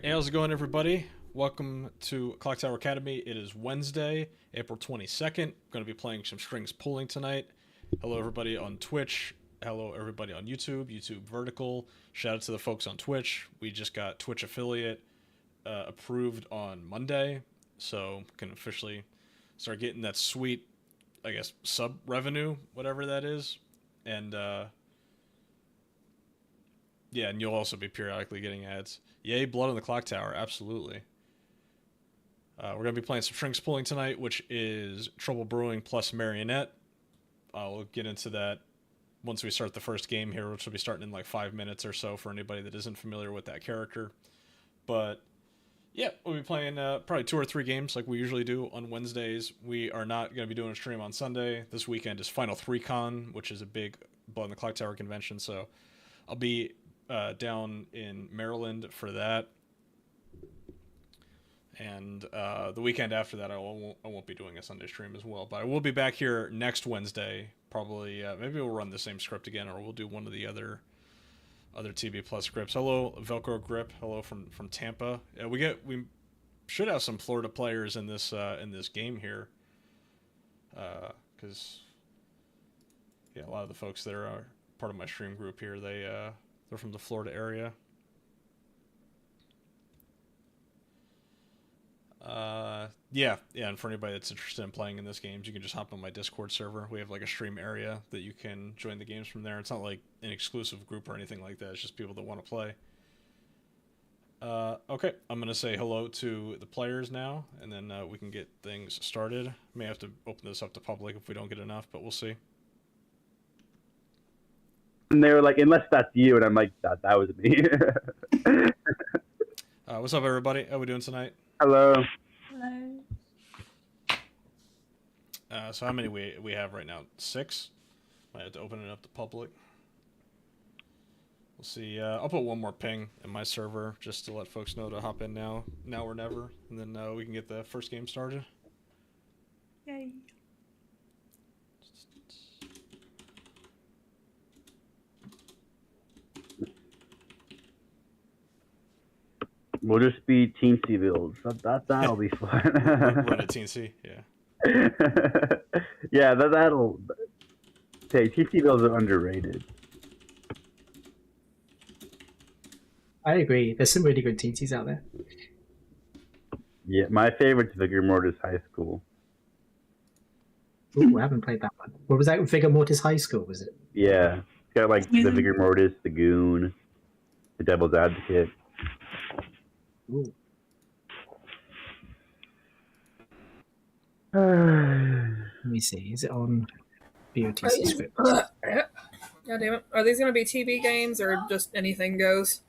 Hey, how's it going, everybody? Welcome to Clocktower Academy. It is Wednesday, April 22nd. Going to be playing some strings pulling tonight. Hello, everybody on Twitch. Hello, everybody on YouTube, YouTube Vertical. Shout out to the folks on Twitch. We just got Twitch affiliate approved on Monday, so can officially start getting that sweet, I guess, sub revenue, whatever that is. And yeah, and you'll also be periodically getting ads. Yay, Blood on the Clock Tower, absolutely. We're going to be playing some Strings Pulling tonight, which is Trouble Brewing plus Marionette. I'll get into that once we start the first game here, which will be starting in like 5 minutes or so for anybody that isn't familiar with that character. But yeah, we'll be playing probably 2 or 3 games like we usually do on Wednesdays. We are not going to be doing a stream on Sunday. This weekend is Final 3 Con, which is a big Blood on the Clock Tower convention, so I'll be down in Maryland for that, and the weekend after that I won't be doing a Sunday stream as well, but I will be back here next Wednesday, probably. Maybe we'll run the same script again, or we'll do one of the other TB Plus scripts. Hello Velcro Grip, hello from Tampa. We should have some Florida players in this game here, because yeah, a lot of the folks that are part of my stream group here, they're from the Florida area. Yeah, and for anybody that's interested in playing in this games, you can just hop on my Discord server. We have like a stream area that you can join the games from there. It's not like an exclusive group or anything like that. It's just people that want to play. Okay, I'm going to say hello to the players now, and then we can get things started. May have to open this up to public if we don't get enough, but we'll see. And they were like, unless that's you, and I'm like, that was me. What's up, everybody? How we doing tonight? Hello. Hello. So how many we have right now? 6? Might have to open it up to public. We'll see. I'll put one more ping in my server just to let folks know to hop in now or never, and then we can get the first game started. Yay. We'll just be teensy builds. That'll be fun. Run a teensy, yeah. Yeah, that'll. Hey, teensy builds are underrated. I agree. There's some really good TTs out there. Yeah, my favorite's Vigor Mortis High School. Ooh, I haven't played that one. What was that? Vigor Mortis High School, was it? Yeah, it's got like the Vigor Mortis, the Goon, the Devil's Advocate. Ooh. Let me see. Is it on BOTC script? God damn it. Are these going to be TV games or just anything goes?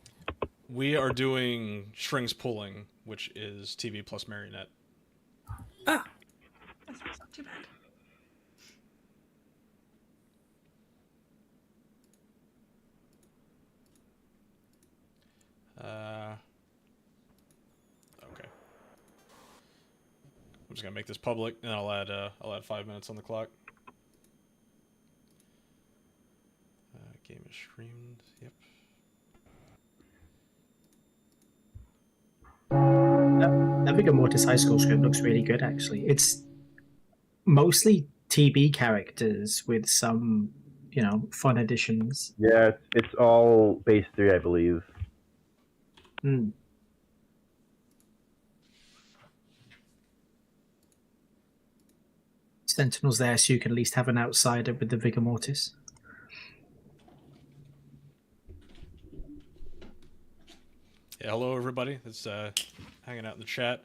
We are doing Strings Pulling, which is TV plus Marionette. Ah. That's not too bad. Okay. I'm just gonna make this public, and I'll add 5 minutes on the clock. Game is streamed. Yep. That Vigor Mortis High School script looks really good, actually. It's mostly TB characters with some, fun additions. Yeah, it's all base 3, I believe. Mm. Sentinels there, so you can at least have an outsider with the Vigor Mortis. Yeah, hello everybody that's hanging out in the chat.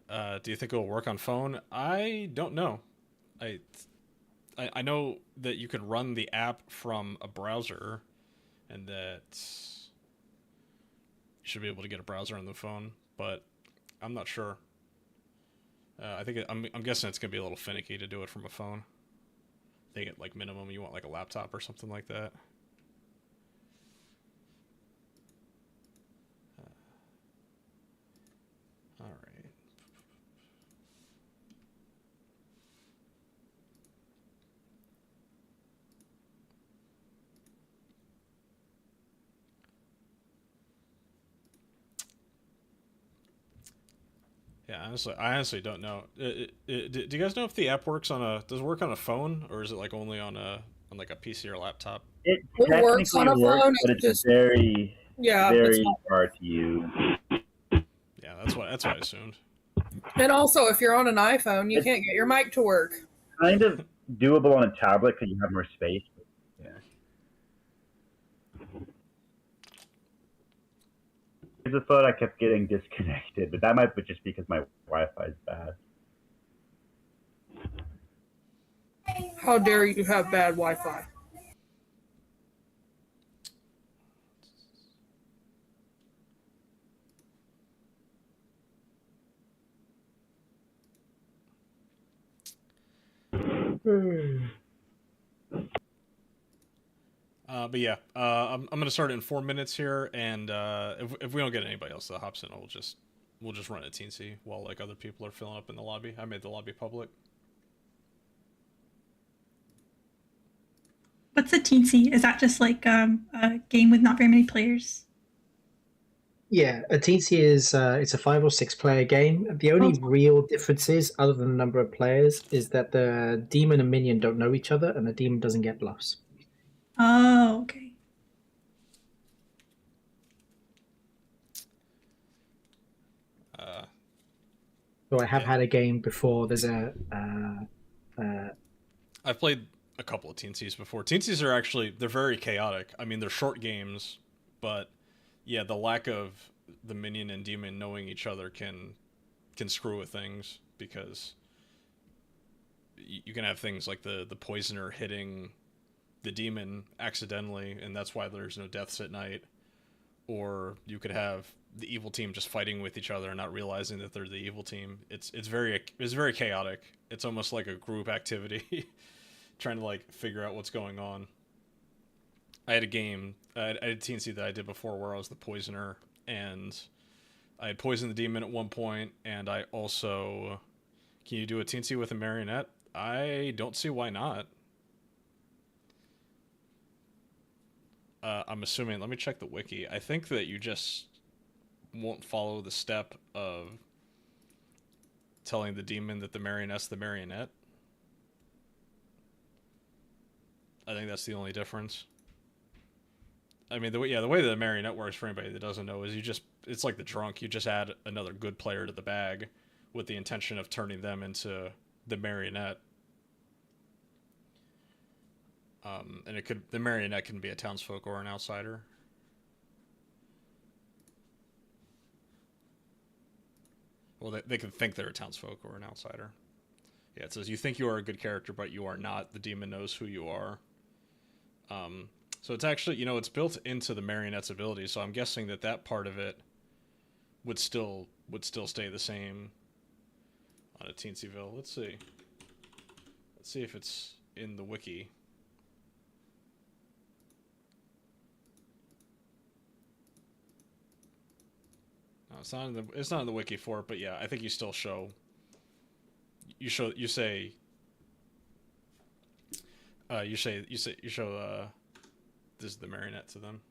Do you think it'll work on phone? I don't know. I know that you can run the app from a browser, and that you should be able to get a browser on the phone, but I'm not sure. I'm guessing it's gonna be a little finicky to do it from a phone. I think at like minimum you want like a laptop or something like that. All right. Yeah, I honestly don't know. Do you guys know if the app works does it work on a phone, or is it like only on like a PC or laptop? It It works on technically a works, phone. but It's it's just very, yeah, it's very not. hard to use. Yeah, that's what I assumed. And also, if you're on an iPhone, you It's can't get your mic to work. kind of doable on a tablet because you have more space. Yeah. Here's a phone I kept getting disconnected, but that might be just because my Wi-Fi is bad. How dare you have bad Wi-Fi? But yeah, I'm gonna start in 4 minutes here, and if we don't get anybody else that hops in, we'll just run a teensy while like other people are filling up in the lobby. I made the lobby public. What's a teensy? Is that just like a game with not very many players? Yeah, a TC is it's a 5 or 6 player game. The only real differences, other than the number of players, is that the demon and minion don't know each other, and the demon doesn't get bluffs. Oh, okay. So I have Yeah. had a game before. There's I've played a couple of teensies before. Teensies are actually they're very chaotic. I mean, they're short games, but yeah, the lack of the minion and demon knowing each other can screw with things because you can have things like the poisoner hitting the demon accidentally, and that's why there's no deaths at night. Or you could have the evil team just fighting with each other and not realizing that they're the evil team. It's very chaotic. It's almost like a group activity, trying to like figure out what's going on. I had a game, I had a TNC that I did before where I was the poisoner, and I had poisoned the demon at one point, and I also... Can you do a TNC with a marionette? I don't see why not. I'm assuming... Let me check the wiki. I think that you just won't follow the step of telling the demon that the marionette's the marionette. I think that's the only difference. I mean, the way the marionette works, for anybody that doesn't know, is it's like the drunk. You just add another good player to the bag with the intention of turning them into the marionette. And the marionette can be a townsfolk or an outsider. Well, they can think they're a townsfolk or an outsider. Yeah, it says you think you are a good character, but you are not. The demon knows who you are. So it's actually, it's built into the marionette's ability. So I'm guessing that part of it would still stay the same on a Teensyville. Let's see. Let's see if it's in the wiki. No, it's not in the wiki for it, but yeah, I think you still show. You show this is the marionette to them.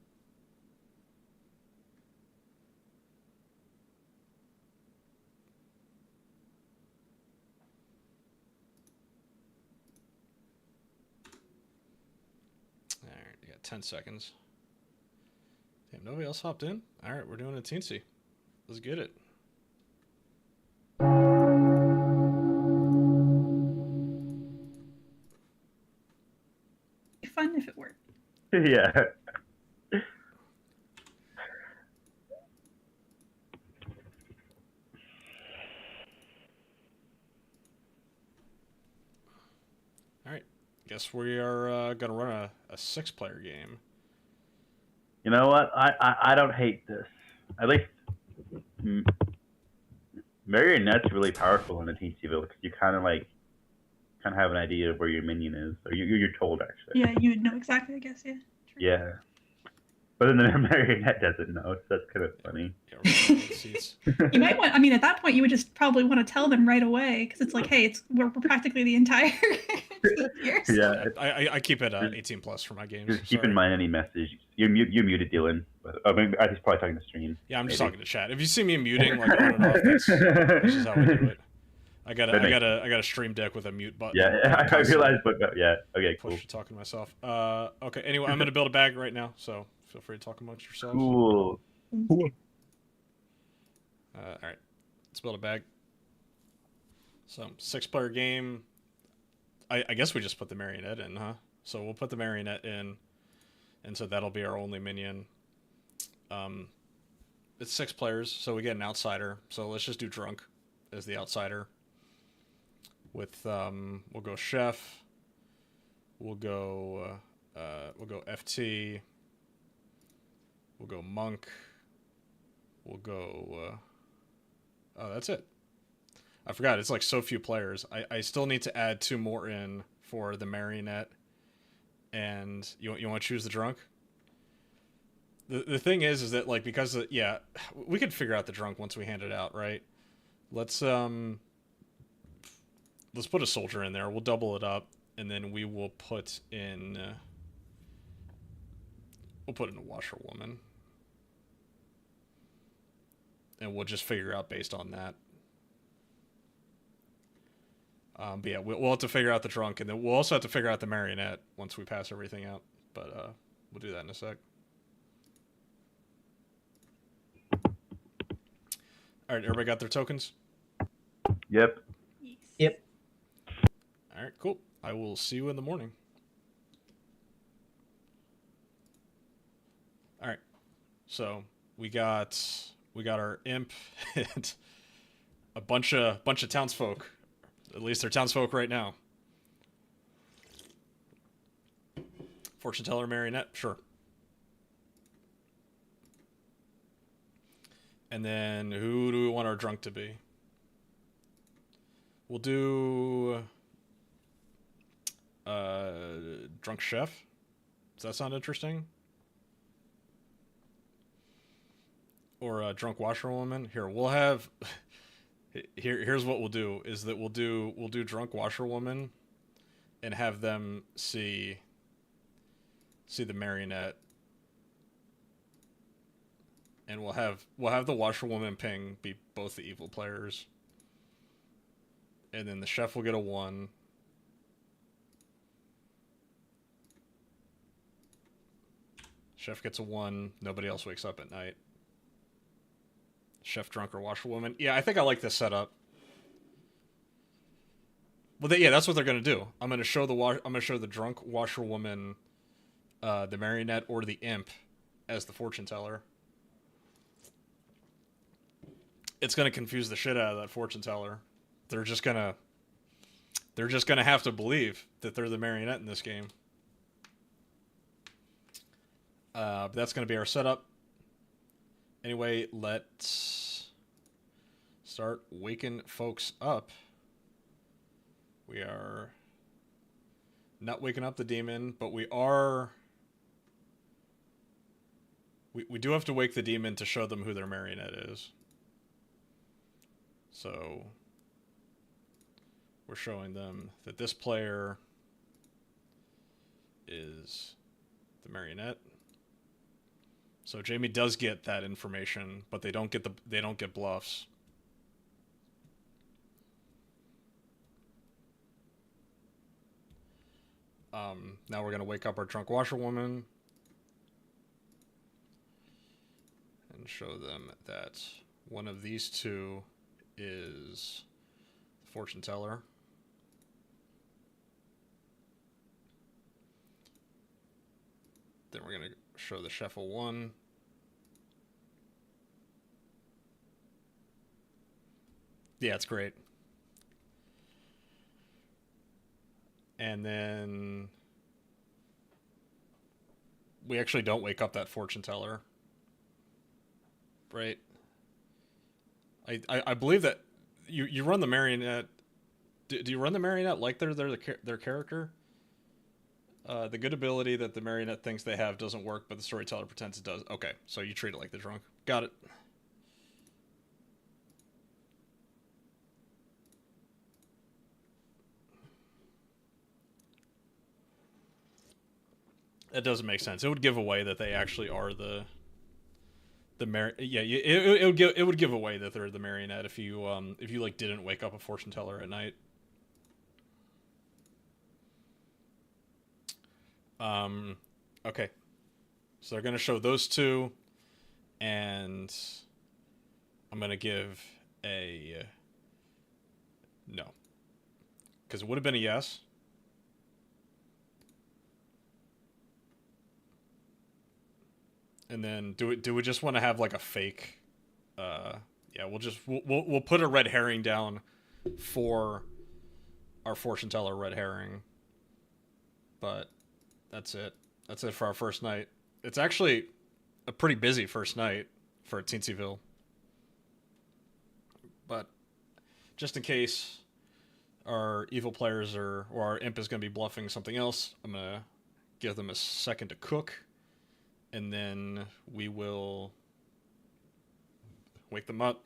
All right, you got 10 seconds. Damn, nobody else hopped in? All right, we're doing a teensy. Let's get it. It'd be fun if it worked. Yeah. All right, guess we are gonna run a 6-player game. You know what? I don't hate this. At least Marionette's really powerful in a Teensyville because you kind of have an idea of where your minion is, or you're told actually. Yeah, you would know exactly, I guess. Yeah. True. Yeah. But then the marionette doesn't know, so that's kind of funny. Yeah, we're gonna the seats. You might want. I mean, at that point, you would just probably want to tell them right away because it's like, hey, we're practically the entire team here. So. Yeah, I keep it 18 plus for my games. just keep in mind any message. You're muted, Dylan. I mean, I was probably talking to stream. Yeah, I'm just maybe. talking to chat. If you see me muting like on and off, that's just how we do it. I got a stream deck with a mute button. Yeah, I realized, but yeah, okay, cool. Push talking to myself. Okay. Anyway, I'm gonna build a bag right now, so feel free to talk amongst yourselves. Cool. Cool. All right, let's build a bag. So 6-player game. I guess we just put the marionette in, huh? So we'll put the marionette in, and so that'll be our only minion. It's 6 players, so we get an outsider. So let's just do drunk as the outsider. With we'll go chef. We'll go FT. We'll go monk. We'll go. Oh, that's it. I forgot. It's like so few players. I still need to add 2 more in for the marionette. And you want to choose the drunk? The thing is that like because yeah, we could figure out the drunk once we hand it out, right? Let's put a soldier in there. We'll double it up, and then we will put in a washerwoman, and we'll just figure out based on that. But yeah, we'll have to figure out the drunk, and then we'll also have to figure out the marionette once we pass everything out. But we'll do that in a sec. All right, everybody got their tokens? Yep. Yep. All right, cool. I will see you in the morning. All right. So we got our imp and a bunch of townsfolk. At least they're townsfolk right now. Fortune teller marionette, sure. And then who do we want our drunk to be? We'll do drunk chef. Does that sound interesting? Or a drunk washerwoman? Here, we'll have here's what we'll do is that we'll do drunk washerwoman and have them see the marionette. And we'll have the washerwoman ping be both the evil players. And then the chef will get a 1. Chef gets a 1. Nobody else wakes up at night. Chef, drunk, or washerwoman. Yeah, I think I like this setup. Well, yeah, that's what they're gonna do. I'm gonna show the drunk washerwoman, the marionette, or the imp as the fortune teller. It's gonna confuse the shit out of that fortune teller. They're just gonna have to believe that they're the marionette in this game. But that's gonna be our setup. Anyway, let's start waking folks up. We are not waking up the demon, but we are. We do have to wake the demon to show them who their marionette is. So we're showing them that this player is the marionette. So Jamie does get that information, but they don't get bluffs. Now we're gonna wake up our drunk washerwoman and show them that one of these two is the fortune teller. Then we're gonna show the chef a 1. Yeah, it's great. And then we actually don't wake up that fortune teller, right? I believe that you run the marionette. Do you run the marionette like they're their character? The good ability that the marionette thinks they have doesn't work, but the storyteller pretends it does. Okay, so you treat it like the drunk. Got it. That doesn't make sense. It would give away that they actually are the it would give away that they're the marionette if you like didn't wake up a fortune teller at night. Okay. So they're gonna show those two, and I'm gonna give a no, because it would have been a yes. And then do we just want to have like a fake? Yeah, we'll put a red herring down for our fortune teller red herring. But that's it. That's it for our first night. It's actually a pretty busy first night for Teensyville. But just in case our evil players or our imp is going to be bluffing something else, I'm going to give them a second to cook. And then we will wake them up.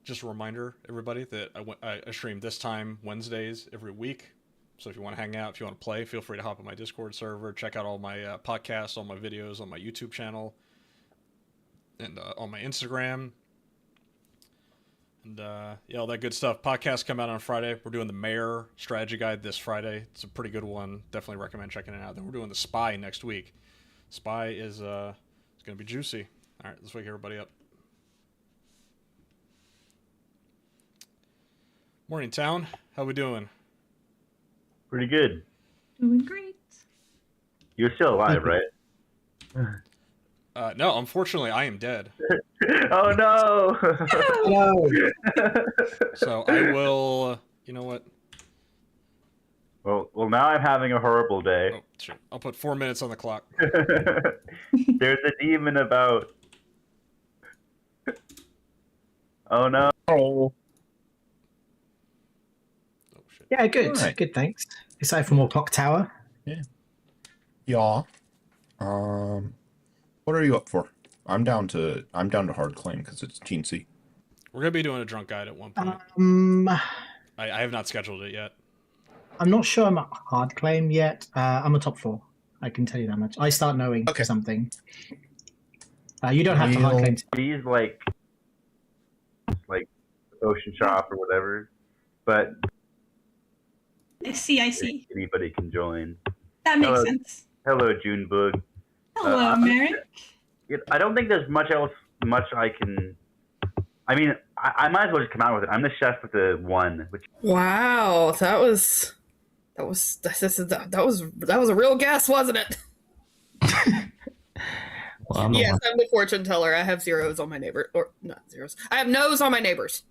Just a reminder, everybody, that I stream this time Wednesdays every week. So if you want to hang out, if you want to play, feel free to hop on my Discord server. Check out all my podcasts, all my videos on my YouTube channel, and on my Instagram. And yeah, all that good stuff. Podcasts come out on Friday. We're doing the Mayor strategy guide this Friday. It's a pretty good one. Definitely recommend checking it out. Then we're doing the Spy next week. Spy is it's gonna be juicy. All right, let's wake everybody up. Morning, town. How we doing? Pretty good. Doing great. You're still alive, right? No, unfortunately, I am dead. Oh no! No. So I will. You know what? Well, now I'm having a horrible day. Oh, shit. I'll put 4 minutes on the clock. There's a demon about. Oh no! Oh, shit. Yeah, good. Alright. Good, thanks. Excited for more Clocktower. Yeah. What are you up for? I'm down to hard claim because it's teensy. We're gonna be doing a drunk guide at one point. I have not scheduled it yet. I'm not sure I'm a hard claim yet. I'm a top 4. I can tell you that much. I start knowing Okay. something. You don't have to hard claim. He's like Ocean Shop or whatever, but I see. anybody can join. That makes Hello. sense. Hello, Junebug. Hello, Merrick. I don't think there's much I can. I mean, I might as well just come out with it. I'm the chef with the 1, which Wow, that was a real guess, wasn't it? Well, I'm Yes, I'm the fortune teller. I have zeros on my neighbor, or not zeros. I have no's on my neighbors.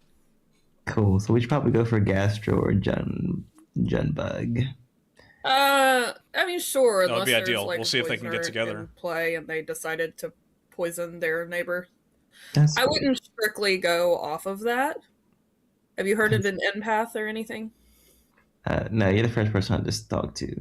cool. So we should probably go for Gastro or Junbug. I mean, sure. That would be unless there's, ideal. like, We'll a see if they can get poisoner together. in play, and they decided to poison their neighbor. That's I wouldn't strictly go off of that. Have you heard of an empath or anything? no, you're the first person I just talked to.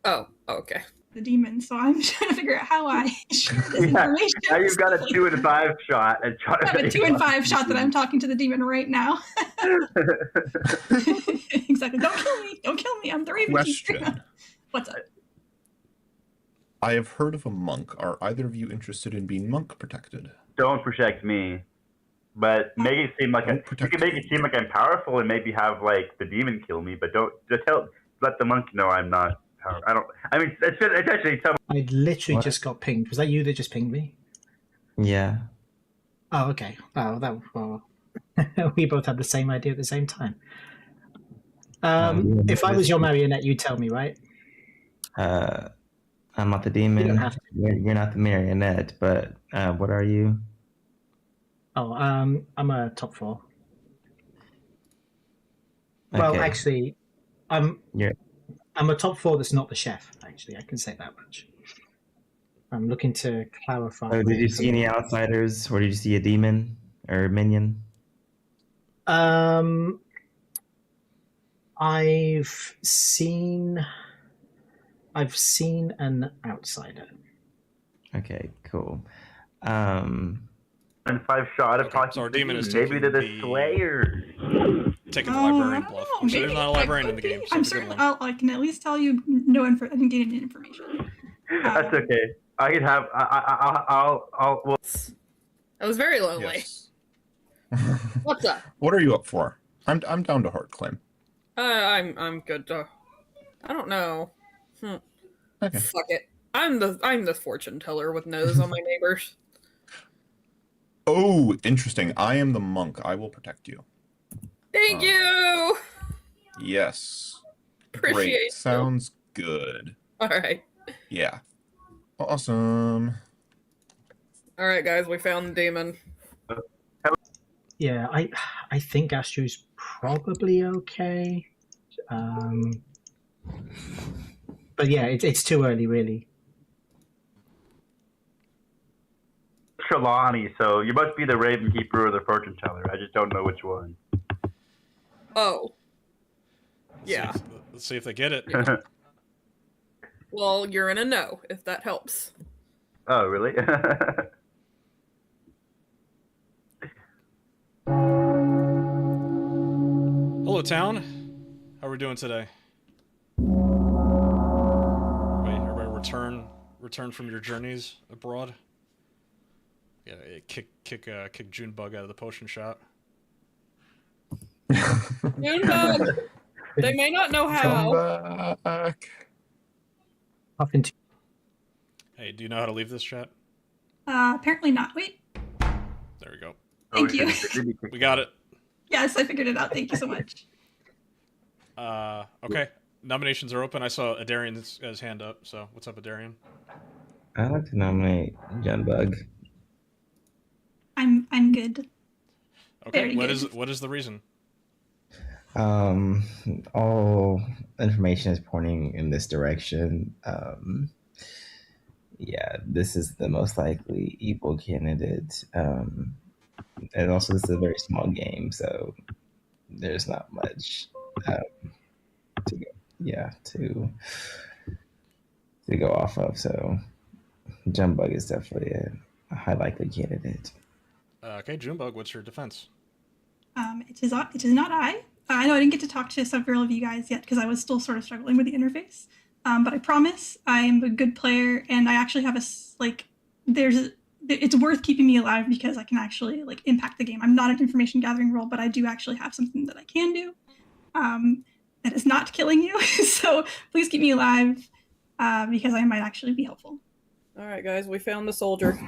Oh, okay. The demon, so I'm trying to figure out how I share this information. now you've got a 2 and 5 shot and try I have a 2 and 5 shot that I'm talking to the demon right now. Exactly. Don't kill me. Don't kill me. I'm the Raven Keeper. Question. What's up? I have heard of a monk. Are either of you interested in being monk protected? Don't protect me, but make it seem like Don't you protect can make me. it seem like I'm powerful and maybe have like the demon kill me, but don't just let the monk know I'm not powerful. I mean, essentially, I literally What? just got pinged. Was that you that just pinged me? Yeah. Oh, okay. Well, we both had the same idea at the same time. Yeah, If I was your marionette, you'd tell me, right? I'm not the You demon. don't have to. You're not the marionette, but what are you? Oh, I'm a top 4. Well, Okay. actually, I'm a top 4 that's not the chef. Actually, I can say that much. I'm looking to clarify. Oh, did you see any outsiders, or did you see a demon or a minion? I've seen an outsider. Okay, cool. And 5 shot of Okay, talking so our to the demon is Maybe they're the taking the- Slayers. Taking the Oh, I librarian don't bluff. know. Which there's Maybe not a I librarian in could the game, be. so I'm it's a good certain. one. I can at least tell you I didn't get any information. That's okay. I can have. I'll. Well, I was very lonely. Yes. What's up? What are you up for? I'm down to hard claim. I'm good. I don't know. Okay. Fuck it. I'm the fortune teller with nose on my neighbors. Oh, interesting. I am the monk. I will protect you. Thank you. Yes. Appreciate Great. you. Sounds good. All right. Yeah. Awesome. All right, guys. We found the demon. Yeah, I think Astro's probably okay. But yeah, it's too early, really. Trelawney. So you must be the Raven Keeper or the Fortune Teller. I just don't know which one. Oh. Yeah. Let's see if they get it. Well, you're in a no, if that helps. Oh, really? Hello, town. How are we doing today? Everybody return from your journeys abroad. Yeah, kick Junebug out of the potion shop. Junebug! They may not know how. Come back. Off into Hey, do you know how to leave this chat? Apparently not. Wait. There we go. Thank you. We got it. Yes, I figured it out. Thank you so much. Okay. Nominations are open. I saw Adarian's his hand up. So, what's up, Adarian? I'd like to nominate Junebug. I'm good. Okay. Very What is the reason? All information is pointing in this direction. Yeah, this is the most likely evil candidate. And also, this is a very small game, so there's not much to go off of. So, Junebug is definitely a high likely candidate. Okay, Junebug, what's your defense? It is not I. I know I didn't get to talk to several of you guys yet because I was still sort of struggling with the interface. But I promise I am a good player, and I actually have it's worth keeping me alive because I can actually impact the game. I'm not an information gathering role, but I do actually have something that I can do. That is not killing you. So please keep me alive because I might actually be helpful. All right, guys. We found the soldier.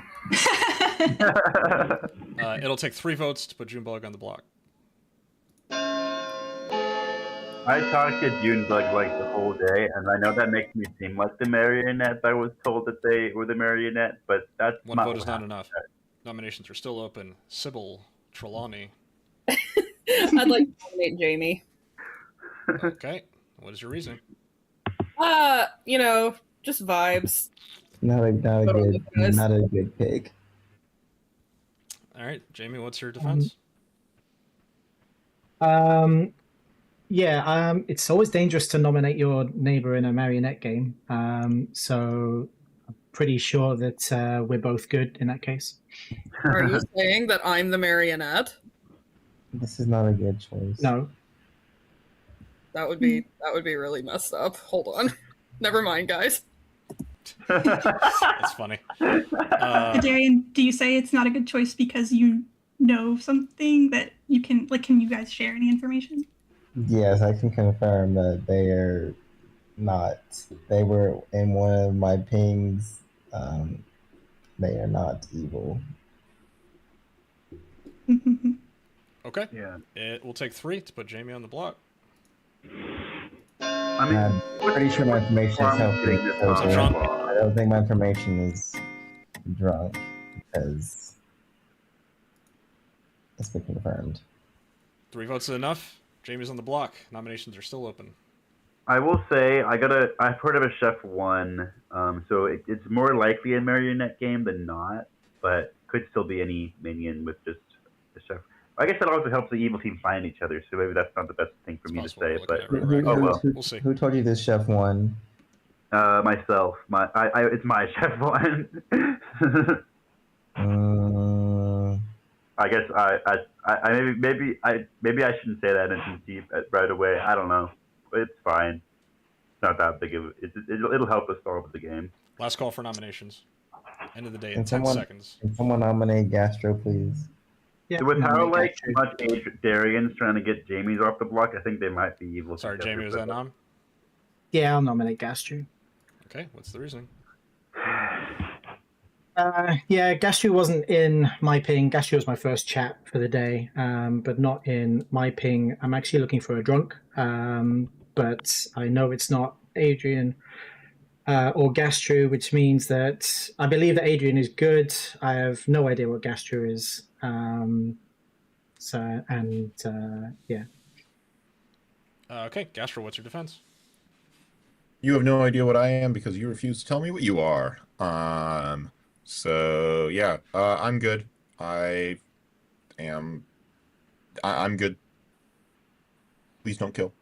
It'll take 3 votes to put Junebug on the block. I talked to Junebug the whole day, and I know that makes me seem like the marionette. I was told that they were the marionette, but that's One not vote what is not happened. enough. Nominations are still open. Sybil, Trelawney. I'd like to nominate Jamie. Okay. What is your reason? Just vibes. Not a good pick. All right, Jamie, what's your defense? It's always dangerous to nominate your neighbor in a marionette game. So I'm pretty sure that we're both good in that case. Are you saying that I'm the marionette? This is not a good choice. No. That would be really messed up. Hold on. Never mind, guys. That's funny. Darian, do you say it's not a good choice because you know something that you can you guys share any information? Yes, I can confirm that they are not. They were in one of my pings. They are not evil. Okay. Yeah. It will take 3 to put Jamie on the block. I mean, I'm pretty sure my information is helping. What's up, Sean? I don't think my information is drunk because it's been confirmed. 3 votes is enough. Jamie's on the block. Nominations are still open. I will say I've heard of a Chef 1, so it's more likely a marionette game than not, but could still be any minion with just a Chef. I guess that also helps the evil team find each other. So maybe that's not the best thing for It's me to possible say. we're looking But at it right oh now. well. We'll see. Who told you this chef won? Myself. It's my chef one. I guess I maybe I shouldn't say that in deep right away. I don't know. It's fine. It's not that big of it'll help us solve the game. Last call for nominations. End of the day in Can 10 seconds. Can someone nominate Gastro, please? Yeah, With how nominate like Gastro. much Darian's trying to get Jamie's off the block, I think they might be evil. Sorry, together, Jamie, was but- that nom? Yeah, I'll nominate Gastro. Okay, what's the reasoning? Yeah, Gastro wasn't in my ping. Gastro was my first chat for the day, but not in my ping. I'm actually looking for a drunk, but I know it's not Adrian or Gastro, which means that I believe that Adrian is good. I have no idea what Gastro is. Yeah. Okay, Gastro, what's your defense? You have no idea what I am because you refuse to tell me what you are. So yeah, I'm good. I'm good. Please don't kill.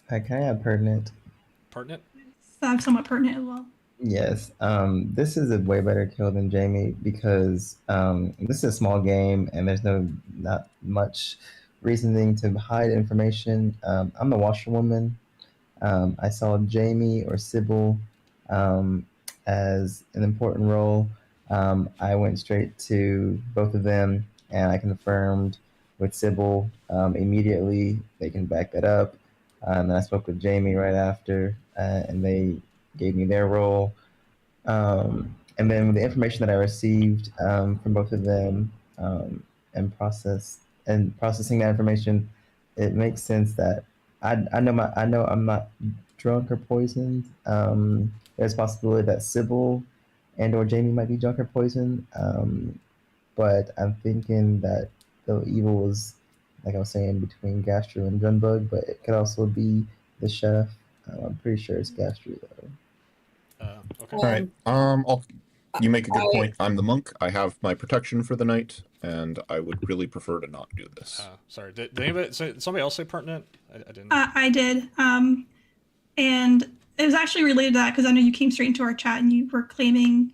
Can I have pertinent? Pertinent? I'm somewhat pertinent as well. Yes. This is a way better kill than Jamie because this is a small game and there's not much reasoning to hide information. I'm the washerwoman. I saw Jamie or Sybil as an important role. I went straight to both of them and I confirmed with Sybil immediately. They can back that up. And then I spoke with Jamie right after, and they gave me their role. And then with the information that I received from both of them and processing that information, it makes sense that I know I'm not drunk or poisoned. There's a possibility that Sybil and or Jamie might be drunk or poisoned. But I'm thinking that the evil was, like I was saying, between Gastro and Junbug, but it could also be the chef. I'm pretty sure it's Gastro though. Okay. All right. You make a good point. I'm the monk. I have my protection for the night, and I would really prefer to not do this. Sorry. Did anybody somebody else say pertinent? I didn't. I did. And it was actually related to that because I know you came straight into our chat and you were claiming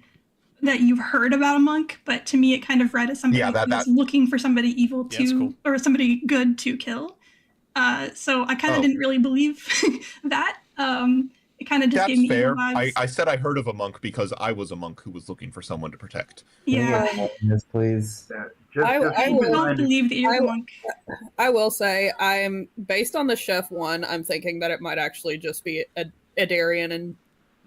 that you've heard about a monk, but to me it kind of read as somebody who's looking for somebody evil to or somebody good to kill. So I kind of didn't really believe that. It kind of just gave me evil vibes. I said I heard of a monk because I was a monk who was looking for someone to protect. Yeah. Yes, please. I don't believe that you're a monk. I will say, I'm based on the chef one. I'm thinking that it might actually just be Darian and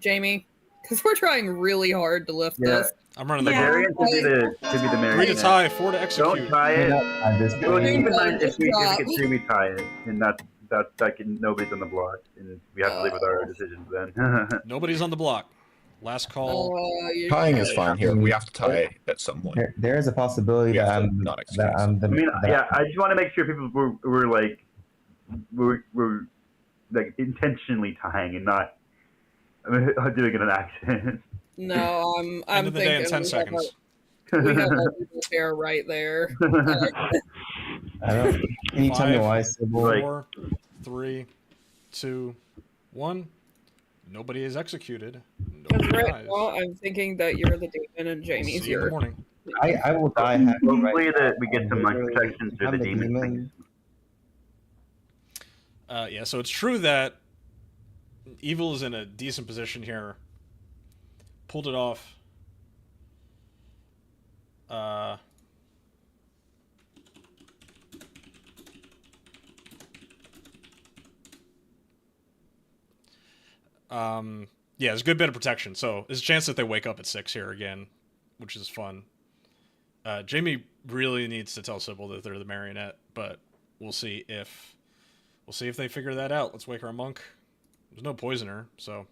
Jamie, because we're trying really hard to lift this. I'm running the Darian should be the marionette. 3 to tie, 4 to execute. Don't tie it. Well, keep in mind if we Stop. get 3, we tie it, and nobody's on the block, and we have to live with our decisions then. Nobody's on the block. Last call. Tying is fine here. We have to tie at some point. There is a possibility that I'm the. I just want to make sure people were like intentionally tying and not doing it an accident. No, I'm End of the day in 10 seconds. We have our people there right there. I don't. Can you tell me why, Sybil? 4, 3, 2, 1. Nobody is executed. Right now, I'm thinking that you're the demon and Jamie's See you in the here. morning. I will die happy. Hopefully that we get some like protection through the demon. Yeah, so it's true that Evil is in a decent position here. Pulled it off. Yeah, there's a good bit of protection. So there's a chance that they wake up at 6 here again, which is fun. Jamie really needs to tell Sybil that they're the marionette, but we'll see if they figure that out. Let's wake our monk. There's no poisoner, so.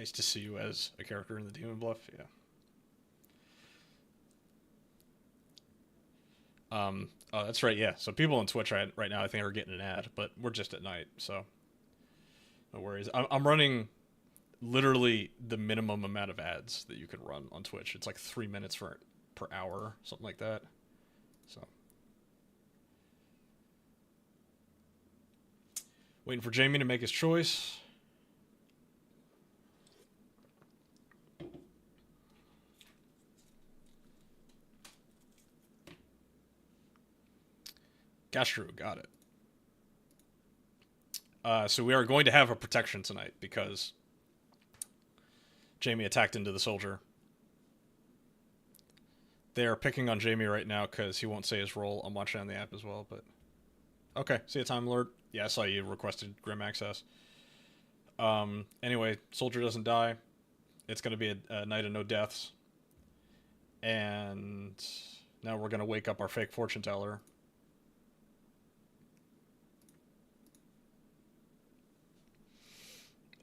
Nice to see you as a character in the Demon Bluff. Yeah. Oh, that's right. Yeah. So people on Twitch right now, I think, are getting an ad, but we're just at night, so no worries. I'm running literally the minimum amount of ads that you can run on Twitch. It's like 3 minutes per hour, something like that. So waiting for Jamie to make his choice. Gastro, got it. So we are going to have a protection tonight because Jamie attacked into the soldier. They are picking on Jamie right now because he won't say his role. I'm watching on the app as well, but... Okay, see you, Time Lord. Yeah, I saw you requested Grim Access. Anyway, soldier doesn't die. It's going to be a night of no deaths. And now we're going to wake up our fake fortune teller.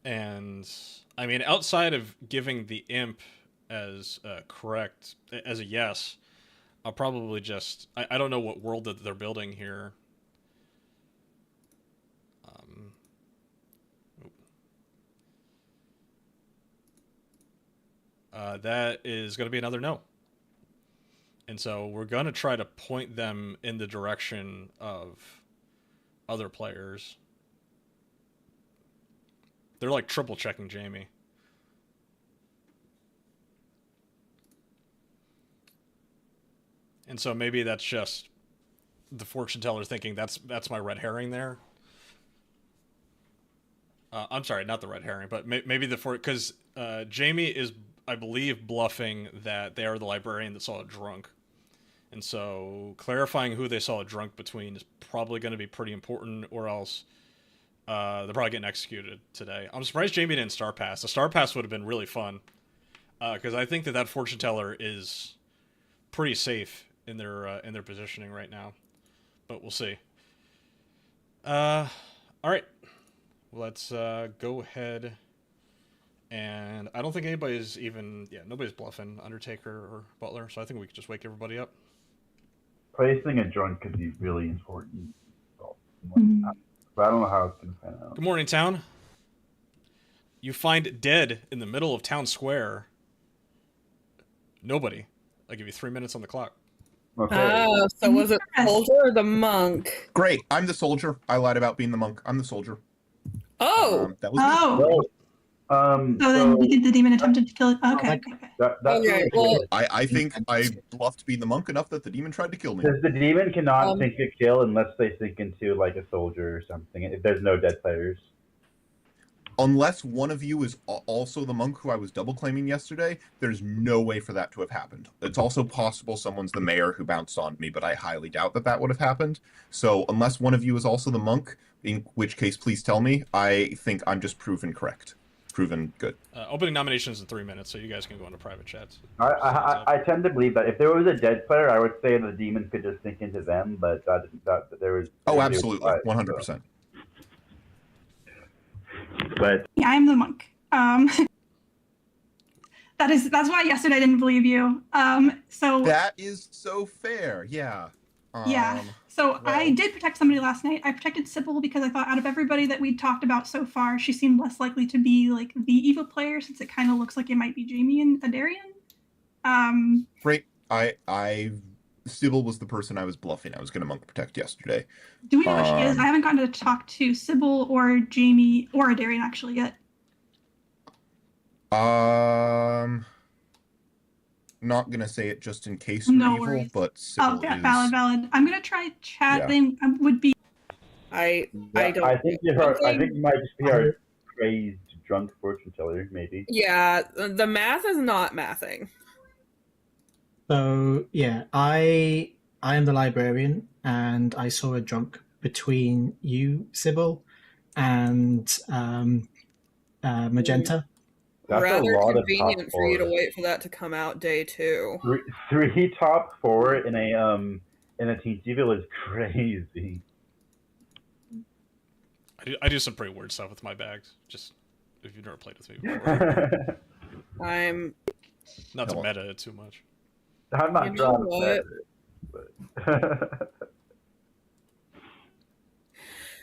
And, I mean, outside of giving the imp as correct, as a yes, I'll probably just... I don't know what world that they're building here. That is going to be another no. And so we're going to try to point them in the direction of other players. They're like triple checking Jamie. And so maybe that's just the fortune teller thinking that's my red herring there. I'm sorry, not the red herring, but maybe because Jamie is, I believe, bluffing that they are the librarian that saw a drunk. And so clarifying who they saw a drunk between is probably going to be pretty important, or else they're probably getting executed today. I'm surprised Jamie didn't Star Pass. The Star Pass would have been really fun, because I think that fortune teller is pretty safe in their positioning right now. But we'll see. All right, let's go ahead. And I don't think anybody's nobody's bluffing Undertaker or Butler, so I think we could just wake everybody up. Placing a drunk could be really important. But I don't know how it's going to pan out. Good morning, town. You find dead in the middle of town square. Nobody. I'll give you 3 minutes on the clock. Okay. Oh, so was it the soldier or the monk? Great. I'm the soldier. I lied about being the monk. I'm the soldier. Oh. That was me. Oh. So then you think the demon attempted to kill it? Okay. That's Okay, well, I think I bluffed being the monk enough that the demon tried to kill me. Because the demon cannot sink a kill unless they sink into like a soldier or something. If there's no dead players. Unless one of you is also the monk who I was double claiming yesterday, there's no way for that to have happened. It's also possible someone's the mayor who bounced on me, but I highly doubt that would have happened. So unless one of you is also the monk, in which case please tell me, I think I'm just proven correct. Proven good. Opening nominations in 3 minutes, so you guys can go into private chats. I tend to believe that if there was a dead player, I would say the demon could just sink into them, but that there was. Oh, absolutely, 100%. But yeah, I'm the monk. That's why yesterday I didn't believe you. So that is so fair. Yeah. Yeah. So I did protect somebody last night. I protected Sybil because I thought out of everybody that we'd talked about so far, she seemed less likely to be like the evil player, since it kind of looks like it might be Jamie and Adarian. Great. Sybil was the person I was bluffing. I was going to monk protect yesterday. Do we know what she is? I haven't gotten to talk to Sybil or Jamie or Adarian actually yet. Not gonna say it just in case you're evil, worries. but Sybil is... valid. I'm gonna try chatting. Yeah. Would be. I don't. I think you might just be our crazed drunk fortune teller, maybe. Yeah, the math is not mathing. So yeah, I am the librarian, and I saw a drunk between you, Sybil, and Magenta. That's rather a lot convenient of for you to wait for that to come out day 2. Three top 4 in a Teen Evil is crazy. I do some pretty weird stuff with my bags. Just if you've never played with me before. I'm. Not to meta it too much. I'm not You know trying to what? but...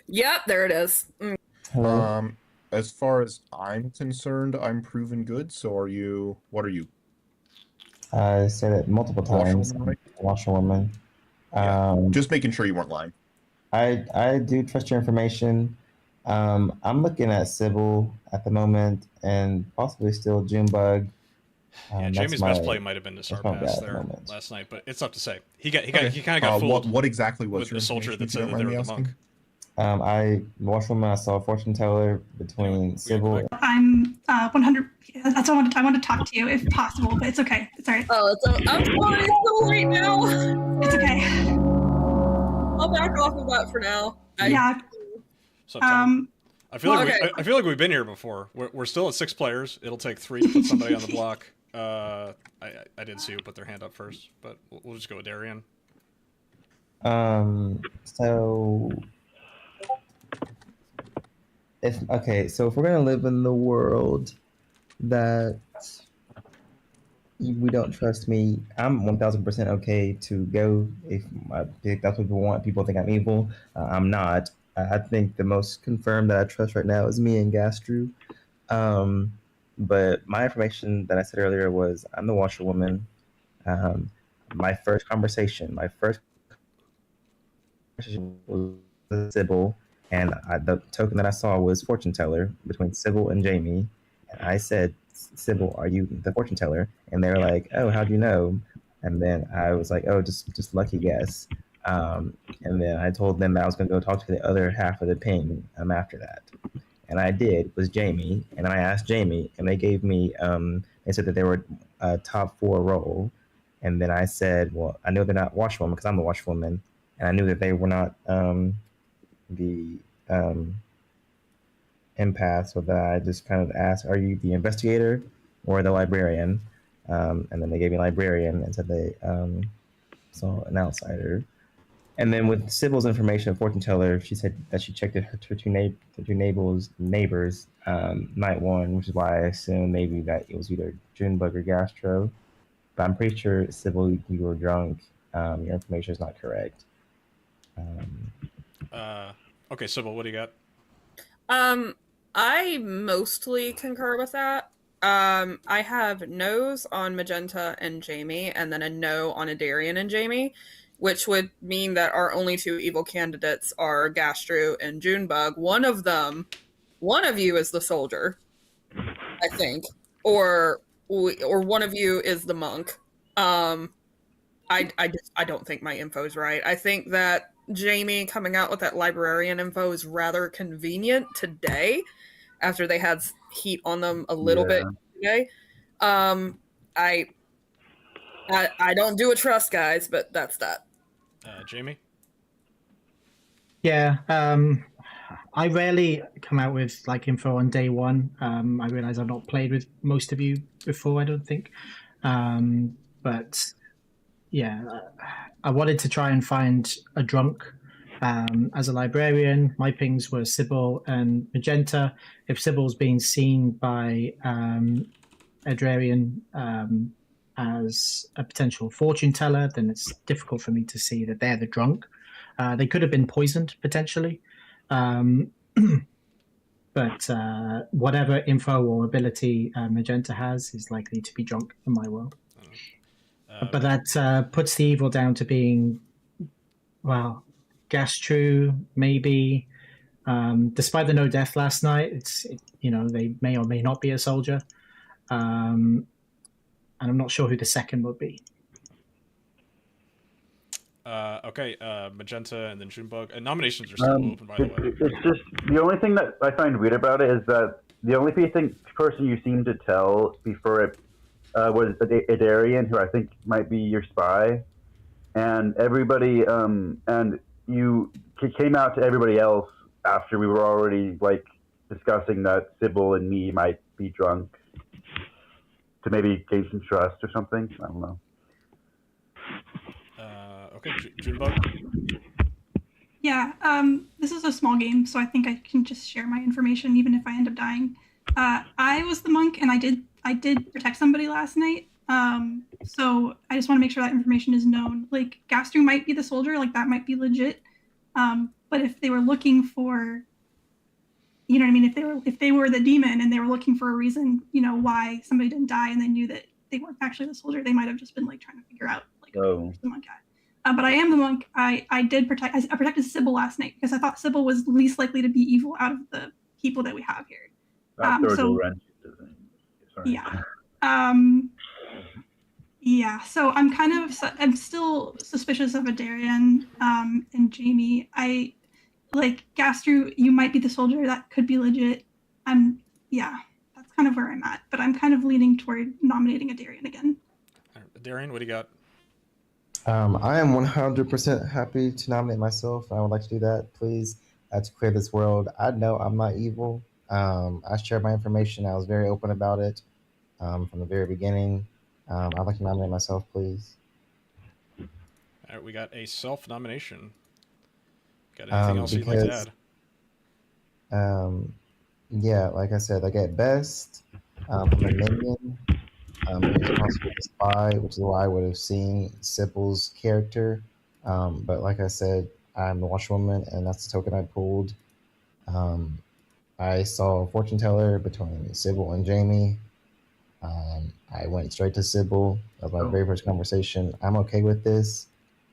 Yep, there it is. Mm. Hello. As far as I'm concerned, I'm proven good. So are you? What are you? I said it multiple times. Washerwoman, right? Washerwoman. Yeah. Just making sure you weren't lying. I do trust your information. I'm looking at Sybil at the moment, and possibly still Junebug. Yeah, Jamie's best play might have been to my bad Sarpass at the there moment. last night, but it's tough to say. He kind Okay. of got fooled. What exactly was with your the soldier information, that if you said don't that they mind were me the monk. asking? Washerwoman, I saw a fortune teller between Sybil. I'm 100. That's what I want to talk to you if possible, but it's okay. It's all right. Oh, I'm sorry. It's so late now. It's okay. I'll back off of that for now. Yeah. So, Tom, I feel like okay. I feel like we've been here before. We're still at 6 players. It'll take 3 to put somebody on the block. I didn't see who put their hand up first, but we'll just go with Darian. So if we're gonna live in the world that we don't trust me, I'm 1000% okay to go if that's what people want. People think I'm evil. I'm not. I think the most confirmed that I trust right now is me and Gastru. But my information that I said earlier was I'm the washerwoman. My first conversation was Sybil, and the token that I saw was fortune teller between Sybil and Jamie. And I said, Sybil, are you the fortune teller? And they were like, oh, how'd you know? And then I was like, oh, just lucky guess. And then I told them that I was going to go talk to the other half of the ping after that. And I did, was Jamie. And then I asked Jamie, and they gave me, they said that they were a top 4 role. And then I said, well, I know they're not washerwoman because I'm the washerwoman. And I knew that they were not the empath. So that I just kind of asked, are you the investigator or the librarian? And then they gave me librarian and said they saw an outsider. And then with Sybil's information, fortune teller, she said that she checked her two neighbors night 1, which is why I assumed maybe that it was either Junebug or Gastro. But I'm pretty sure, Sybil, you were drunk. Your information is not correct. Okay, Sybil, what do you got? I mostly concur with that. I have no's on Magenta and Jamie, and then a no on Adarian and Jamie, which would mean that our only 2 evil candidates are Gastru and Junebug. One of you is the soldier, I think, or one of you is the monk. I don't think my info is right. I think that Jamie coming out with that librarian info is rather convenient today, after they had heat on them a little bit today. I don't do a trust, guys, but that's that. Jamie? Yeah, I rarely come out with like info on day 1. I realize I've not played with most of you before, I don't think. But yeah, I wanted to try and find a drunk as a librarian. My pings were Sybil and Magenta. If Sybil's being seen by Adrian as a potential fortune teller, then it's difficult for me to see that they're the drunk. They could have been poisoned potentially. But whatever info or ability Magenta has is likely to be drunk in my world. But that puts the evil down to being, well, Gastru, maybe. Despite the no death last night, they may or may not be a soldier. And I'm not sure who the second would be. Okay, Magenta and then Junebug. And nominations are still open, by the way. It's just, the only thing that I find weird about it is that the only person you seem to tell before it was Adarian, who I think might be your spy. And everybody, and you came out to everybody else after we were already, like, discussing that Sybil and me might be drunk to maybe gain some trust or something. I don't know. Okay, Junebug? Yeah, this is a small game, so I think I can just share my information even if I end up dying. I was the monk, and I did protect somebody last night. So I just want to make sure that information is known. Like Gastru might be the soldier, like that might be legit. But if they were looking for, you know what I mean, if they were the demon and they were looking for a reason, you know, why somebody didn't die, and they knew that they weren't actually the soldier, they might have just been like trying to figure out like where's the monk at. But I am the monk. I protected Sybil last night because I thought Sybil was least likely to be evil out of the people that we have here. So yeah. Yeah, so I'm still suspicious of Adarian and Jamie. I like Gastru, you might be the soldier, that could be legit. Yeah, that's kind of where I'm at, but I'm kind of leaning toward nominating Adarian again. Adarian, what do you got? I am 100% happy to nominate myself. I would like to do that, please, to clear this world. I know I'm not evil. I shared my information. I was very open about it from the very beginning. I'd like to nominate myself, please. All right, we got a self-nomination. Got anything else you'd like to add? Yeah, like I said, like at best, I'm a minion. It's possible to spy, which is why I would have seen Sybil's character. But like I said, I'm the washerwoman, and that's the token I pulled. I saw a fortune teller between Sybil and Jamie. I went straight to Sybil. That was my very first conversation. I'm okay with this,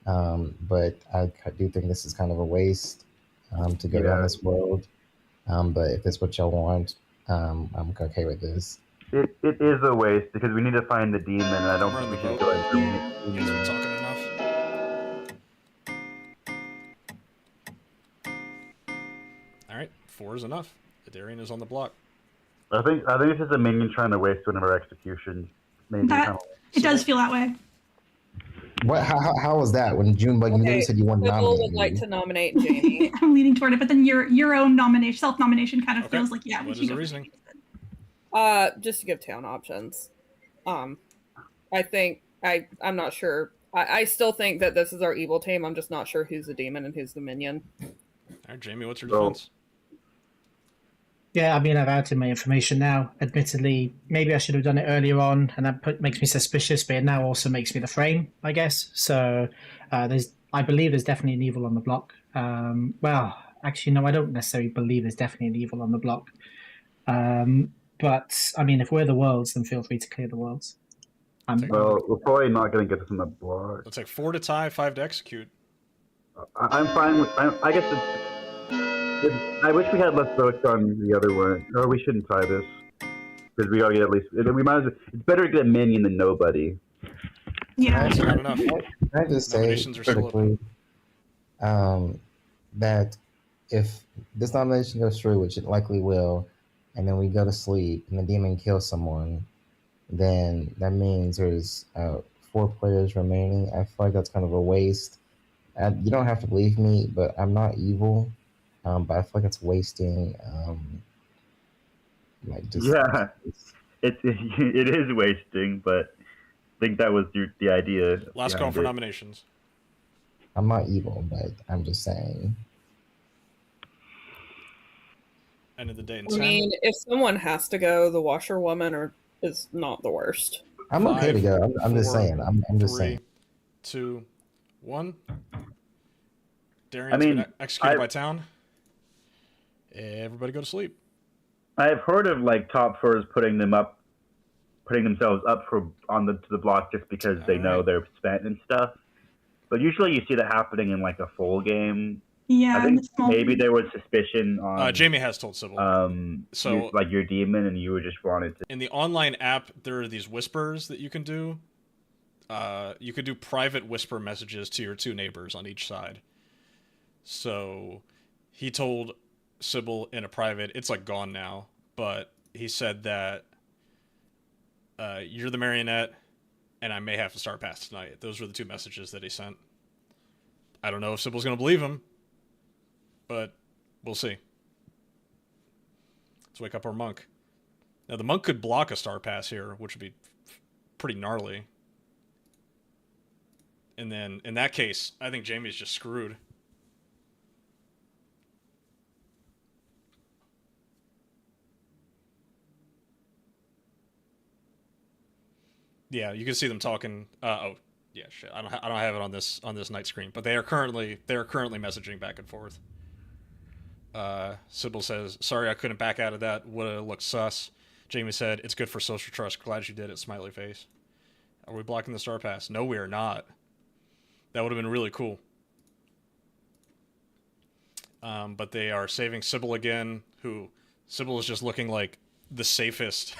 but I do think this is kind of a waste to go down this road. But if it's what y'all want, I'm okay with this. It is a waste because we need to find the demon, and I don't think we should go into You guys been talking enough? All right, 4 is enough. Adarian is on the block. I think it's just a minion trying to waste one of our executions. Maybe it does feel that way. What? How was that? When Junebug literally said you wanted to nominate would like to nominate Jamie. I'm leaning toward it, but then your own nomination, self-nomination, kind of feels like What is the reasoning? Just to give town options. I think I'm not sure. I still think that this is our evil team. I'm just not sure who's the demon and who's the minion. All right, Jamie, what's your defense? Yeah, I mean, I've added my information now. Admittedly, maybe I should have done it earlier on, and that makes me suspicious, but it now also makes me the frame, I guess. So I believe there's definitely an evil on the block. Well, actually, no, I don't necessarily believe there's definitely an evil on the block. But, I mean, if we're the worlds, then feel free to clear the worlds. Well, we're probably not going to get this on the block. It's like 4 to tie, 5 to execute. I'm fine with... I guess I wish we had less votes on the other one. No, we shouldn't tie this. Because we gotta get at least... We might as well, it's better to get a minion than nobody. Yeah. That's not enough. Can I just say critically that if this nomination goes through, which it likely will, and then we go to sleep and the demon kills someone, then that means there's 4 players remaining. I feel like that's kind of a waste. You don't have to believe me, but I'm not evil. But I feel like it's wasting. It is wasting, but I think that was the idea. Last call for nominations. I'm not evil, but I'm just saying. End of the day. I mean, if someone has to go, the washerwoman is not the worst. I'm okay to go. I'm just saying. I'm just saying. 2, 1. Darian's been executed by town. Everybody go to sleep. I've heard of like top 4s putting themselves up to the block just because they know they're spent and stuff. But usually you see that happening in like a full game. Yeah, I think maybe there was suspicion on. Jamie has told Sybil. So like your demon, and you just wanted to. In the online app, there are these whispers that you can do. You could do private whisper messages to your 2 neighbors on each side. So he told Sybil in a private, it's like gone now, but he said that you're the marionette and I may have to start past tonight. Those were the 2 messages that he sent. I don't know if Sybil's going to believe him, but we'll see. Let's wake up our monk. Now the monk could block a star pass here, which would be pretty gnarly. And then in that case, I think Jamie's just screwed. Yeah, you can see them talking. Oh, yeah, shit. I don't have it on this night screen, but they are currently messaging back and forth. Sybil says, "Sorry, I couldn't back out of that. Would have looked sus." Jamie said, "It's good for social trust. Glad you did it." Smiley face. Are we blocking the star pass? No, we are not. That would have been really cool. But they are saving Sybil again. Sybil is just looking like the safest.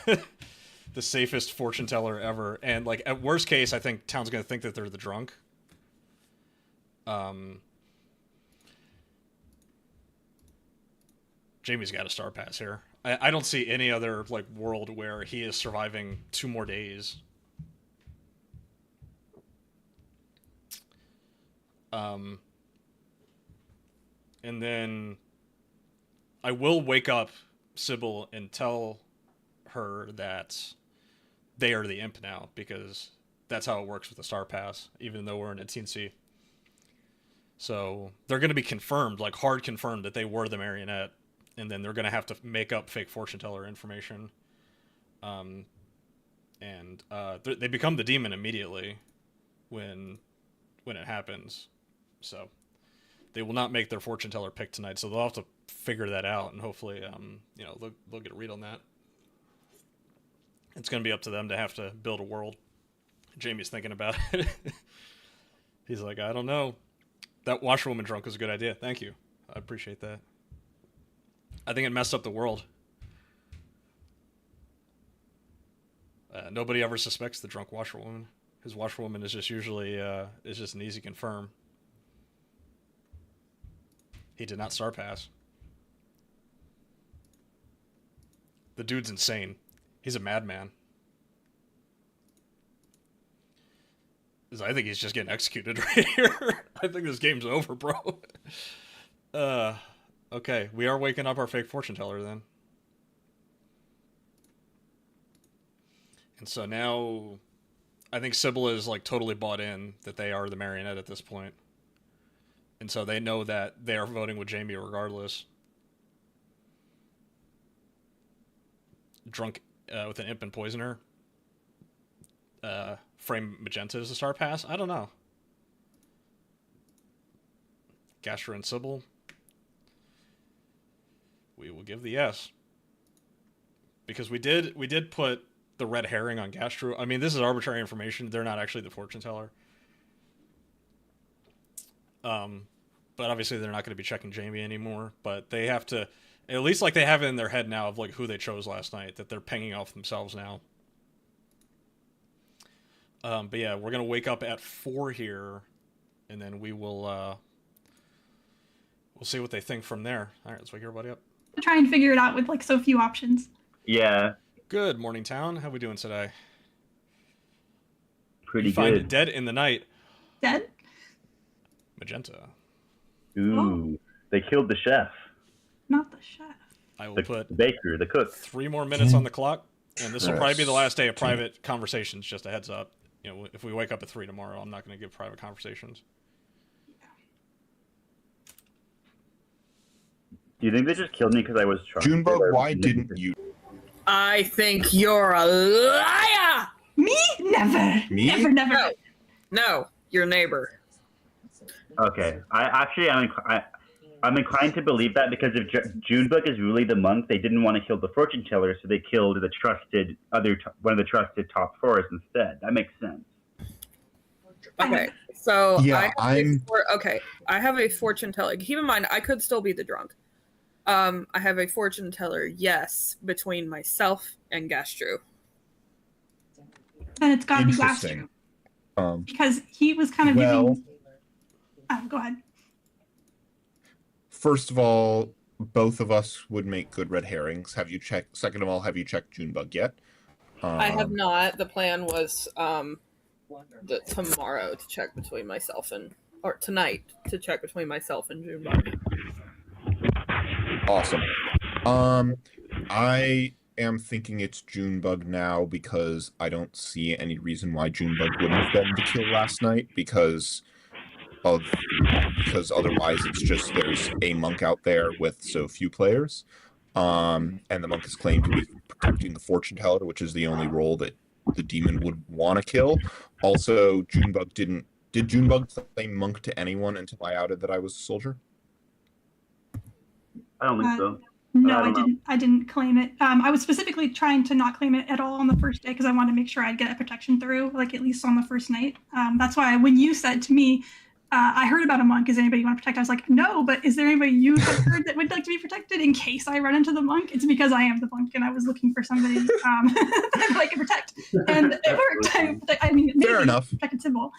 The safest fortune teller ever, and like at worst case, I think Town's gonna think that they're the drunk. Jamie's got a star pass here. I don't see any other like world where he is surviving 2 more days. And then I will wake up Sybil and tell her that they are the imp now, because that's how it works with the star pass, even though we're in a teensy. So they're going to be confirmed, like hard confirmed, that they were the marionette, and then they're going to have to make up fake fortune teller information. They become the demon immediately when it happens. So they will not make their fortune teller pick tonight, so they'll have to figure that out, and hopefully they'll get a read on that. It's going to be up to them to have to build a world. Jamie's thinking about it. He's like, I don't know. That washerwoman drunk was a good idea. Thank you. I appreciate that. I think it messed up the world. Nobody ever suspects the drunk washerwoman. His washerwoman is just usually is just an easy confirm. He did not star pass. The dude's insane. He's a madman. I think he's just getting executed right here. I think this game's over, bro. Okay, we are waking up our fake fortune teller then. And so now I think Sybil is like totally bought in that they are the marionette at this point. And so they know that they are voting with Jamie regardless. Drunk with an imp and poisoner. Frame magenta as a star pass? I don't know. Gastra and Sybil. We will give the yes. Because we did put the red herring on Gastro. I mean, this is arbitrary information. They're not actually the fortune teller. But obviously they're not going to be checking Jamie anymore. But they have to, at least like they have it in their head now of like who they chose last night, that they're pinging off themselves now. But yeah, we're going to wake up at 4 here, and then we will we'll see what they think from there. All right, let's wake everybody up. Try and figure it out with like so few options. Yeah. Good morning, town. How we doing today? Pretty you good. Find it dead in the night. Dead? Magenta. Ooh, they killed the chef. Not the chef. I will The put baker, the cook. 3 more minutes on the clock, and this will probably be the last day of private conversations. Just a heads up. You know, if we wake up at 3 tomorrow, I'm not going to give private conversations. Do you think they just killed me because I was drunk? Junebug, why didn't you? I think you're a liar! Me? Never. Me? Never, never. No, no, your neighbor. Okay, I'm inclined to believe that because if Junebug is really the monk, they didn't want to kill the fortune teller, so they killed the one of the trusted top 4s instead. That makes sense. Okay, so Yeah, I have a fortune teller. Keep in mind, I could still be the drunk. I have a fortune teller, yes, between myself and Gastro. And it's got to be Interesting. Gastro. Because he was kind of giving... Oh, go ahead. First of all, both of us would make good red herrings. Have you checked? Second of all, have you checked Junebug yet? I have not. The plan was tomorrow to check between myself or tonight to check between myself and Junebug. Awesome. I am thinking it's Junebug now because I don't see any reason why Junebug wouldn't have been the kill last night because otherwise it's just there's a monk out there with so few players, and the monk is claimed to be protecting the fortune teller, which is the only role that the demon would want to kill. Also, Junebug didn't. Did Junebug claim monk to anyone until I outed that I was a soldier? I don't think so. No, I don't know. I didn't claim it. I was specifically trying to not claim it at all on the first day because I wanted to make sure I'd get a protection through, like at least on the first night. That's why when you said to me, I heard about a monk. Is anybody you want to protect? I was like, no, but is there anybody you have heard that would like to be protected in case I run into the monk? It's because I am the monk and I was looking for somebody that I could protect. And it worked. I mean, maybe Fair enough. protected Sybil.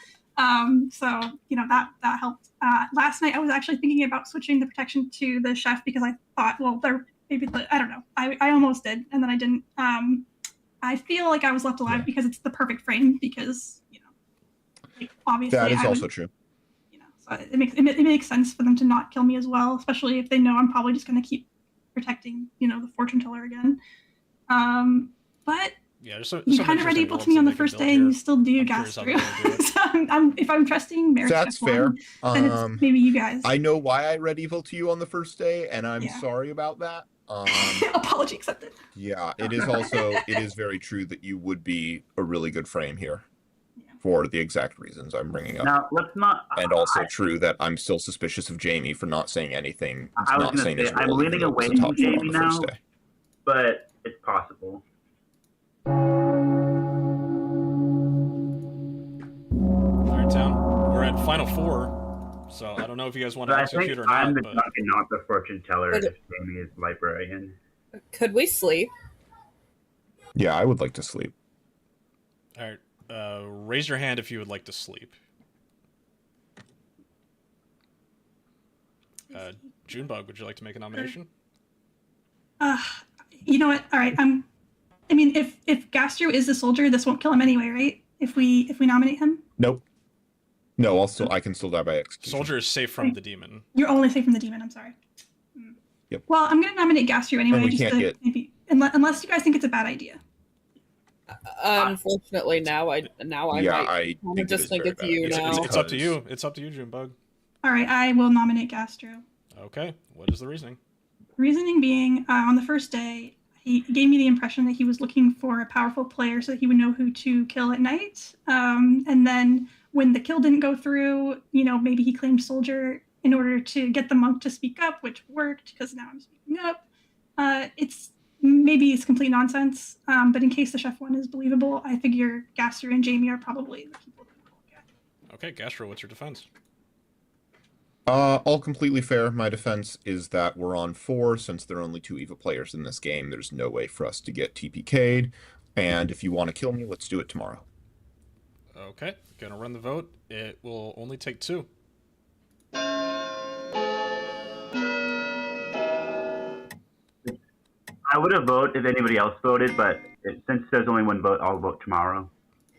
So, you know, that helped. Last night I was actually thinking about switching the protection to the chef because I thought, well, I don't know. I almost did, and then I didn't. I feel like I was left alive because it's the perfect frame because, you know, like, obviously That is also true. You know, so it makes sense for them to not kill me as well, especially if they know I'm probably just going to keep protecting, you know, the fortune teller again. But yeah, so you kind of read evil to me on the first day, and you still do gas through. So if I'm trusting Mary, that's fair. Then it's maybe you guys. I know why I read evil to you on the first day, and I'm sorry about that. Apology accepted. Yeah, it is very true that you would be a really good frame here for the exact reasons I'm bringing up. Now, let's not. And also true that I'm still suspicious of Jamie for not saying anything. I was going to say, I'm leaning away from Jamie now, but it's possible. Alright, Town. We're at Final Four, so I don't know if you guys want to execute or not. I'm the dungeon, not the fortune teller, if Jamie is librarian. Could we sleep? Yeah, I would like to sleep. Alright, raise your hand if you would like to sleep. Junebug, would you like to make a nomination? You know what? All right, I mean, if Gastro is the soldier, this won't kill him anyway, right? If we nominate him. Nope. No, I can still die by execution. Soldier is safe from the demon. You're only safe from the demon. I'm sorry. Yep. Well, I'm gonna nominate Gastro anyway. And we can't get... maybe unless you guys think it's a bad idea. Unfortunately, now I might just think it's you now. It's up to you. It's up to you, Junebug. All right, I will nominate Gastro. Okay. What is the reasoning? Reasoning being, on the first day, he gave me the impression that he was looking for a powerful player so that he would know who to kill at night. And then when the kill didn't go through, you know, maybe he claimed soldier in order to get the monk to speak up, which worked because now I'm speaking up. Maybe it's complete nonsense, but in case the chef one is believable, I figure Gastro and Jamie are probably the people that we'll look at. Okay, Gastro, what's your defense? All completely fair. My defense is that we're on 4. Since there are only 2 evil players in this game, there's no way for us to get TPK'd. And if you want to kill me, let's do it tomorrow. Okay, gonna run the vote. It will only take 2. I would have voted if anybody else voted, but since there's only 1 vote, I'll vote tomorrow.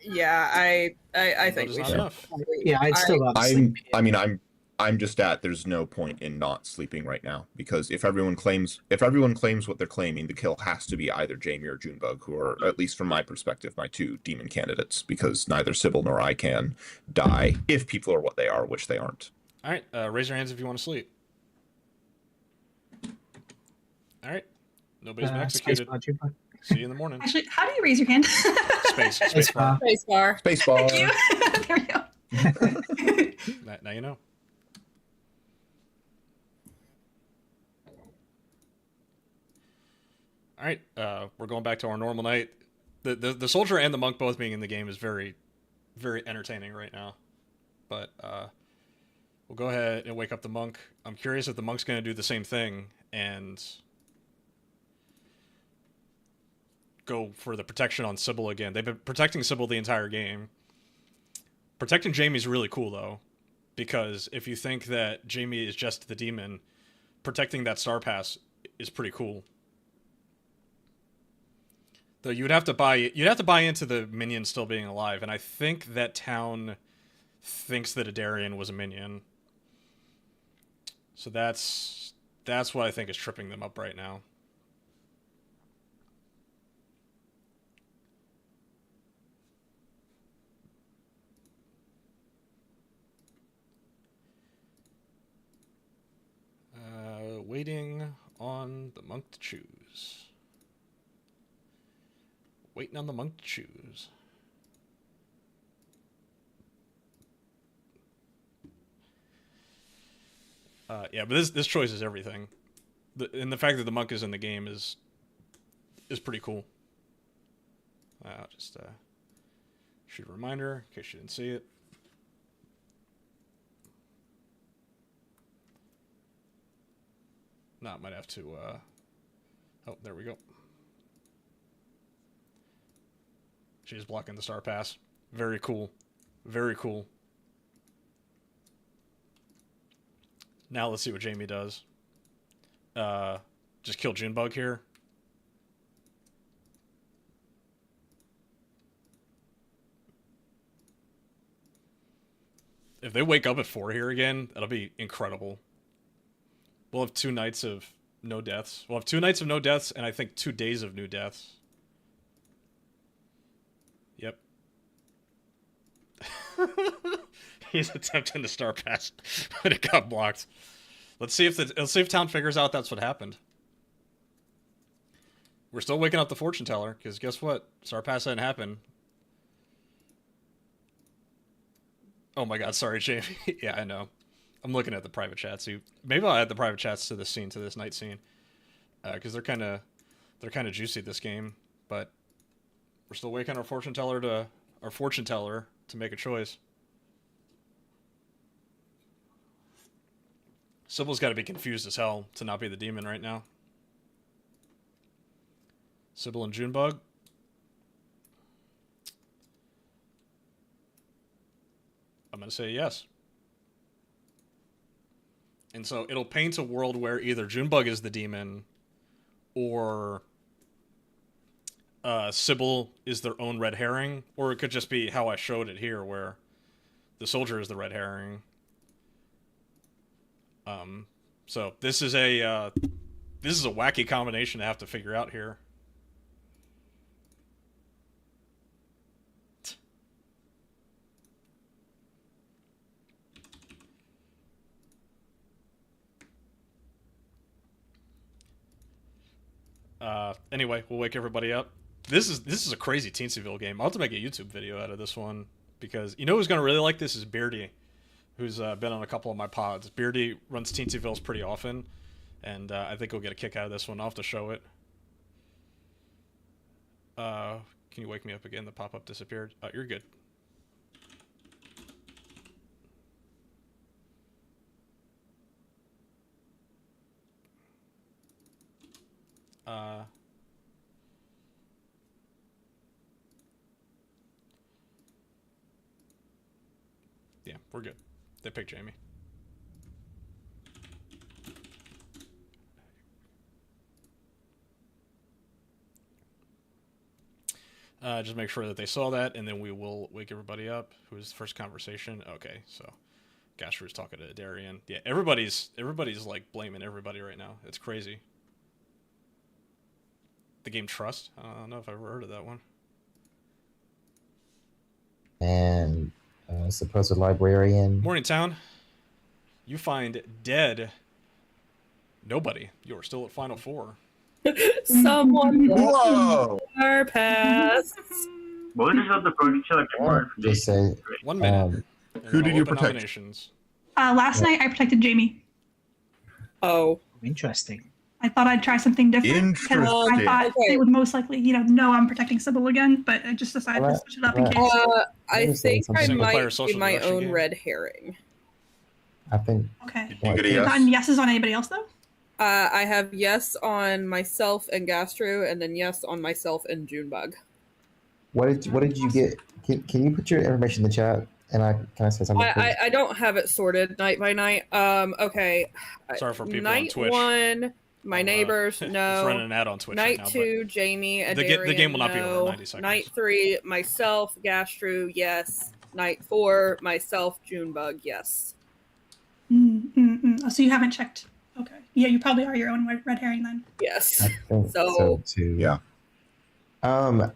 Yeah, I think we should. Yeah, I'd still rather sleep. I'm just there's no point in not sleeping right now, because if everyone claims what they're claiming, the kill has to be either Jamie or Junebug, who are, at least from my perspective, my 2 demon candidates, because neither Sybil nor I can die if people are what they are, which they aren't. All right, raise your hands if you want to sleep. All right, nobody's been executed. See you in the morning. Actually, how do you raise your hand? Space bar. Space bar. Thank you. There we go. Now you know. All right, we're going back to our normal night. The soldier and the monk both being in the game is very, very entertaining right now. But we'll go ahead and wake up the monk. I'm curious if the monk's going to do the same thing and go for the protection on Sybil again. They've been protecting Sybil the entire game. Protecting Jamie's really cool, though, because if you think that Jamie is just the demon, protecting that star pass is pretty cool. Though you'd have to buy into the minion still being alive, and I think that town thinks that Adarian was a minion. So that's what I think is tripping them up right now. Waiting on the monk to choose. Waiting on the monk to choose. Yeah, but this choice is everything. And the fact that the monk is in the game is pretty cool. I'll just shoot a reminder in case you didn't see it. No, I might have to. Oh, there we go. She's blocking the star pass. Very cool. Very cool. Now let's see what Jamie does. Just kill Junebug here. If they wake up at 4 here again, that'll be incredible. We'll have 2 nights of no deaths. We'll have 2 nights of no deaths, and I think 2 days of new deaths. Yep. He's attempting to star pass, but it got blocked. Let's see if Town figures out that's what happened. We're still waking up the fortune teller, because guess what? Star pass didn't happen. Oh my god, sorry, Jamie. Yeah, I know. I'm looking at the private chats. Maybe I'll add the private chats to this scene, to this night scene, because they're kind of juicy this game. But we're still waking our fortune teller to make a choice. Sybil's got to be confused as hell to not be the demon right now. Sybil and Junebug. I'm going to say yes. And so it'll paint a world where either Junebug is the demon or Sybil is their own red herring, or it could just be how I showed it here where the soldier is the red herring. So this is a wacky combination to have to figure out here. Anyway, we'll wake everybody up. This is a crazy Teensyville game. I'll have to make a YouTube video out of this one, because you know who's going to really like this is Beardy, who's been on a couple of my pods. Beardy runs Teensyvilles pretty often, and I think he'll get a kick out of this one. I'll have to show it. Can you wake me up again? The pop-up disappeared. Oh, you're good. Yeah, we're good. They picked Jamie. Just make sure that they saw that, and then we will wake everybody up. Who's the first conversation? Okay, so Gasher's talking to Darian. Yeah, everybody's like blaming everybody right now. It's crazy. The game Trust? I don't know if I've ever heard of that one. And supposed librarian. Morning Town. You find dead nobody. You are still at Final Four. Someone Whoa! our past. What is the producer like? Just say 1 minute. Who did you Open protect? nominations. Last night I protected Jamie. Oh. Interesting. I thought I'd try something different. Because I Interesting. thought they would most likely, know I'm protecting Sybil again, but I just decided to switch it up in case. I think I Single player might social be my deduction own game. red herring. I think Okay. Did you get a Have you yes? gotten yeses on anybody else though? I have yes on myself and Gastro, and then yes on myself and Junebug. what did you get? Can you put your information in the chat? And can I say something? I don't have it sorted night by night. Okay. Sorry for people on Night Twitch. 1, my neighbors, It's no. running an ad on Twitch Night right now, 2, Jamie, the Adarian, game will not be over in no. 90 seconds. Night 3, myself, Gastro, yes. Night 4, myself, Junebug, yes. Oh, so you haven't checked. Okay. Yeah, you probably are your own red herring then. Yes. I think so too. Yeah. Can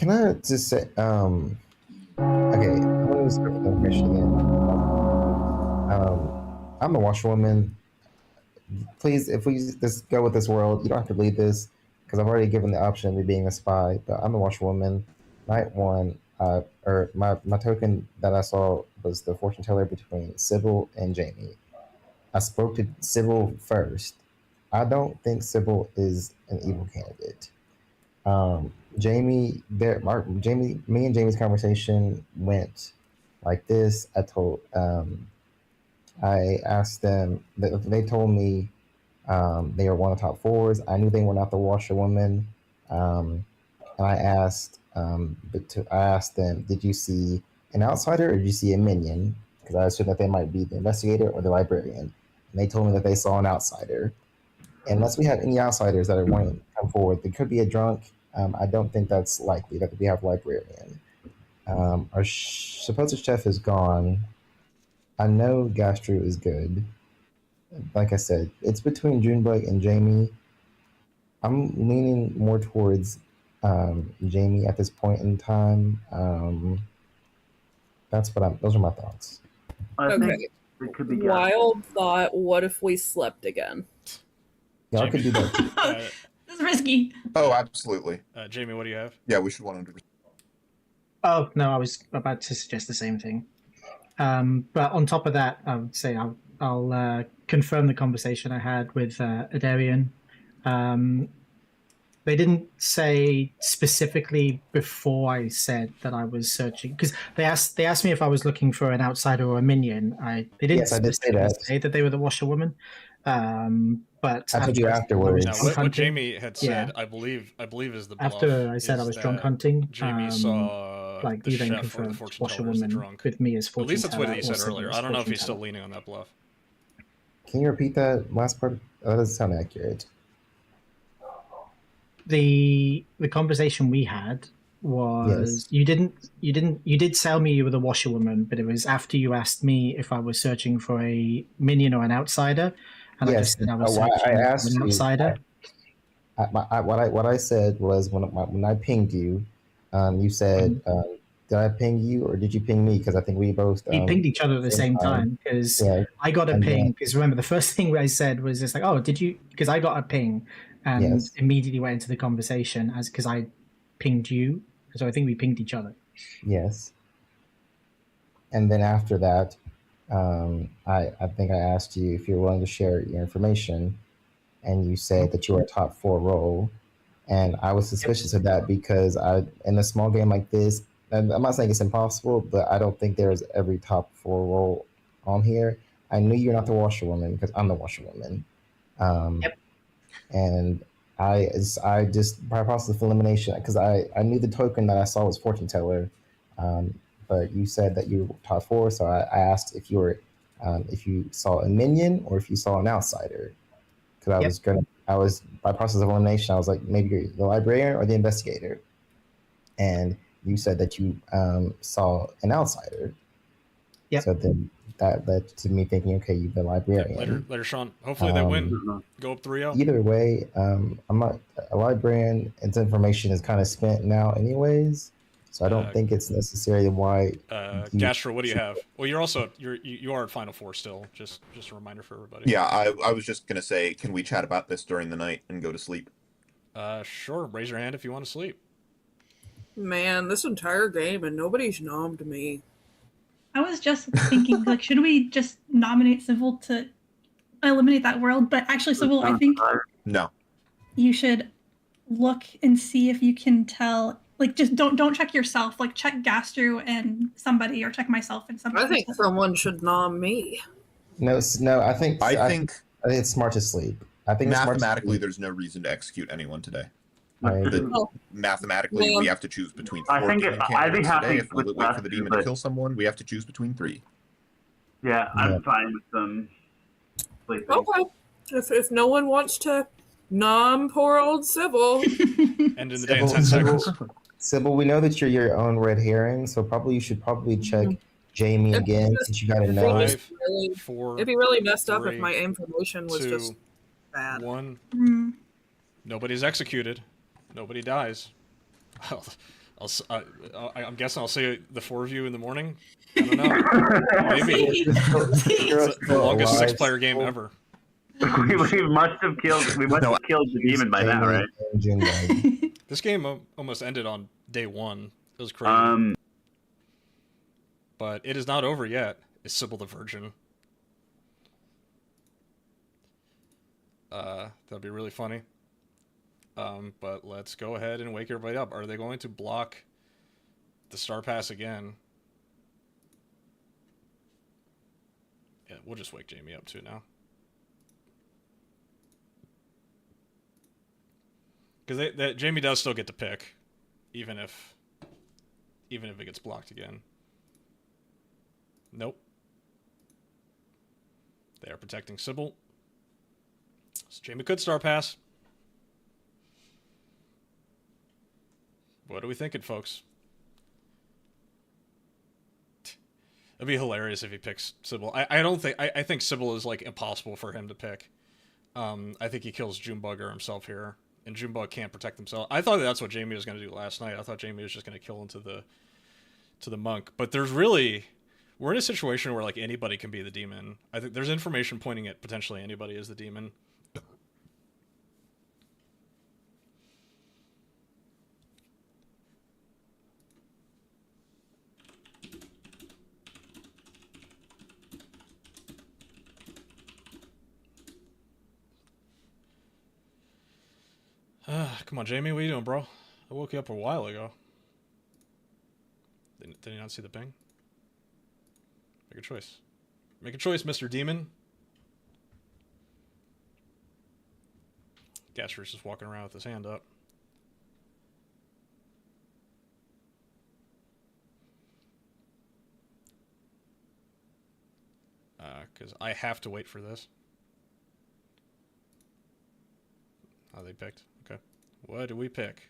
I just say okay, I'm gonna just go for the information again. I'm a washerwoman. Please, if we just go with this world, you don't have to lead this because I've already given the option of me being a spy. But I'm a washerwoman. Night 1, or my token that I saw was the fortune teller between Sybil and Jamie. I spoke to Sybil first. I don't think Sybil is an evil candidate. Me and Jamie's conversation went like this. I asked them. They told me they were one of the top fours. I knew they were not the washerwoman. And I asked them, did you see an outsider or did you see a minion? Because I assumed that they might be the investigator or the librarian. And they told me that they saw an outsider. Unless we have any outsiders that are wanting to come forward, there could be a drunk. I don't think that's likely that we have librarian. Our supposed chef is gone. I know Gastro is good. Like I said, it's between Junebug and Jamie. I'm leaning more towards Jamie at this point in time. Those are my thoughts. I Okay. think it could be Wild thought, what if we slept again? Y'all could do that. This is risky. Oh, absolutely. Jamie, what do you have? Yeah, we should 100%. Oh no, I was about to suggest the same thing. But on top of that, I would say I'll confirm the conversation I had with Adarian. They didn't say specifically before I said that I was searching, because they asked me if I was looking for an outsider or a minion. They didn't Yes, I did say specifically that. say that they were the washerwoman. But I told you afterwards. Now, drunk what hunting, Jamie had said, yeah. I believe is the bluff. After I said I is was drunk that hunting, Jamie saw like the you then chef or the confirmed fortune teller as the washerwoman drunk. with me as At fortune least that's what teller he or said Sybil earlier. as I don't know if fortune he's still teller. leaning on that bluff. Can you repeat that last part? That doesn't sound accurate. The conversation we had was you did sell me you were the washerwoman, but it was after you asked me if I was searching for a minion or an outsider, and I just said I was searching for an outsider. What I said was when I pinged you, you said, "Did I ping you or did you ping me?" Because I think we both We pinged each other at the same time because I got a ping. Because remember, the first thing I said was just like, "Oh, did you?" Because I got a ping, and immediately went into the conversation because I pinged you. So I think we pinged each other. Yes. And then after that, I think I asked you if you're willing to share your information, and you said that you were a top 4 role. And I was suspicious of that because in a small game like this, and I'm not saying it's impossible, but I don't think there's every top 4 role on here. I knew you're not the washerwoman because I'm the washerwoman. And I just by process of elimination, because I knew the token that I saw was fortune teller, but you said that you were top 4, so I asked if you were if you saw a minion or if you saw an outsider, because I was by process of elimination, I was like, maybe you're the librarian or the investigator, and you said that you saw an outsider. So then that led to me thinking, okay, you've been librarian. Later, Sean. Hopefully they win. Go up 3-0. Either way, I'm not a librarian. Its information is kind of spent now, anyways. So I don't think it's necessarily why. Gastro, what do you have? Well, you are at Final Four still. Just a reminder for everybody. Yeah, I was just gonna say, can we chat about this during the night and go to sleep? Sure. Raise your hand if you want to sleep. Man, this entire game and nobody's nommed me. I was just thinking, like, should we just nominate Civil to eliminate that world? But actually, Civil, I think no. You should look and see if you can tell. Like, just don't check yourself. Like, check Gastro and somebody, or check myself and somebody. I think someone should nom me. No. I think it's smart to sleep. I think mathematically, there's no reason to execute anyone today. Mathematically, we have to choose between 4 killing candidates today. If we wait for the demon to kill someone, we have to choose between 3. Yeah, I'm fine with them sleeping. Okay. If no one wants to nom poor old Sybil. End in the day in 10 seconds. Sybil, we know that you're your own red herring, so you should check Jamie again, since you got to know. It'd be really messed up if my information was just bad. 1. Nobody's executed. Nobody dies. I'm guessing I'll see the 4 of you in the morning. I don't know. Maybe. It's the longest 6-player game ever. we must have killed the demon by now, right? This game almost ended on day 1. It was crazy. But it is not over yet. Is Sybil the Virgin? That'd be really funny. But let's go ahead and wake everybody up. Are they going to block the Star Pass again? Yeah, we'll just wake Jamie up too now. Because Jamie does still get to pick, even if it gets blocked again. Nope. They are protecting Sybil. So Jamie could Star Pass. What are we thinking, folks? It'd be hilarious if he picks Sybil. I think Sybil is like impossible for him to pick. I think he kills Junebugger himself here, and Junebug can't protect himself. I thought that's what Jamie was going to do last night. I thought Jamie was just going to kill into the monk. But we're in a situation where like anybody can be the demon. I think there's information pointing at potentially anybody as the demon. Come on, Jamie, what are you doing, bro? I woke you up a while ago. Did you not see the ping? Make a choice. Make a choice, Mr. Demon. Gaster's just walking around with his hand up. Because I have to wait for this. Oh, they picked. Okay. What do we pick?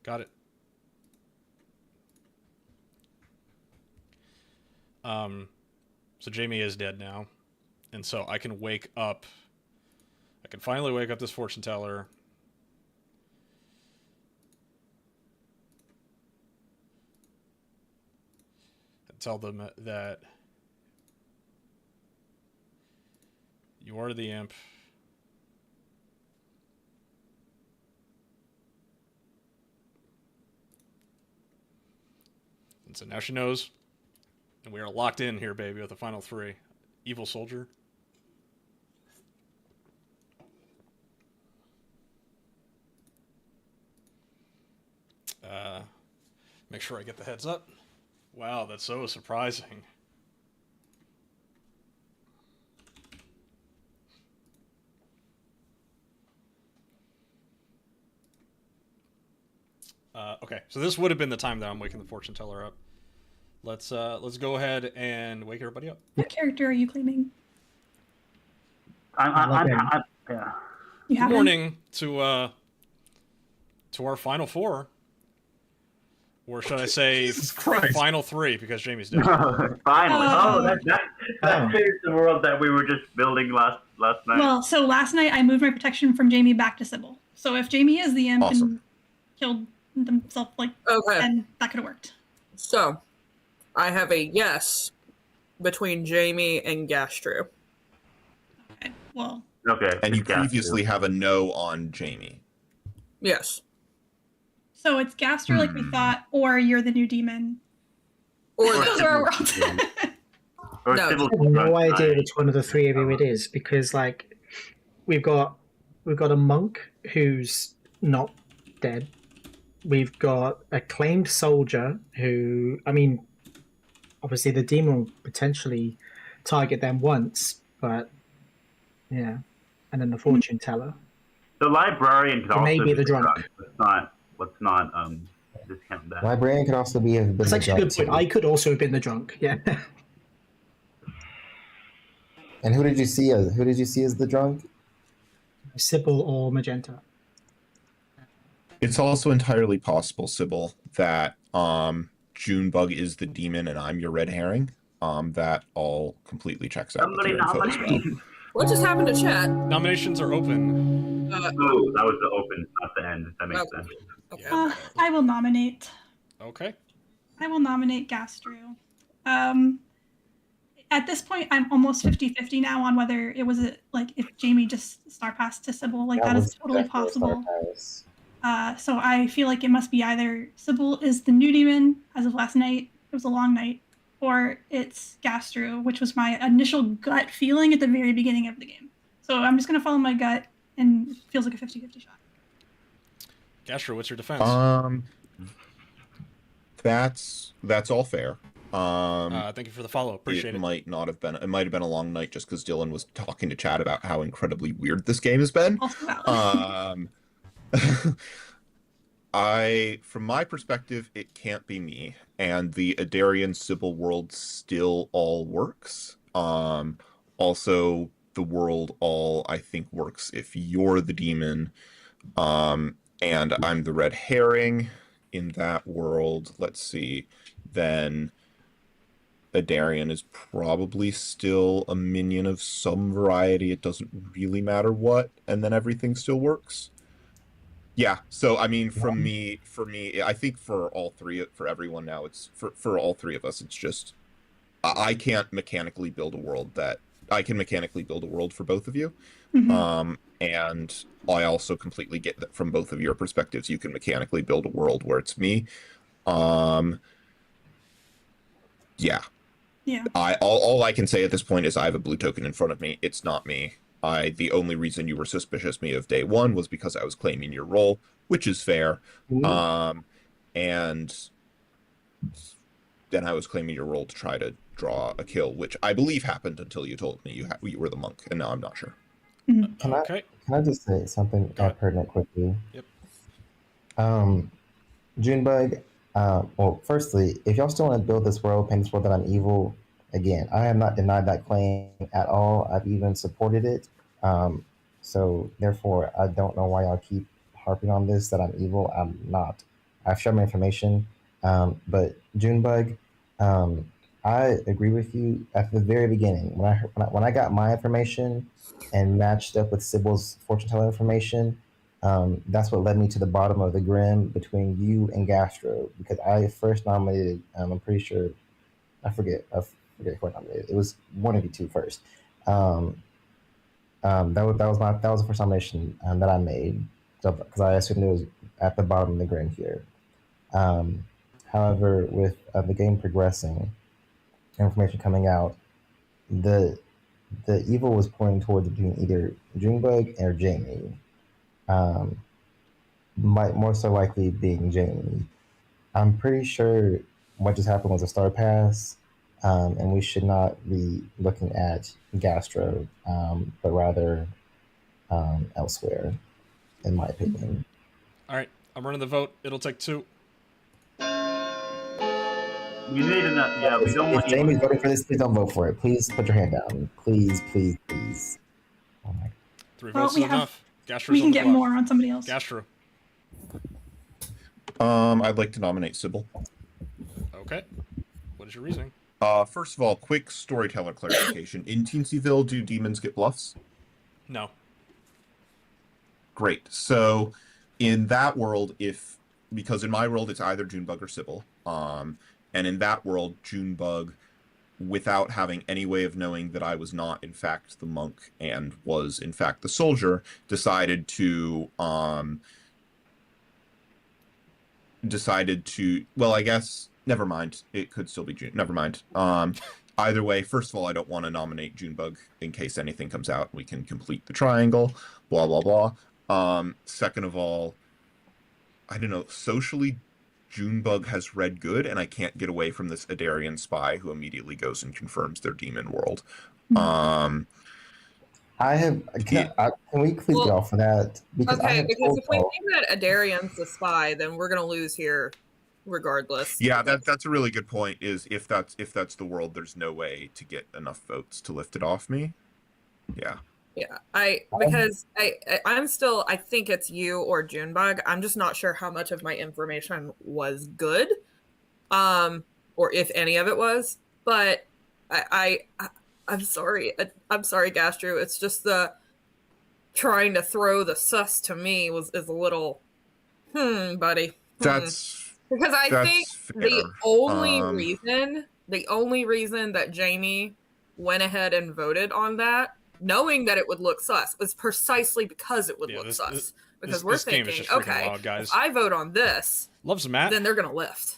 Got it. So Jamie is dead now. And so I can wake up. I can finally wake up this fortune teller. And tell them that you are the imp. And so now she knows. And we are locked in here, baby, with the final three. Evil soldier. Make sure I get the heads up. Wow, that's so surprising. Okay, so this would have been the time that I'm waking the fortune teller up. Let's go ahead and wake everybody up. What character are you claiming? Yeah. You have Good morning to our final four. Or should I say final three, because Jamie's dead. Finally. That changed the world that we were just building last night. Well, so last night I moved my protection from Jamie back to Sybil. So if Jamie is the imp and killed himself, then that could have worked. So, I have a yes between Jamie and Gastro. Okay, well. Okay. And you previously have a no on Jamie. Yes. So it's Gastro like we thought, or you're the new demon. Or those are our worlds. Or No. I have no idea which one of the three of you it is, because like we've got a monk who's not dead. We've got a claimed soldier who, I mean, obviously the demon will potentially target them once, but yeah, and then the fortune teller. The librarian could also Maybe the drunk. Let's not discount that. Librarian could also be a bit. That's actually a good point. I could also have been the drunk. Yeah. And who did you see as the drunk? Sybil or Magenta. It's also entirely possible, Sybil, that Junebug is the demon and I'm your red herring. That all completely checks out. Somebody with your info as nominate. well. what just happened to chat? Nominations are open. Oh, that was the open, not the end. That makes sense. Okay. I will nominate. Okay. I will nominate Gastro. At this point, I'm almost 50-50 now on whether it was if Jamie just star passed to Sybil. That is totally possible. So I feel like it must be either Sybil is the new demon as of last night. It was a long night. Or it's Gastro, which was my initial gut feeling at the very beginning of the game. So I'm just gonna follow my gut, and it feels like a 50-50 shot. Gastro, what's your defense? That's all fair. Thank you for the follow. Appreciate it. It might have been a long night just because Dylan was talking to Chad about how incredibly weird this game has been. Also valid. From my perspective, it can't be me, and the Adarian Sybil world still all works. Also, the world all I think works if you're the demon, and I'm the red herring in that world. Let's see, then Adarian is probably still a minion of some variety. It doesn't really matter what, and then everything still works. Yeah, so I mean, for me, I think for everyone now, it's for all three of us. It's just I can't mechanically build a world I can mechanically build a world for both of you, and I also completely get that from both of your perspectives. You can mechanically build a world where it's me. Yeah. All I can say at this point is I have a blue token in front of me. It's not me. The only reason you were suspicious of me of day one was because I was claiming your role, which is fair. And then I was claiming your role to try to draw a kill, which I believe happened until you told me you were the monk, and now I'm not sure. Can I just say something pertinent quickly? Yep. Junebug, well, firstly, if y'all still want to build this world, paint this world that I'm evil, again, I have not denied that claim at all. I've even supported it. So therefore, I don't know why y'all keep harping on this, that I'm evil. I'm not. I've shared my information. But Junebug, I agree with you at the very beginning. When I got my information and matched up with Sybil's fortune teller information, that's what led me to the bottom of the grim between you and Gastro, because I first nominated, I'm pretty sure, I forget who I nominated. It was one of you two first. That was the first nomination that I made, because I assumed it was at the bottom of the grim here. However, with the game progressing, information coming out, the evil was pointing towards between either Junebug or Jamie. Might more so likely being Jamie. I'm pretty sure what just happened was a star pass, and we should not be looking at Gastro, but rather elsewhere, in my opinion. All right, I'm running the vote. It'll take two. We need enough. Yeah, we don't want. If Jamie's voting for this, please don't vote for it. Please put your hand down. Please, please, please. Oh my. 3 votes is enough. Gastro's We can on the get clock. more on somebody else. Gastro. I'd like to nominate Sybil. Okay. What is your reasoning? First of all, quick storyteller clarification. In Teensyville, do demons get bluffs? No. Great. So, in that world, because in my world it's either Junebug or Sybil, and in that world, Junebug, without having any way of knowing that I was not in fact the monk and was in fact the soldier, decided to well, I guess never mind. It could still be June. Never mind. Either way, first of all, I don't want to nominate Junebug in case anything comes out. We can complete the triangle. Blah blah blah. Second of all, I don't know. Socially, Junebug has read good, and I can't get away from this Adarian spy who immediately goes and confirms their demon world. Can we please get off of that? Because if we think that Adarian's the spy, then we're gonna lose here, regardless. Yeah, that's a really good point. Is if that's the world, there's no way to get enough votes to lift it off me. Yeah. Yeah, because I'm still, I think it's you or Junebug. I'm just not sure how much of my information was good, or if any of it was. But I'm sorry. I'm sorry, Gastro. It's just the trying to throw the sus to me is a little, buddy. That's because I think fair. the only reason that Jamie went ahead and voted on that, knowing that it would look sus, was precisely because it would look sus. Because we're thinking, okay, wild, guys. If I vote on this, loves Matt, then they're gonna lift.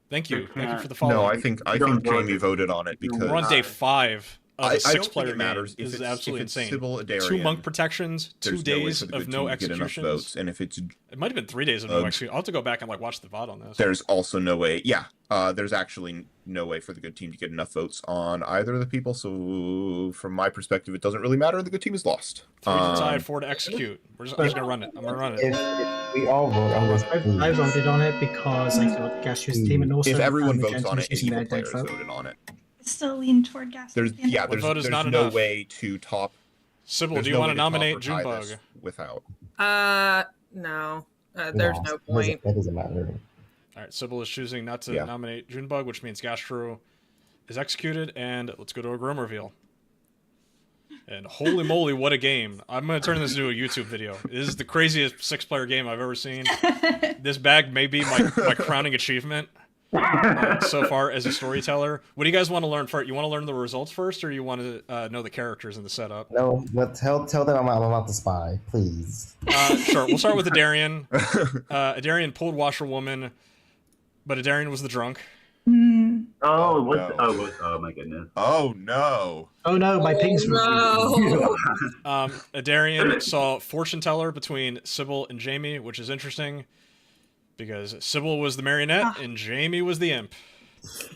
Thank you for the follow. No, I think Jamie voted on it because we're on day 5. of I a don't think six-player it game matters is if absolutely it's insane. Sybil, Adarian, 2 monk protections, 2 there's no way days for the of good no team to get enough executions. votes, and if it's It might have been 3 days of no execution. I'll have to go back and like watch the VOD on this. there's also no way. Yeah, there's actually no way for the good team to get enough votes on either of the people. So from my perspective, it doesn't really matter. The good team is lost. 3 to tie, 4 to execute. I'm just gonna run it. I'm gonna run it. If we all vote on this, I voted on it because I thought Gashu's team, and also If everyone Magenta votes on was it, using equal their dead players vote. voted on it. Still lean toward gas. There's vote is not no enough. way to top. Sybil, There's do you no want way to top nominate or tie Junebug? this without. No. There's no point. That doesn't matter. All right, Sybil is choosing not to Yeah. nominate Junebug, which means Gastro is executed, and let's go to a Grim reveal. And holy moly, what a game. I'm going to turn this into a YouTube video. This is the craziest 6-player game I've ever seen. This bag may be my crowning achievement so far as a storyteller. What do you guys want to learn first? You want to learn the results first, or you want to know the characters and the setup? No, but tell them I'm about to spy, please. Sure, we'll start with Adarian. Adarian pulled Washerwoman, but Adarian was the drunk. Oh, no. Oh my goodness. Oh no! Oh no, my pings were. No. Adarian saw fortune teller between Sybil and Jamie, which is interesting because Sybil was the marionette and Jamie was the imp.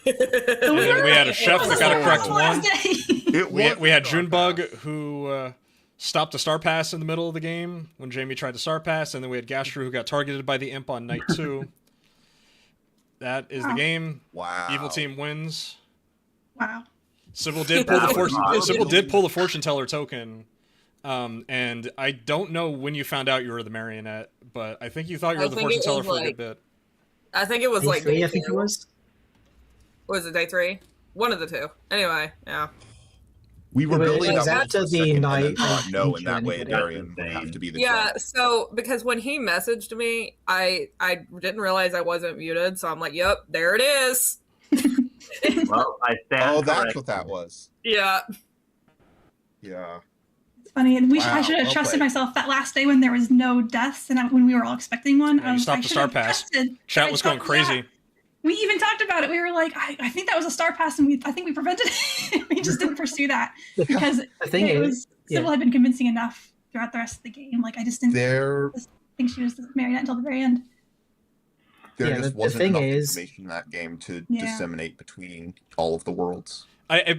And then we had a chef that got a correct one. We had Junebug who stopped a star pass in the middle of the game when Jamie tried to star pass, and then we had Gastro who got targeted by the imp on night 2. That is the game. Wow. Evil team wins. Wow. Sybil did pull the fortune. Sybil did pull the fortune teller token, and I don't know when you found out you were the marionette, but I think you thought you were the fortune teller for a good bit. I think it was like Day day 3, I think it 2. was. Was it day 3? One of the 2. Anyway, yeah. We were It building was up after to the second and night then thought, of no, in that way, featuring Adarian would have to be the Yeah, drunk. so because when he messaged me, I didn't realize I wasn't muted, so I'm like, yep, there it is. Well, I stand Oh, that's corrected. what that was. Yeah. Yeah. It's funny, and I Wow, should have well trusted played. myself that last day when there was no deaths and when we were all expecting one. Yeah, you stopped I the should star have pass. trusted. Chat was going crazy. Yeah. We even talked about it. We were like, I think that was a star pass, and I think we prevented it. We just didn't pursue that because The thing it is, was Sybil had been convincing enough throughout the rest of the game. Like I just didn't There think she was the marionette until the very end. There Yeah, just the wasn't thing enough is- information in that game to Yeah. disseminate between all of the worlds.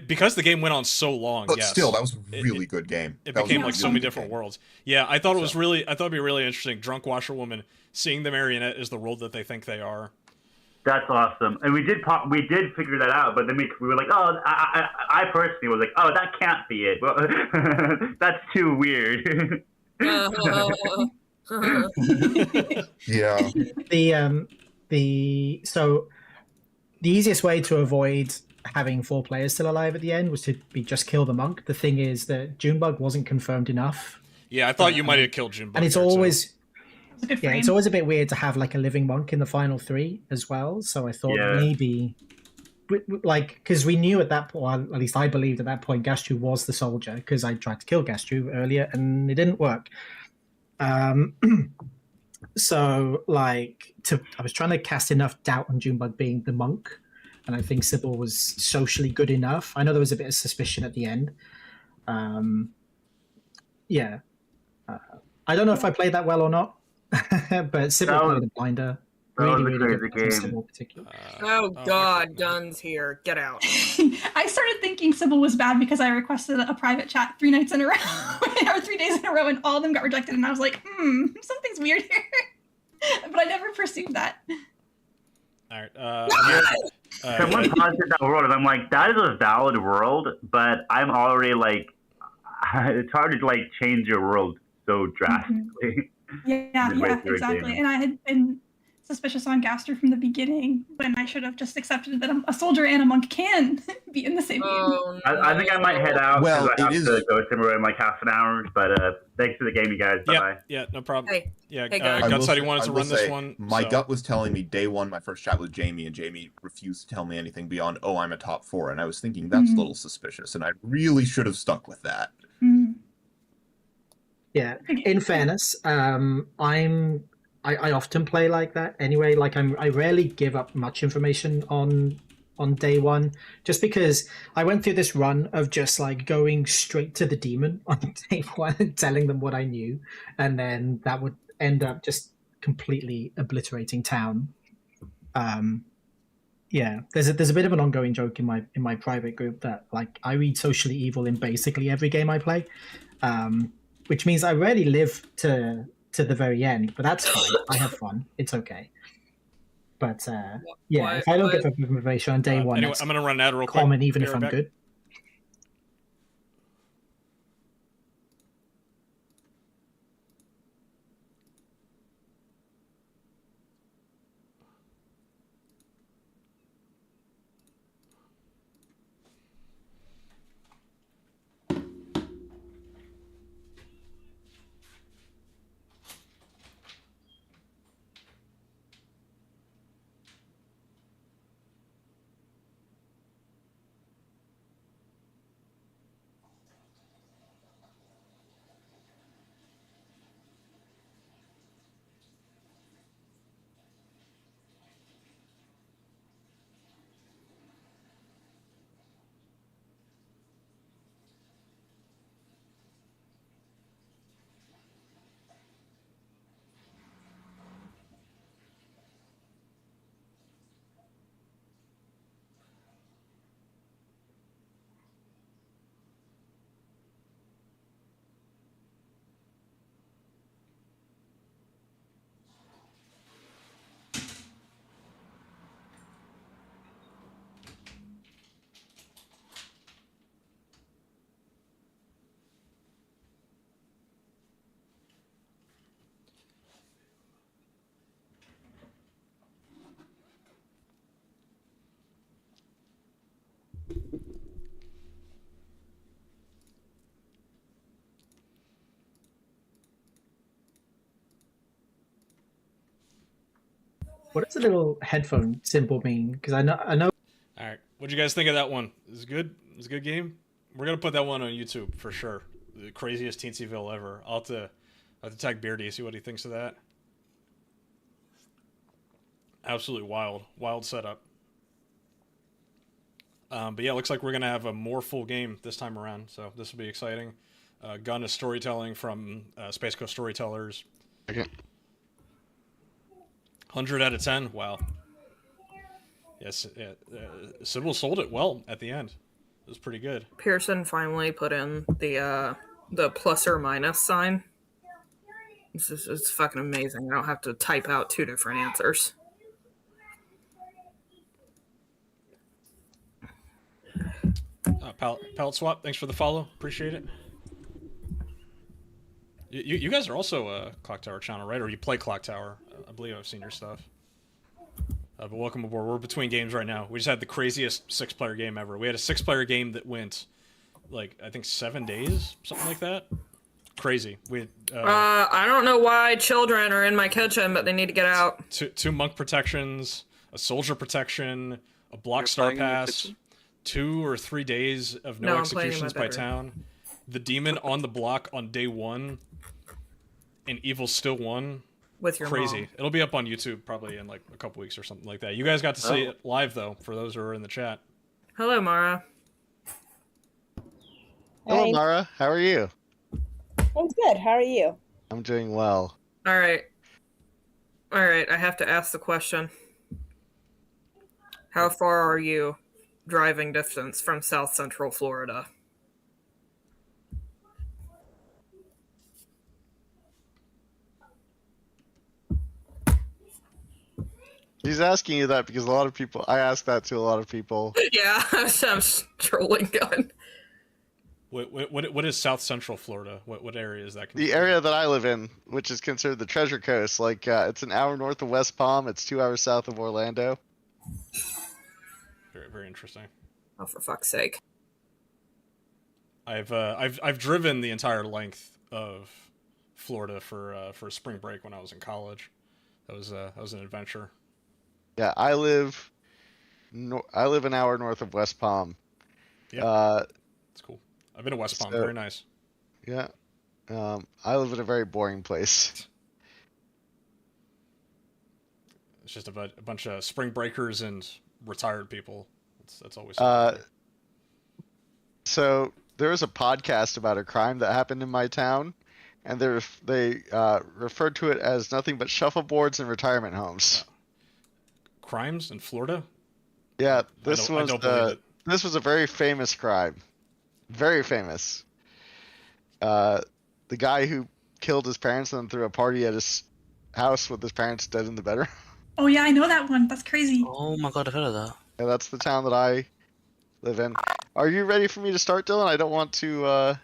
Because the game went on so long. But yes, still, that was a really good game. it That was became a like so really many good different game. worlds. Yeah, I thought it'd be really interesting. Drunk washerwoman seeing the marionette as the role that they think they are. That's awesome, and we did figure that out. But then we were like, oh, I personally was like, oh, that can't be it. Well, that's too weird. Yeah. So the easiest way to avoid having 4 players still alive at the end was to just kill the monk. The thing is that Junebug wasn't confirmed enough, Yeah, I thought you might have killed Junebug. and it's there, too. always It was a good yeah, frame. it's always a bit weird to have like a living monk in the final 3 as well. So I thought Yeah. maybe, like, because we knew at that point, at least I believed at that point, Gastru was the soldier because I tried to kill Gastru earlier and it didn't work. So like, I was trying to cast enough doubt on Junebug being the monk, and I think Sybil was socially good enough. I know there was a bit of suspicion at the end. Yeah. I don't know if I played that well or not, but Sybil That was- played a blinder. that was a Really crazy good from game. Sybil particularly. Oh God, guns here! Get out! I started thinking Sybil was bad because I requested a private chat 3 nights in a row, or 3 days in a row, and all of them got rejected. And I was like, something's weird here. But I never pursued that. All right. Someone posited that world, and I'm like, that is a valid world, but I'm already like, it's hard to like change your world so drastically. Yeah, Midway yeah, through a exactly. game. And I had been suspicious on Gaster from the beginning when I should have just accepted that a soldier and a monk can be in the same game. Oh, I think I might head out Well, because I have it is- to go somewhere in like half an hour. But thanks for the game, you guys. Bye bye. Yeah, no problem. Hey, Yeah, hey, guys. Gut said he wanted to I will run this say, one. My so- gut was telling me day one, my first chat with Jamie, and Jamie refused to tell me anything beyond, oh, I'm a top 4. And I was thinking, that's a little suspicious. And I really should have stuck with that. Mm. Yeah. In fairness, I often play like that anyway. Like I rarely give up much information on on day one, just because I went through this run of just like going straight to the demon on day one and telling them what I knew, and then that would end up just completely obliterating town. Yeah, there's a bit of an ongoing joke in my private group that like I read socially evil in basically every game I play, which means I rarely live to the very end, but that's fine. I have fun. It's okay. But yeah, if I don't get the information on day one, anyway, I'm gonna run an ad real quick. Common, even Be if right I'm back. good. What does the little headphone symbol mean? Because I know. All right, what'd you guys think of that one? Is it good? Is it a good game? We're gonna put that one on YouTube for sure. The craziest Teensyville ever. I'll have to tag Beardy, see what he thinks of that. Absolutely wild setup. But yeah, looks like we're gonna have a more full game this time around, so this will be exciting. Gun is storytelling from Space Coast Storytellers. Okay. 100 out of 10. Wow. Yes, Sybil sold it well at the end. It was pretty good. Pearson finally put in the plus or minus sign. It's fucking amazing. I don't have to type out two different answers. Palette Swap, thanks for the follow. Appreciate it. You guys are also a Clocktower channel, right? Or you play Clocktower? I believe I've seen your stuff. But welcome aboard. We're between games right now. We just had the craziest 6-player game ever. We had a 6-player game that went, like, I think 7 days, something like that. Crazy. We I don't know why children are in my kitchen, but they need to get out. Two monk protections, a soldier protection, a block star pass, 2 or 3 days of no executions by town. The demon on the block on day 1, and evil still won. With your crazy. mom. It'll be up on YouTube probably in like a couple weeks or something like that. You guys got to see it live though, for those who are in the chat. Hello, Mara. Hello, Mara. How are you? I'm good. How are you? I'm doing well. All right. I have to ask the question. How far are you driving distance from South Central Florida? He's asking you that because a lot of people, I ask that to a lot of people. Yeah, I'm trolling gun. What is South Central Florida? What area is that? The area that I live in, which is considered the Treasure Coast, like it's an hour north of West Palm. It's 2 hours south of Orlando. Very, very interesting. Oh, for fuck's sake! I've driven the entire length of Florida for spring break when I was in college. That was an adventure. Yeah, I live an hour north of West Palm. Yeah, it's cool. I've been to West Palm. Very nice. Yeah, I live in a very boring place. It's just a bunch of spring breakers and retired people That's always something. So there was a podcast about a crime that happened in my town, and they referred to it as nothing but shuffleboards and retirement homes. Crimes in Florida? Yeah, I don't believe it. This was a very famous crime. Very famous. The guy who killed his parents and then threw a party at his house with his parents dead in the bedroom. Oh yeah, I know that one. That's crazy. Oh my god, I've heard of that. Yeah, that's the town that I live in. Are you ready for me to start, Dylan? I don't want to.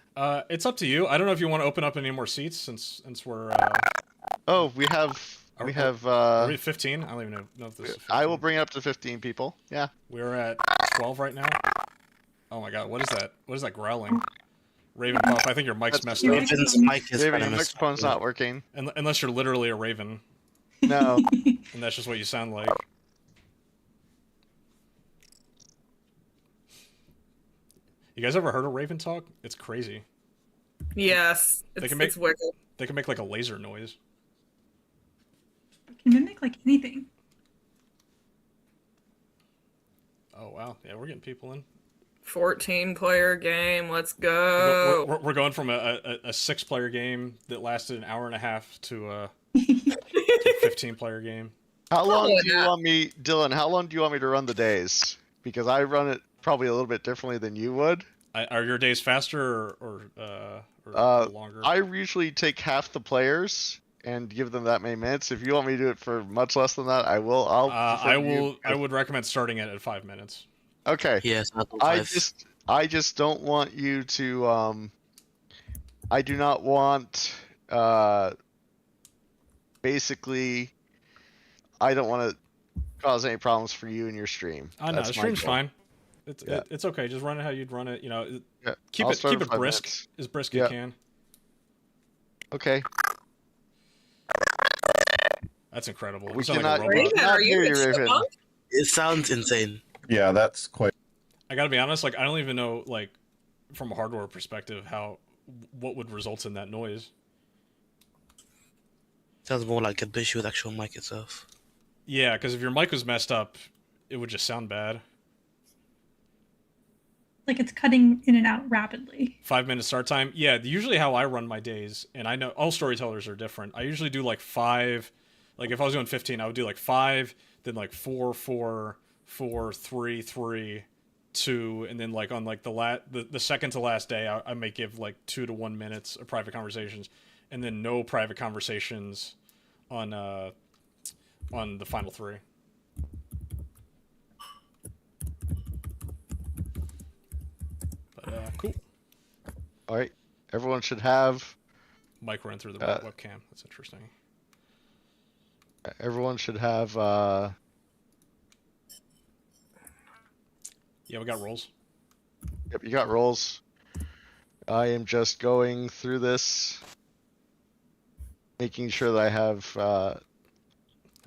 It's up to you. I don't know if you want to open up any more seats since we're. Oh, we have. Are we at 15? I don't even know if this is 15. I will bring it up to 15 people. Yeah. We're at 12 right now. Oh my god, what is that? What is that growling? Raven Puff, I think your mic's messed up. Raven's mic is Raven, kind your of messed microphone's up. not working. Unless you're literally a raven. No. And that's just what you sound like. You guys ever heard a raven talk? It's crazy. Yes, They can make- it's wicked. They can make like a laser noise. It can mimic like anything. Oh wow, yeah, we're getting people in. 14-player game. Let's go. We're going from a 6-player game that lasted an hour and a half to a 15-player game. How long Probably do you not. want me, Dylan? How long do you want me to run the days? Because I run it probably a little bit differently than you would. Are your days faster or longer? I usually take half the players and give them that many minutes. If you want me to do it for much less than that, I will. I would recommend starting it at 5 minutes. Okay. Yes, I just don't want you to. I do not want. Basically, I don't want to cause any problems for you and your stream. Oh no, That's the my stream's goal. fine. Yeah. It's okay. Just run it how you'd run it. You know, Yeah. keep I'll it start in 5 brisk, minutes. as brisk Yeah. you can. Okay. That's incredible. We You sound cannot- like a robot. Raven, are you hear a you, Raven. chipmunk? It sounds insane. Yeah, that's quite. I gotta be honest. Like, I don't even know, like, from a hardware perspective, what would result in that noise. Sounds more like an issue with the actual mic itself. Yeah, because if your mic was messed up, it would just sound bad. Like it's cutting in and out rapidly. 5 minute start time. Yeah, usually how I run my days, and I know all storytellers are different. I usually do like 5. Like if I was doing 15, I would do like 5, then like 4, 4, 4, 3, 3, 2, and then like on like the second to last day, I may give like 2 to 1 minutes of private conversations, and then no private conversations on the final 3. But cool. All right. Everyone should have. Mic ran through the webcam. That's interesting. Everyone should have. Yeah, we got rolls. Yep, you got rolls. I am just going through this, making sure that I have. All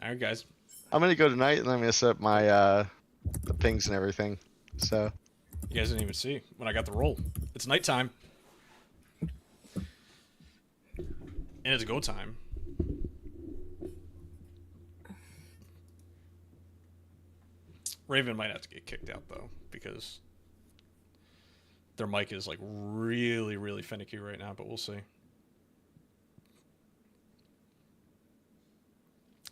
right, guys. I'm gonna go tonight, and I'm gonna set up my the pings and everything. So. You guys didn't even see when I got the roll. It's nighttime. And it's go time. Raven might have to get kicked out, though, because their mic is, like, really, really finicky right now, but we'll see.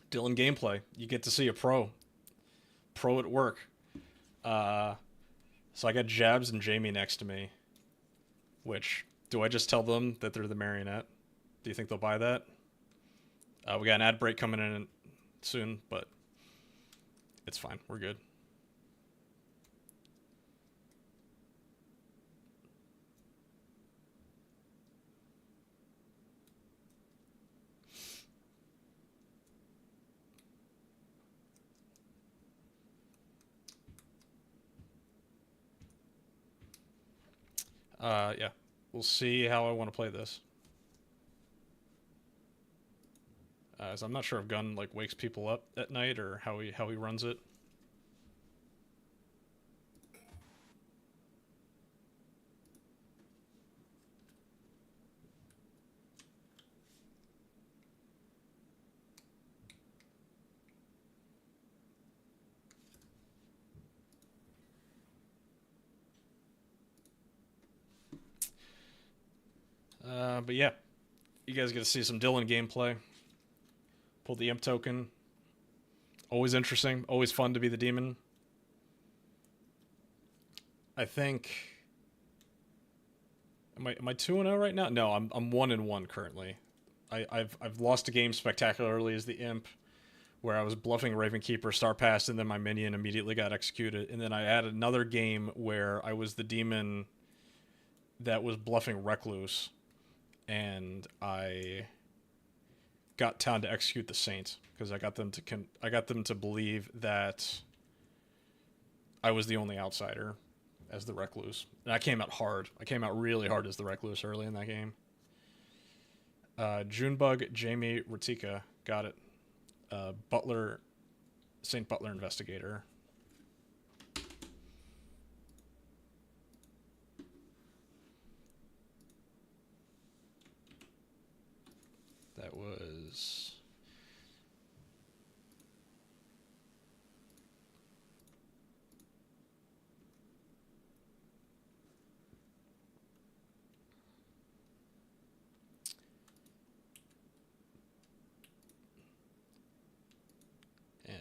Dylan gameplay. You get to see a pro. Pro at work. So I got Jabs and Jamie next to me. Which, do I just tell them that they're the marionette? Do you think they'll buy that? We got an ad break coming in soon, but it's fine. We're good. Yeah. We'll see how I want to play this. So I'm not sure if Gun like wakes people up at night or how he runs it. But yeah, you guys get to see some Dylan gameplay. Pulled the imp token. Always interesting. Always fun to be the demon. I think. Am I 2-0 right now? No, I'm 1-1 currently. I've lost a game spectacularly as the imp, where I was bluffing Ravenkeeper, Star Pass, and then my minion immediately got executed. And then I had another game where I was the demon that was bluffing Recluse, and I got town to execute the Saint because I got them to believe that I was the only outsider as the Recluse. And I came out hard. I came out really hard as the Recluse early in that game. Junebug, Jamie, Ratika, got it. Butler, Saint Butler Investigator. That was...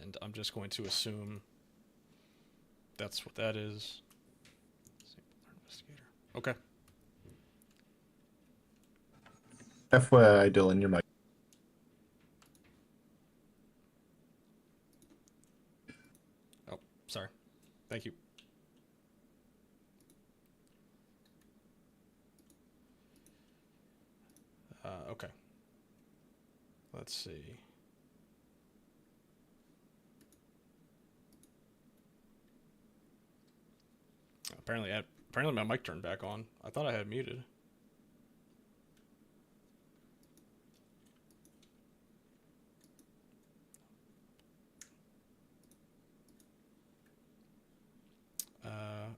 And I'm just going to assume that's what that is. Investigator. Okay. FYI, Dylan, your mic. Oh, sorry. Thank you. Okay. Let's see. Apparently my mic turned back on. I thought I had muted.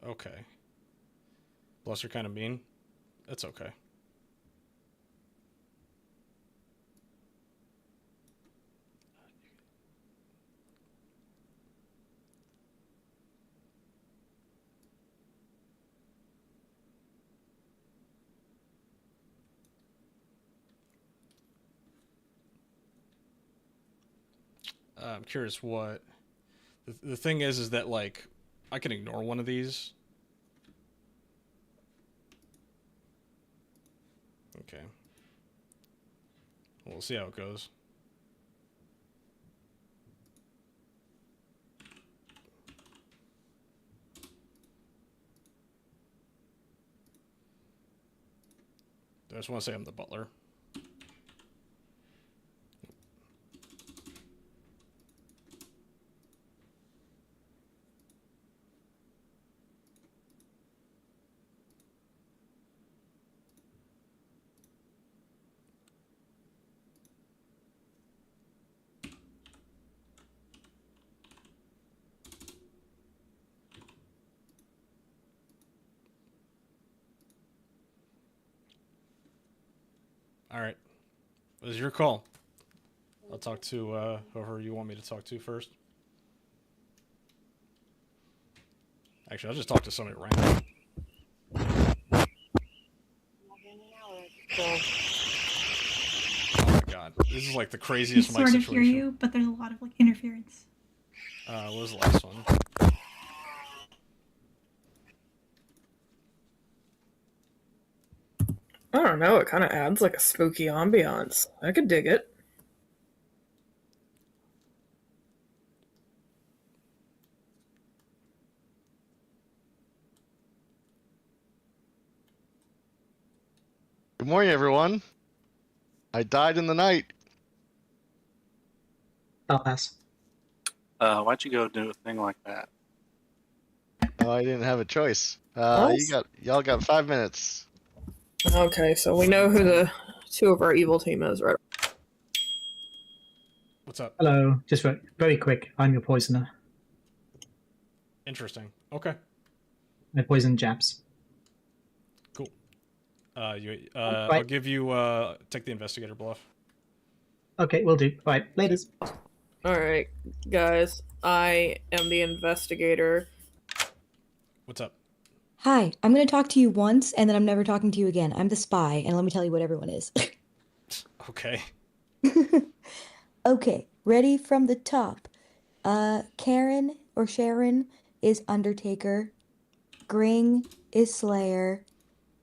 Okay. Bluffs are kind of mean. That's okay. I'm curious what the thing is that like I can ignore one of these. Okay. We'll see how it goes. I just want to say I'm the butler. All right. It was your call. I'll talk to whoever you want me to talk to first. Actually, I'll just talk to somebody random. Oh my god. This is like the I craziest mic sort of hear situation. you, but there's a lot of like interference. What was the last one? I don't know. It kind of adds like a spooky ambiance. I could dig it. Good morning, everyone. I died in the night. I'll pass. Why'd you go do a thing like that? Oh, I didn't have a choice. What? Y'all got 5 minutes. Okay, so we know who the two of our evil team is, right? What's up? Hello. Just very quick. I'm your poisoner. Interesting. Okay. I poison Japs. Cool. Right. I'll give you take the investigator bluff. Okay, will do. All right, laters. Alright, guys. I am the investigator. What's up? Hi, I'm going to talk to you once, and then I'm never talking to you again. I'm the spy, and let me tell you what everyone is. Okay. Okay, ready from the top. Karen or Sharon is Undertaker. Gring is Slayer.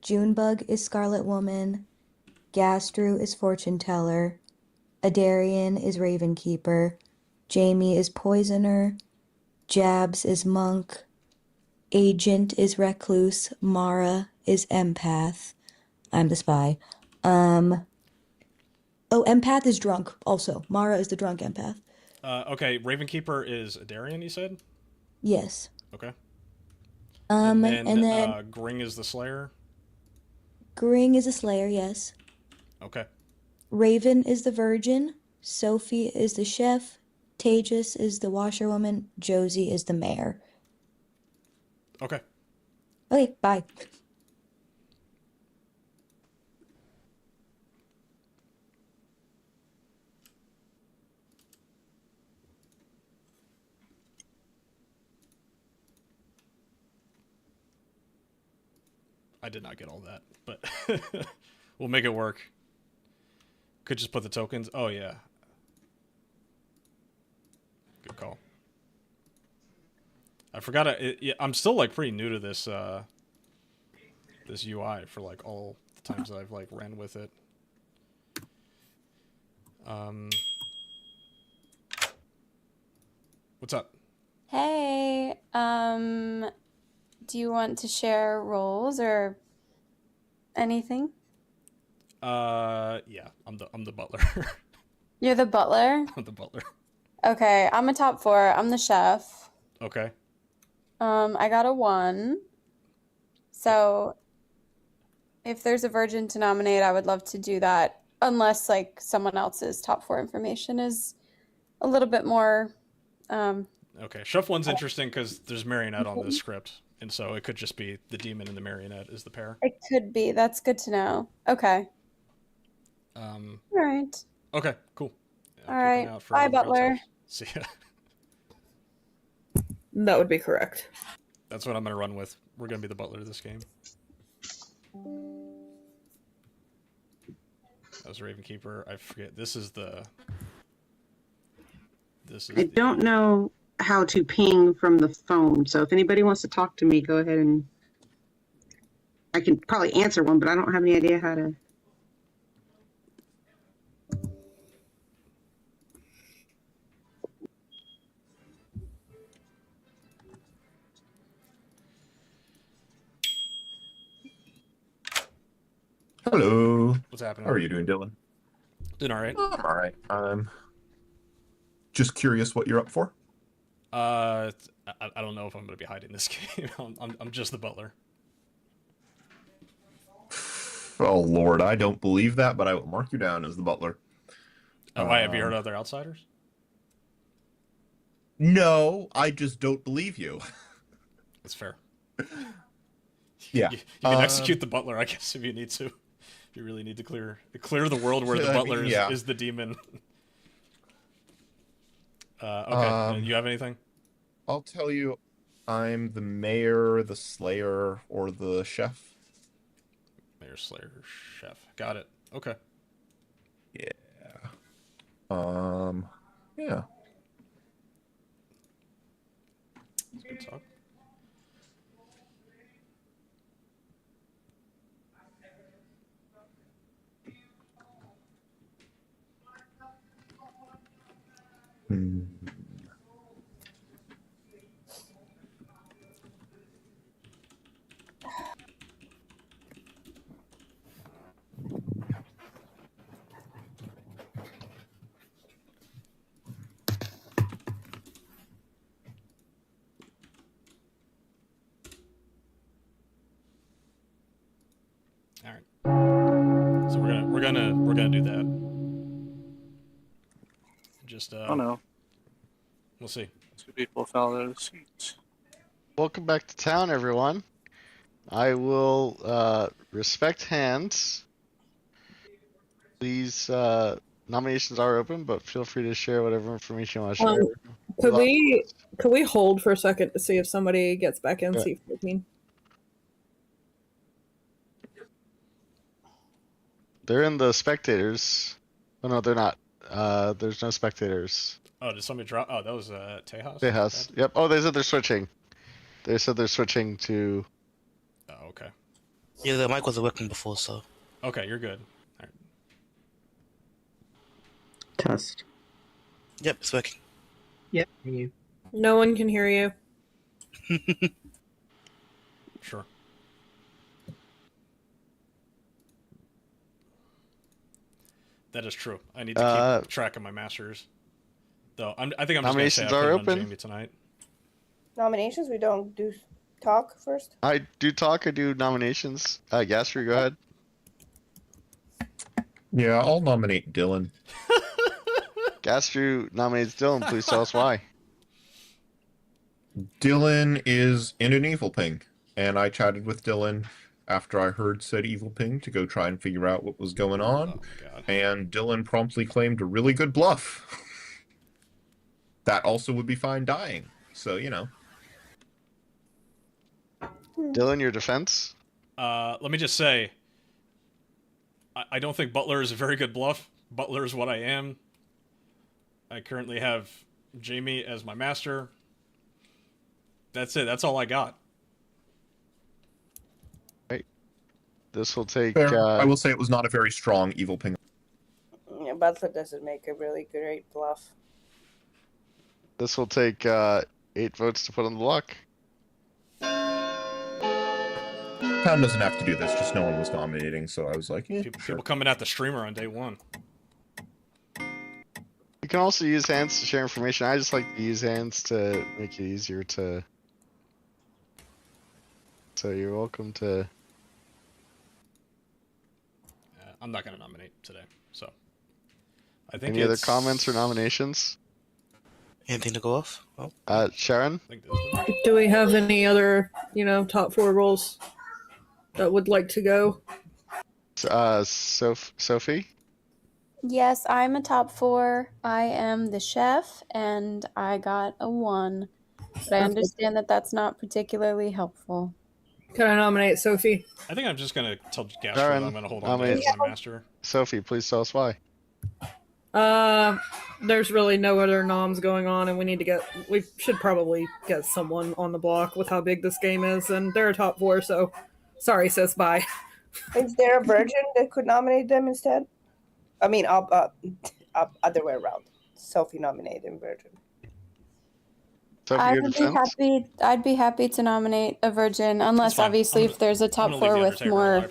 Junebug is Scarlet Woman. Gastru is Fortune Teller. Adarian is Ravenkeeper. Jamie is Poisoner. Jabs is Monk. Agent is Recluse. Mara is Empath. I'm the spy. Oh, Empath is drunk also. Mara is the drunk empath. Okay, Ravenkeeper is Darian, you said? Yes. Okay. And then then Gring is the Slayer? Gring is a slayer, yes. Okay. Raven is the virgin. Sophie is the chef. Tejas is the washerwoman. Josie is the mayor. Okay. Okay, bye. I did not get all that, but we'll make it work. Could just put the tokens. Oh, yeah. Good call. I forgot. I'm still like pretty new to this this UI for like all the times that I've like ran with it. What's up? Hey, do you want to share roles or anything? Yeah, I'm the butler. You're the butler? I'm the butler. Okay, I'm a top 4. I'm the chef. Okay. I got a 1. So if there's a virgin to nominate, I would love to do that. Unless like someone else's top 4 information is a little bit more. Okay, chef 1's interesting because there's marionette on this script, and so it could just be the demon and the marionette is the pair. It could be. That's good to know. Okay. All right. Okay, cool. All right. Bye, Butler. See ya. That would be correct. That's what I'm gonna run with. We're gonna be the butler this game. That was Ravenkeeper. I forget. I don't know how to ping from the phone, so if anybody wants to talk to me, go ahead and I can probably answer one, but I don't have any idea how to. Hello. What's happening? How are you doing, Dylan? Doing all right. I'm all right. Just curious what you're up for. I don't know if I'm gonna be hiding this game. I'm just the butler. Oh Lord, I don't believe that, but I will mark you down as the butler. Oh, why have you heard other outsiders? No, I just don't believe you. That's fair. Yeah, you can execute the butler, I guess, if you need to. If you really need to clear the world where the butler is the demon. Okay, you have anything? I'll tell you, I'm the mayor, the slayer, or the chef. Mayor, slayer, chef. Got it. Okay. Yeah. Yeah. That's good talk. All right. So we're gonna do that. Just Oh no. We'll see. 2 people fell out of the seats. Welcome back to town, everyone. I will respect hands. Please, nominations are open, but feel free to share whatever information you want to share. Could we hold for a second to see if somebody gets back in? Yeah. See 14. They're in the spectators. Oh no, they're not. There's no spectators. Oh, did somebody drop? Oh, that was Tejas. Tejas. Yep. Oh, they said they're switching. They said they're switching to. Oh, okay. Yeah, the mic wasn't working before, so. Okay, you're good. All right. Test. Yep, it's working. Yep, you. No one can hear you. Sure. That is true. I need to keep track of my masters. Though I think I'm just going to say I Nominations put are it on open. Jamie tonight. Nominations? We don't do talk first? I do talk. I do nominations. Gasper, go ahead. Yeah, I'll nominate Dylan. Gasper nominates Dylan. Please tell us why. Dylan is in an evil ping, and I chatted with Dylan after I heard said evil ping to go try and figure out what was going on. Oh my god. And Dylan promptly claimed a really good bluff. That also would be fine dying. So, you know. Dylan, your defense? Let me just say, I don't think Butler is a very good bluff. Butler is what I am. I currently have Jamie as my master. That's it. That's all I got. Right. This will take. Fair. I will say it was not a very strong evil ping. Yeah, Butler doesn't make a really great bluff. This will take 8 votes to put on the block. Town doesn't have to do this, just no one was nominating, so I was like, yeah, People coming at the streamer on day one. You can also use hands to share information. I just like to use hands to make it easier to. So you're welcome to. I'm not going to nominate today, so. I think Any other comments or nominations? Anything to go off? Oh. Sharon? Do we have any other, top 4 roles that would like to go? Sophie? Yes, I'm a top 4. I am the chef, and I got a 1. But I understand that that's not particularly helpful. Can I nominate Sophie? I think I'm just going to tell Gasper that Sharon, I'm going to hold on to it as my master. Sophie, please tell us why. There's really no other noms going on, and we should probably get someone on the block with how big this game is, and they're a top 4, so sorry, sis, bye. Is there a virgin that could nominate them instead? I mean, other way around. Sophie nominated virgin. I'd be happy to nominate a virgin, unless obviously if there's a top 4 with more,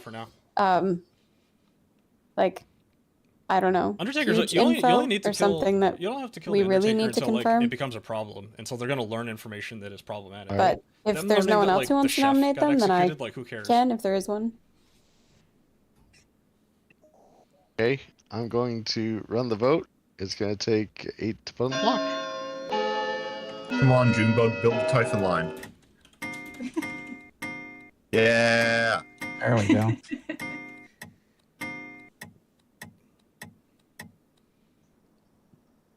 I don't know, Undertaker's huge you only info need to or kill, something that you don't have to kill we the really Undertaker need to until, confirm. it becomes a problem, until they're going to learn information that is problematic. But if Them there's no one learning that, else who the wants to chef nominate got them, then I executed, who cares? can, if there is one. Okay, I'm going to run the vote. It's going to take 8 to put on the block. Come on, Junebug, build the Typhon line. Yeah. There we go.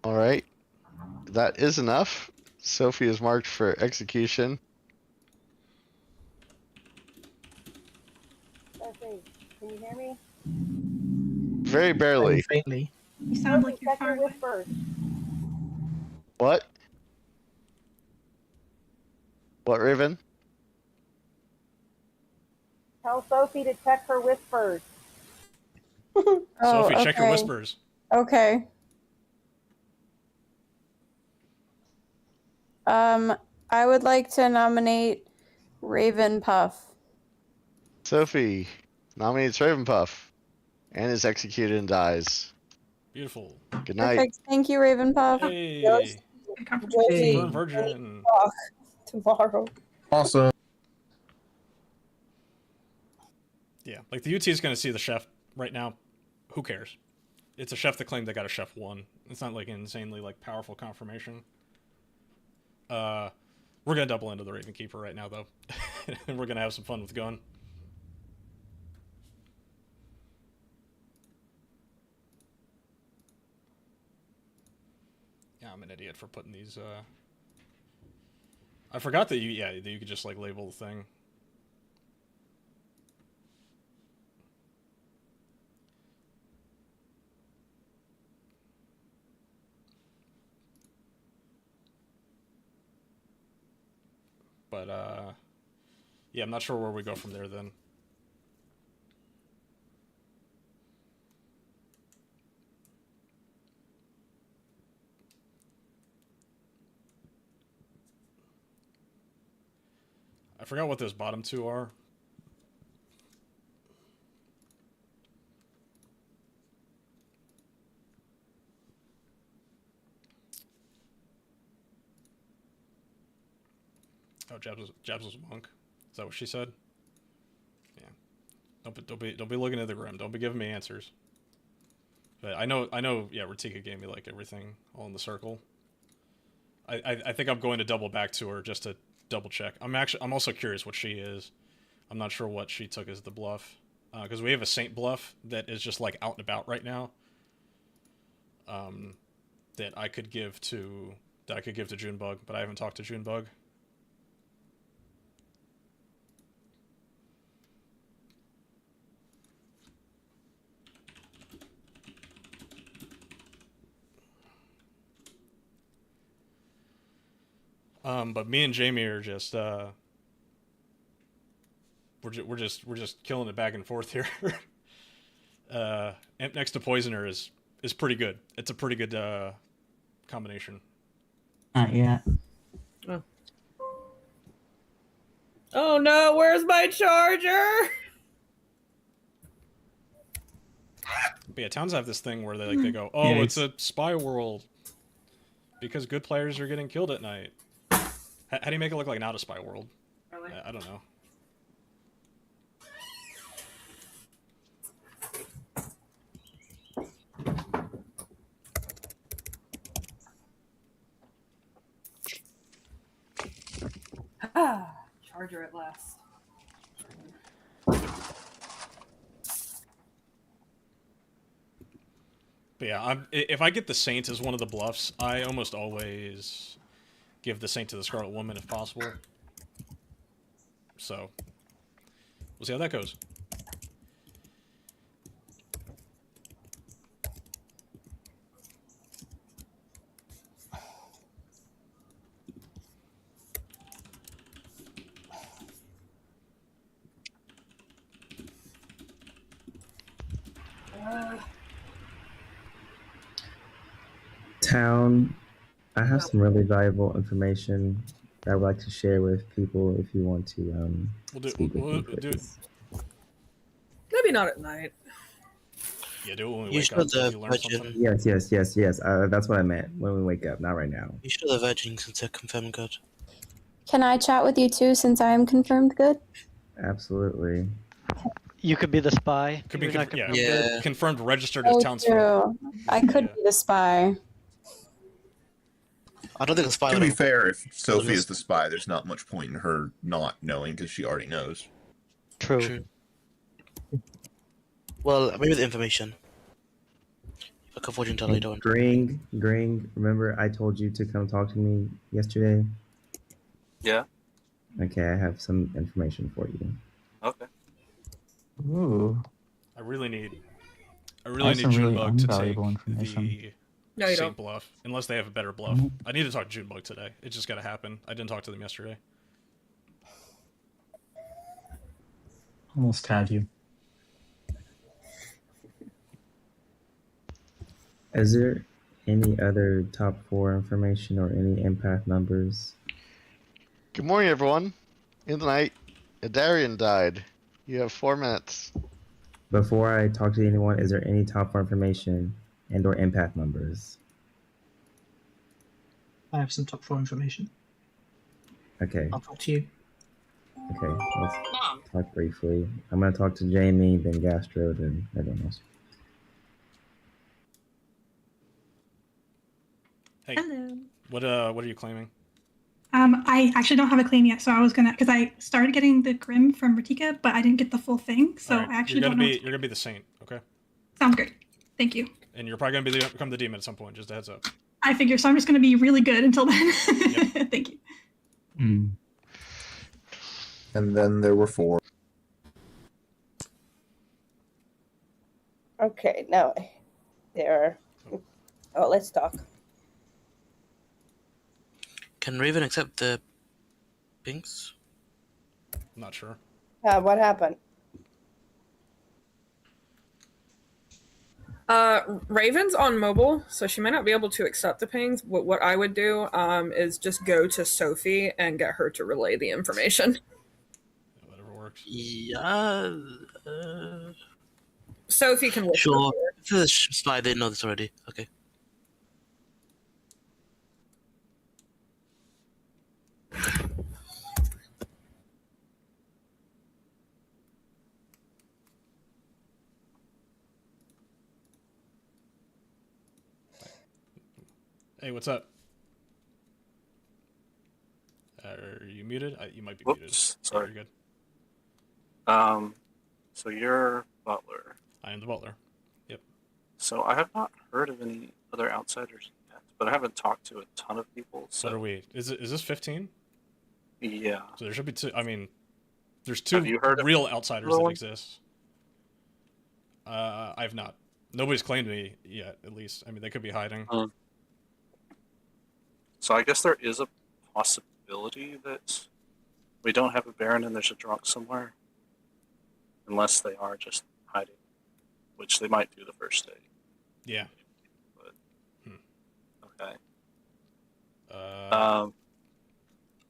All right, that is enough. Sophie is marked for execution. Sophie, can you hear me? Very barely. Faintly. You sound like you're far away. Whispers. What? What, Raven? Tell Sophie to check her whispers. Sophie, check your whispers. Okay. I would like to nominate Raven Puff. Sophie nominates Ravenpuff and is executed and dies. Beautiful. Good night. Perfect. Thank you, Raven Puff. Hey. Josie, Burn virgin. talk tomorrow. Awesome. Yeah, like the UT is going to see the chef right now. Who cares? It's a chef that claimed they got a chef 1. It's not like an insanely powerful confirmation. We're going to double into the Raven Keeper right now, though. And we're going to have some fun with Gun. Yeah, I'm an idiot for putting these, I forgot that that you could just, label the thing. But yeah, I'm not sure where we go from there then. I forgot what those bottom two are. Oh, Jabs was a monk. Is that what she said? Yeah. Don't be looking at the grim. Don't be giving me answers. But I know. Yeah, Ratika gave me like everything all in the circle. I think I'm going to double back to her just to double check. I'm also curious what she is. I'm not sure what she took as the bluff, because we have a Saint bluff that is just like out and about right now. That I could give to Junebug, but I haven't talked to Junebug. But me and Jamie are just we're just killing it back and forth here. Imp next to Poisoner is pretty good. It's a pretty good combination. Not yet. Oh no, where's my charger? But yeah, towns have this thing where they go, oh, Yeah, it's a spy world because good players are getting killed at night. How do you make it look like not a spy world? Really? I don't know. Charger at last. But yeah, if I get the Saint as one of the bluffs, I almost always give the Saint to the Scarlet Woman if possible. So, we'll see how that goes. Town, I have some really valuable information that I would like to share with people if you want to speak with me, please. Maybe not at night. Yeah, do it when we You wake should up. the If you learn something. Yes. That's what I meant. When we wake up, not right now. You should have Virgin since they're confirmed good. Can I chat with you too since I am confirmed good? Absolutely. You could be the spy. Could be You're not confirmed, confirmed yeah. good. Confirmed, registered as Oh, townsfolk. true. I could be the spy. I don't think the spy. To would be have- fair, if Sophie is the spy, there's not much point in her not knowing because she already knows. True. Well, maybe the information. Like a fortune teller, I don't. Gring, remember I told you to come talk to me yesterday? Yeah. Okay, I have some information for you. Okay. Ooh. I really need That's some really Junebug to take invaluable information. the No, you Saint don't. bluff, unless they have a better bluff. I need to talk to Junebug today. It just got to happen. I didn't talk to them yesterday. Almost had you. Is there any other top 4 information or any empath numbers? Good morning, everyone. In the night, Adarian died. You have 4 minutes. Before I talk to anyone, is there any top 4 information and or empath numbers? I have some top 4 information. Okay. I'll talk to you. Okay, let's talk briefly. I'm going to talk to Jamie, then Gastro, then everyone else. Hey, Hello. what are you claiming? I actually don't have a claim yet, so I was gonna, because I started getting the Grim from Ratika, but I didn't get the full thing, so All right, I actually you're don't gonna know. be you're gonna be the Saint, okay? Sounds great. Thank you. And you're probably gonna become the demon at some point. Just a heads up. I figure, so I'm just gonna be really good until then. Thank you. Mm. And then there were 4. Okay, now there. Oh, let's talk. Can Raven accept the pings? I'm not sure. What happened? Raven's on mobile, so she might not be able to accept the pings. What I would do is just go to Sophie and get her to relay the information. Whatever works. Yeah. Sophie can listen. Sure. First slide, they know this already. Okay. Hey, what's up? Are you muted? You might be Whoops, muted. sorry. You're good. So you're Butler. I am the butler. Yep. So I have not heard of any other outsiders yet, but I haven't talked to a ton of people. So What are we? Is this 15? yeah. So there should be two. I mean, there's two Have you heard of real outsiders that anyone? exist. I've not. Nobody's claimed me yet. At least. I mean, they could be hiding. So I guess there is a possibility that we don't have a Baron and there's a drunk somewhere. Unless they are just hiding, which they might do the first day. Yeah. But okay.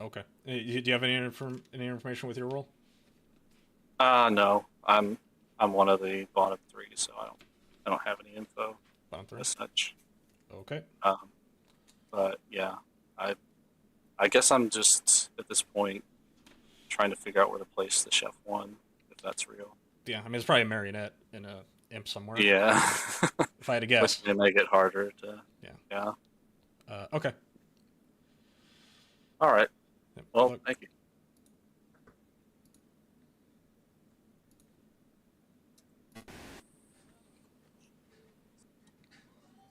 Okay. Do you have any information with your role? No. I'm one of the bottom three, so I don't have any info Bottom three. as such. Okay. But yeah, I guess I'm just at this point trying to figure out where to place the chef one, if that's real. Yeah. I mean, it's probably a marionette in a imp somewhere. Yeah. If I had to guess. Which may make it harder to. Yeah. Okay. All right. Yep, Well, look. thank you.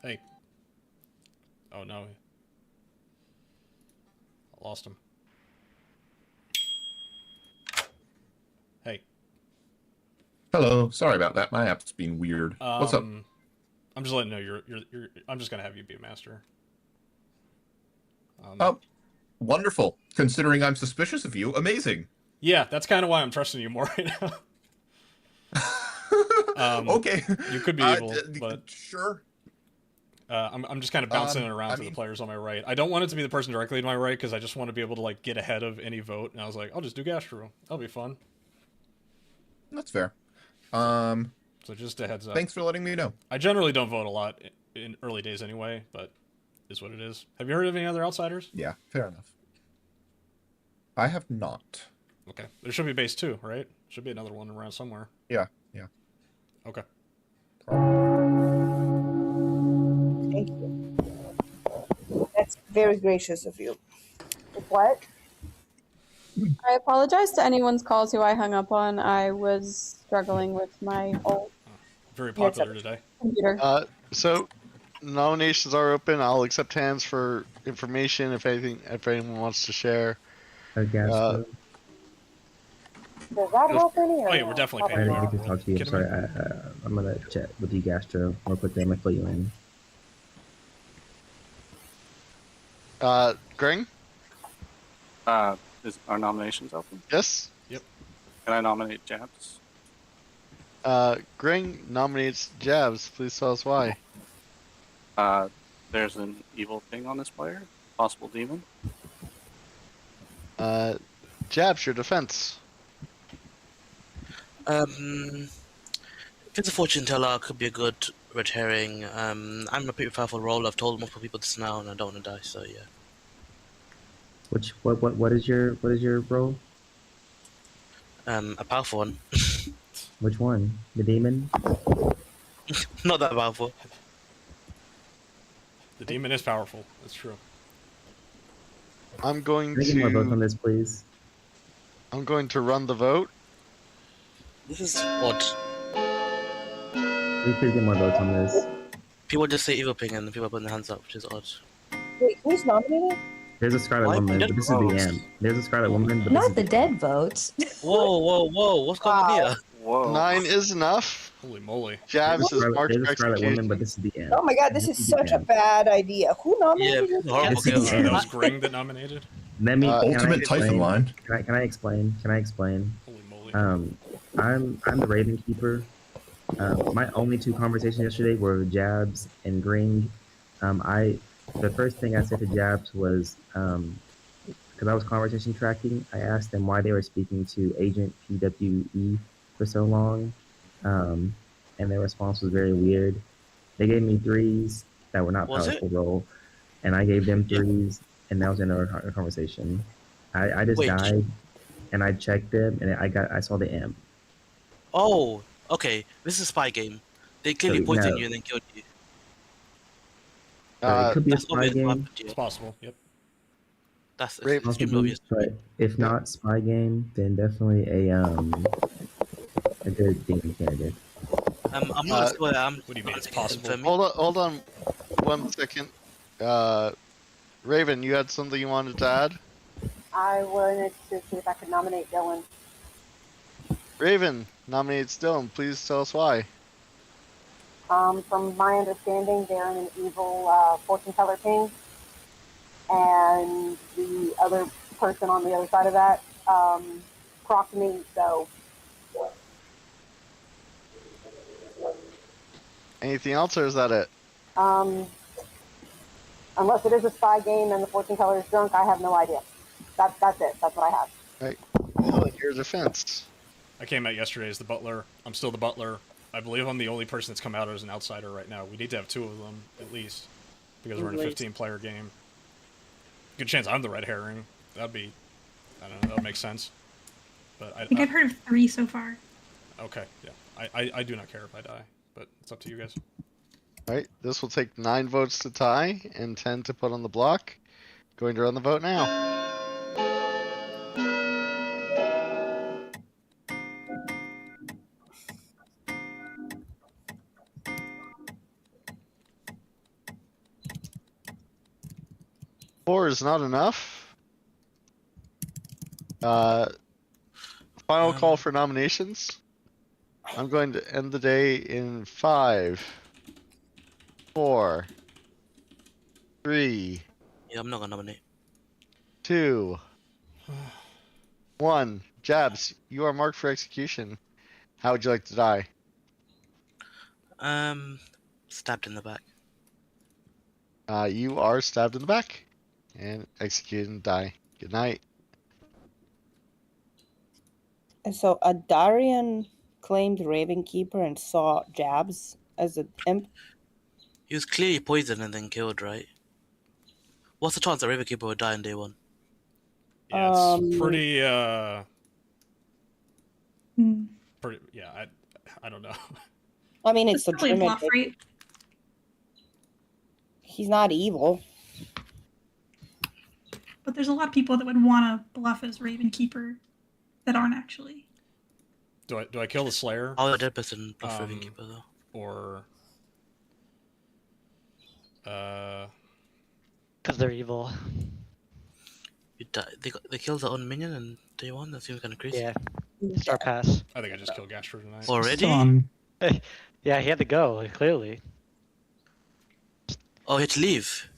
Hey. Oh no. I lost him. Hey. Hello. Sorry about that. My app's being weird. What's up? I'm just letting you know you're I'm just gonna have you be a master. Oh, wonderful. Considering I'm suspicious of you, amazing. Yeah, that's kind of why I'm trusting you more right now. Okay. You could be evil, but sure. I'm just kind of bouncing it around to the players on my right. I don't want it to be the person directly to my right because I just want to be able to like get ahead of any vote. And I was like, I'll just do Gastro. That'll be fun. That's fair. So just a heads up. Thanks for letting me know. I generally don't vote a lot in early days anyway, but is what it is. Have you heard of any other outsiders? Yeah, fair enough. I have not. Okay. There should be base 2, right? Should be another one around somewhere. Yeah. Okay. Thank you. That's very gracious of you. What? I apologize to anyone's calls who I hung up on. I was struggling with my old Very popular today. computer. So nominations are open. I'll accept hands for information if anyone wants to share. I guess. Does that help any? Oh yeah, we're definitely paying. I need to talk to you. I'm sorry. I'm gonna chat with you, Gastro, real quickly. I'm gonna fill you in. Gring? Is our nominations open? Yes. Yep. Can I nominate Jabs? Gring nominates Jabs. Please tell us why. There's an evil thing on this player. Possible demon. Jabs, your defense. If it's a fortune teller, could be a good red herring. I'm a pretty powerful role. I've told multiple people this now, and I don't want to die. So yeah. What is your role? A powerful one. Which one? The demon? Not that powerful. The demon is powerful. That's true. I'm going Can I get more votes on this, please? I'm going to run the vote. This is odd. Can we please get more votes on this? People just say evil ping and people are putting their hands up, which is odd. Wait, who's nominated? There's a Scarlet Woman, but this is the end. There's a Scarlet Woman, but Not the dead votes. Whoa! What's going on here? Whoa. 9 is enough. Holy moly! Jabs is marked there's for a Scarlet Woman, execution. but this is the end. Oh my god, this is such a bad idea. Who nominated this? Horrible This is kill. the end. That was Gring that nominated. Let me. Can I Ultimate Typhon explain? line. Can I explain? Can I explain? Holy moly. I'm the Raven Keeper. My only two conversations yesterday were Jabs and Gring. The first thing I said to Jabs was because I was conversation tracking. I asked them why they were speaking to Agent PWE for so long, and their response was very weird. They gave me threes that were not powerful roll, and I gave them threes, and that was another conversation. I just died, and I checked them, and I saw the M. Oh, okay. This is a spy game. They clearly poisoned you and then killed you. It could be a That's spy obvious what game. happened, yeah. It's possible. Yep. That's Possibly, extremely obvious. but if not spy game, then definitely a good demon candidate. I'm not sure. What do you mean? It's possible. Hold on, 1 second. Raven, you had something you wanted to add? I wanted to see if I could nominate Dylan. Raven nominates Dylan. Please tell us why. From my understanding, they're an evil fortune teller king, and the other person on the other side of that crocked me. So, Anything else, or is that it? unless it is a spy game and the fortune teller is drunk, I have no idea. That's it. That's what I have. Right. Well, in your defense. I came out yesterday as the butler. I'm still the butler. I believe I'm the only person that's come out as an outsider right now. We need to have 2 of them, at least. Because we're in a 15-player game. Good chance I'm the red herring. That'd be... I don't know, that would make sense. But I think I've heard of 3 so far. Okay, yeah. I do not care if I die, but it's up to you guys. Alright, this will take 9 votes to tie and 10 to put on the block. Going to run the vote now. Four is not enough. Final call for nominations. I'm going to end the day in 5, 4, 3. Yeah, I'm not gonna nominate. 2, 1. Jabs, you are marked for execution. How would you like to die? Stabbed in the back. You are stabbed in the back and executed and die. Good night. And so Adarian claimed Raven Keeper and saw Jabs as an imp. He was clearly poisoned and then killed, right? What's the chance that Ravenkeeper would die on day 1? Yeah, it's pretty, pretty, yeah, I don't know. I mean, it's probably a bluff, right? He's not evil. But there's a lot of people that would want to bluff as Ravenkeeper that aren't actually. Do I kill the Slayer? Oh, a dead person bluff Ravenkeeper though. Or because they're evil. You die. They killed their own minion in day 1. That seems kind of crazy. Yeah. Star pass. I think I just killed Gastro tonight. Already? Yeah, he had to go, clearly. Oh, he had to leave.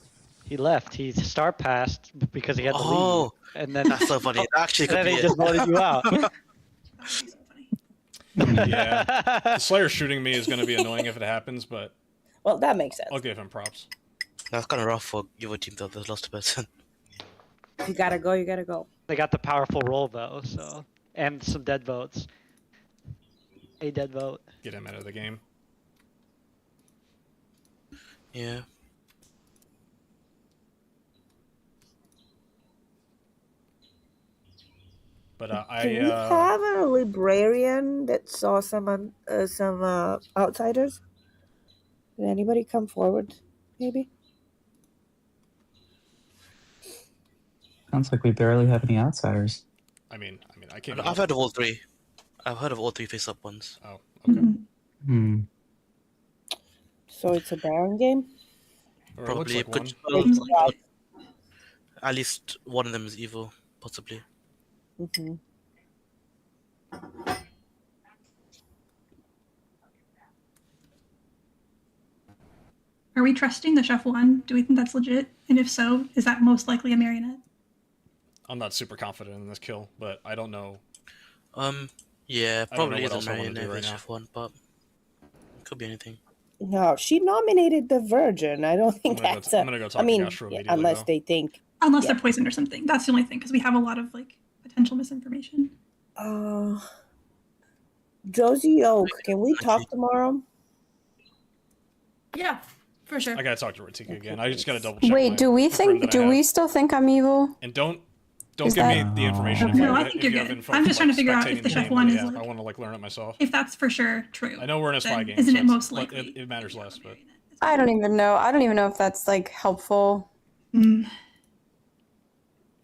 He left. He star passed because he had to leave. And then That's so funny. Actually, and then could he be just it. voted you out. Yeah, the Slayer shooting me is going to be annoying if it happens, but well, that makes sense. I'll give him props. That's kind of rough for your team though. They've lost a person. You gotta go. You gotta go. They got the powerful roll though, so and some dead votes. A dead vote. Get him out of the game. Yeah. But Can we have a librarian that saw some outsiders? Did anybody come forward? Maybe. Sounds like we barely have any outsiders. I mean, I can't. I've heard of all 3. I've heard of all 3 face-up ones. Oh, okay. Hmm. So it's a Baron game. Probably. Like But, at least one of them is evil, possibly. Mm-hmm. Are we trusting the chef one? Do we think that's legit? And if so, is that most likely a marionette? I'm not super confident in this kill, but I don't know. Yeah, I don't know probably what is a else I wanna do marionette right now. shift one, but it could be anything. No, she nominated the Virgin. I don't think I'm that's gonna go talk I to mean, Gastro yeah, immediately, unless though. they think. Unless Yeah. they're poisoned or something. That's the only thing, because we have a lot of like potential misinformation. Josie Oak, can we talk tomorrow? Yeah, for sure. I gotta talk to Ratika again. I just gotta double check. Wait, do we think? Do we still think I'm evil? And don't Is give that- me the information if No, you, I if think you you're have good. info. I'm from, just trying to figure out spectating if the the game, F1 but is yeah, like- I want to like learn it myself. If that's for sure true. I know we're in a spy then game. isn't so it most but likely? it matters less, but I don't even know. I don't even know if that's like helpful.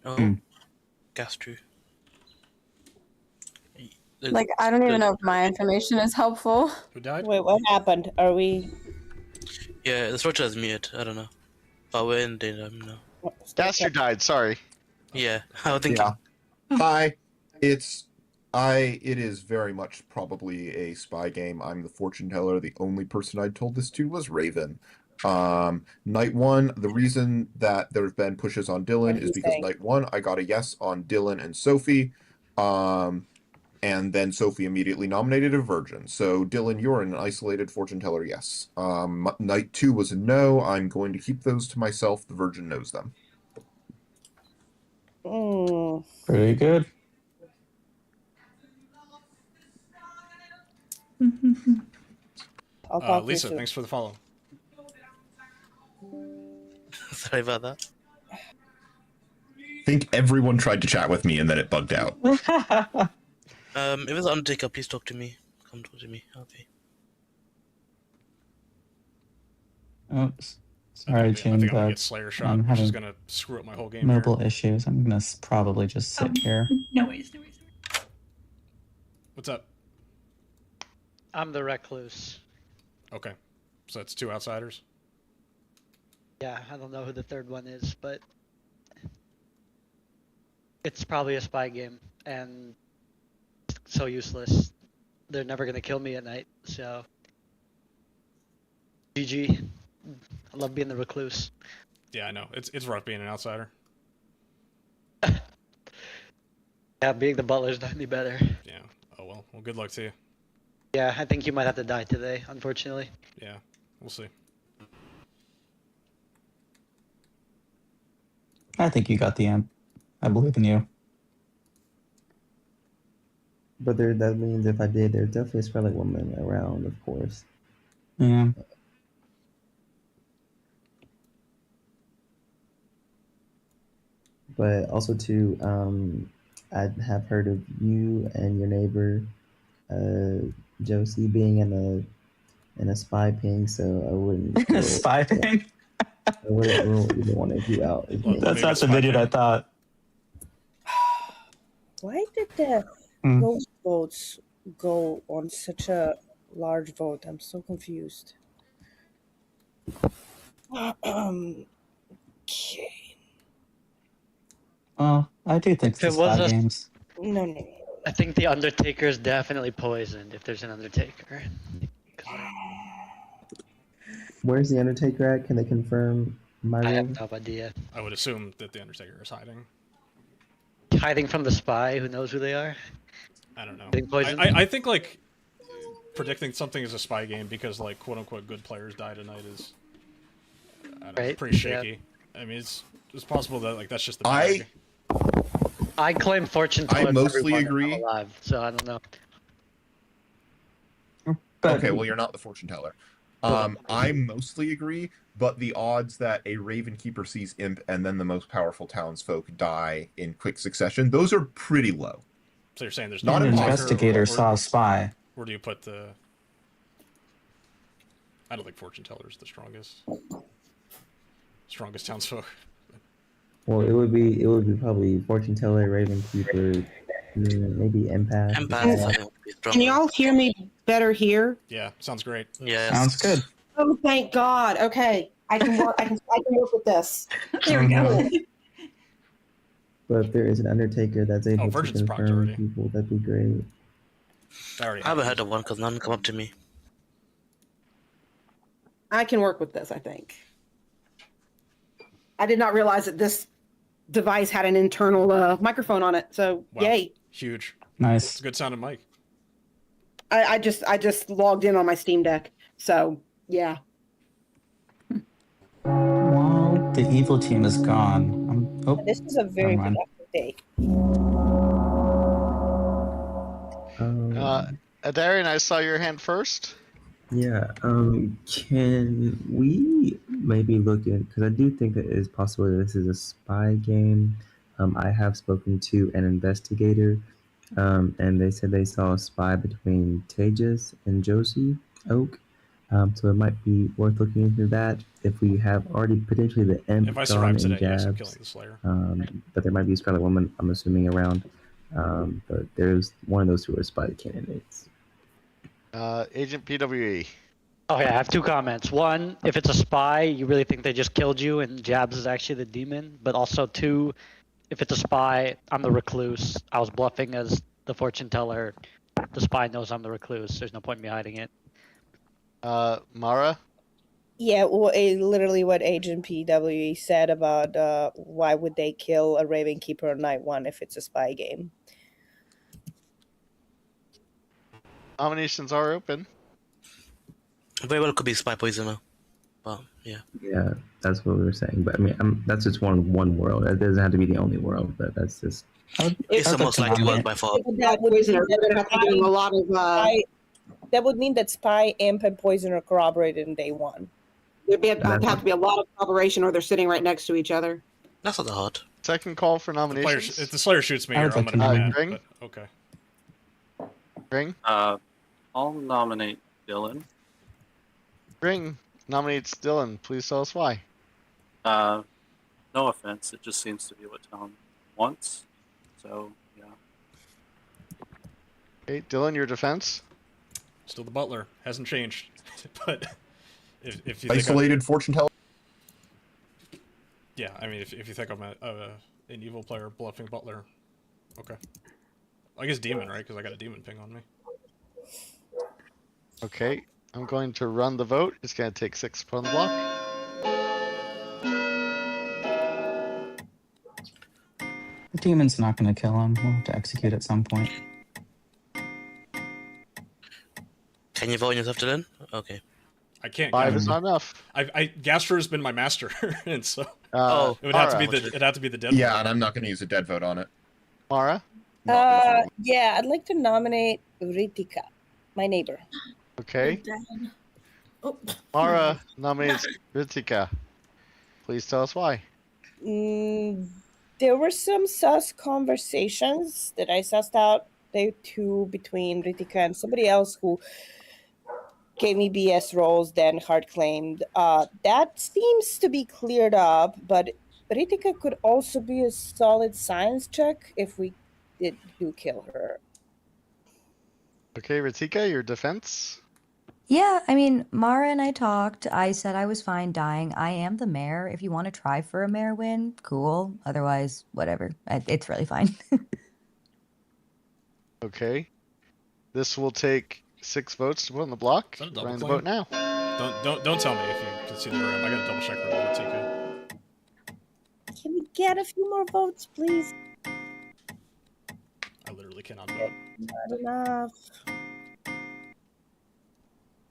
Oh, Gastro. Like I don't even know if my information is helpful. Who died? Wait, what happened? Are we? Yeah, the structure is muted. I don't know. But we're in data now. Gaster died. Sorry. Yeah, I was thinking. Yeah. Hi. It is very much probably a spy game. I'm the fortune teller. The only person I told this to was Raven. Night one, the reason that there have been pushes on Dylan is because night one I got a yes on Dylan and Sophie. And then Sophie immediately nominated a virgin. So Dylan, you're an isolated fortune teller, yes. Night two was a no. I'm going to keep those to myself. The virgin knows them. Pretty good. Lisa, thanks for the follow. Sorry about that. I think everyone tried to chat with me and then it bugged out. If it's Undertaker, please talk to me. Come talk to me. Okay. Oops. Sorry, I Jim, think I'm gonna but get Slayer shot, I'm which is having gonna screw up my whole game. mobile issues. I'm gonna probably just sit here. No worries, no worries. What's up? I'm the recluse. Okay, so that's two outsiders. Yeah, I don't know who the third one is, but it's probably a spy game, and it's so useless. They're never gonna kill me at night, so GG. I love being the recluse. Yeah, I know. It's rough being an outsider. Yeah, being the butler's not any better. Yeah. Oh well. Well, good luck to you. Yeah, I think you might have to die today, unfortunately. Yeah, we'll see. I think you got the amp. I believe in you. But that means if I did, there's definitely a Scarlet Woman around, of course. Yeah. But also too, I have heard of you and your neighbor, Josie, being in a spy ping, so I wouldn't. A spy ping? I wouldn't even want to do out. That's not the video I thought. Why did the ghost votes go on such a large vote? I'm so confused. Okay. Well, I do think If it it's was spy a- games. No. I think the Undertaker is definitely poisoned if there's an Undertaker. Where's the Undertaker at? Can they confirm my I room? have no idea. I would assume that the Undertaker is hiding. Hiding from the spy who knows who they are? I don't know. Getting poisoned? I think like predicting something is a spy game because like quote unquote good players die tonight is I don't know, Right, pretty yeah. shaky. I mean, it's possible that like that's just the bag. I claim fortune teller. I mostly everyone agree. I'm alive, so I don't know. Okay, well, you're not the fortune teller. I mostly agree, but the odds that a Raven Keeper sees Imp and then the most powerful townsfolk die in quick succession, those are pretty low. So you're saying there's Not no An impossible. investigator saw a spy. Where do you put the? I don't think fortune teller is the strongest townsfolk. Well, it would be probably Fortune Teller, Raven Keeper, maybe Empath. Can y'all hear me better here? Yeah, sounds great. Yeah, sounds good. Oh, thank God. Okay, I can work. I can work with this. There we go. But if there is an Undertaker that's able to Virgin's procced confirm already. people, that'd be great. I haven't heard of one because none come up to me. I can work with this. I think. I did not realize that this device had an internal microphone on it. So Wow. yay! Huge. Nice. It's a good sounding mic. I just logged in on my Steam Deck. So yeah. Well, the evil team is gone. Oh, This is a very never mind. productive day. Darian, I saw your hand first. Yeah. Can we maybe look in, because I do think that it is possible that this is a spy game. I have spoken to an investigator, and they said they saw a spy between Tejas and Josie Oak. So it might be worth looking into that. If we have already potentially the Imp If I gone survive and today, yes, I'm Jabs, killing the Slayer. but there might be a Scarlet Woman, I'm assuming, around. But there's one of those two are spy candidates. Agent PWE. Oh yeah, I have two comments. One, if it's a spy, you really think they just killed you and Jabs is actually the demon. But also two, if it's a spy, I'm the recluse. I was bluffing as the fortune teller. The spy knows I'm the recluse. There's no point in me hiding it. Mara? Yeah, well, literally what Agent PWE said about why would they kill a Raven Keeper on night 1 if it's a spy game. Nominations are open. Very well could be spy poisoner. But yeah. Yeah, that's what we were saying. But I mean, that's just one world. That doesn't have to be the only world, but that's just. It's the most likely world by far. That would Poisoner, they're gonna have to be doing a lot of. That would mean that Spy, Imp, and Poison are corroborated in day 1. There'd have to be a lot of cooperation, or they're sitting right next to each other. That's not that hard. Second call for nominations. If the Slayer shoots me I here, would I'm like gonna to be nominate. mad. But okay. Ring? I'll nominate Dylan. Ring nominates Dylan. Please tell us why. No offense, it just seems to be what Tom wants. So, yeah. Okay, Dylan, your defense? Still the butler. Hasn't changed. But if you Isolated fortune teller. Yeah, I mean, if you think I'm an evil player bluffing butler, okay. I guess demon, right? Because I got a demon ping on me. Okay, I'm going to run the vote. It's going to take 6 to put on the block. The demon's not going to kill him. We'll have to execute at some point. Can you vote on yourself, Dylan? Okay. I can't. 5 is not enough. Gastro has been my master, and so Oh, it would have to Mara. be it'd have to be the dead. Yeah, vote. and I'm not going to use a dead vote on it. Mara? Yeah, I'd like to nominate Ritika, my neighbor. Okay. Mara nominates Ritika. Please tell us why. There were some sus conversations that I sussed out there too between Ritika and somebody else who gave me BS roles, then hard claimed. That seems to be cleared up, but Ritika could also be a solid science check if we do kill her. Okay, Ritika, your defense? Yeah, I mean, Mara and I talked. I said I was fine dying. I am the mayor. If you want to try for a mayor win, cool. Otherwise, whatever. It's really fine. Okay. This will take 6 votes to put on the block. Is that a double Running the claim? vote now. Don't tell me if you can see the room. I gotta double check room with TK. Can we get a few more votes, please? I literally cannot vote. Not enough.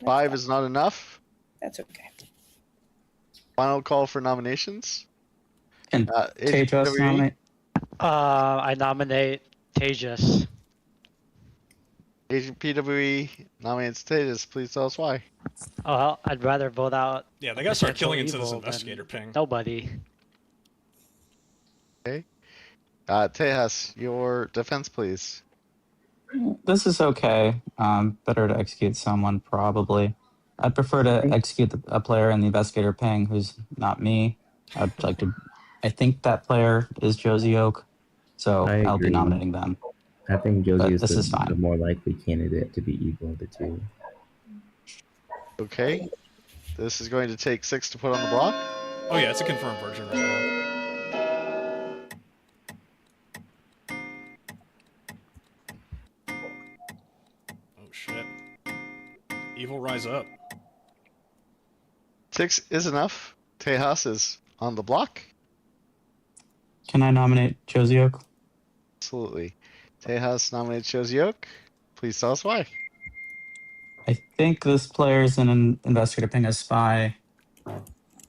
5 is not enough. That's okay. Final call for nominations. Can Agent Tejas PWE? nominate? I nominate Tejas. Agent PWE nominates Tejas. Please tell us why. Oh, well, I'd rather vote out. Yeah, they gotta start potential killing into this evil than investigator ping. Nobody. Okay. Tejas, your defense, please. This is okay. Better to execute someone, probably. I'd prefer to execute a player in the investigator ping who's not me. I'd like to. I think that player is Josie Oak, so I'll be agree. nominating them. I think But Josie this is the fine. more likely candidate to be evil of the two. Okay. This is going to take 6 to put on the block. Oh yeah, it's a confirmed version right now. Oh shit. Evil rise up. 6 is enough. Tejas is on the block. Can I nominate Josiok? Absolutely. Tejas nominates Josiok. Please tell us why. I think this player is an investigator ping as spy.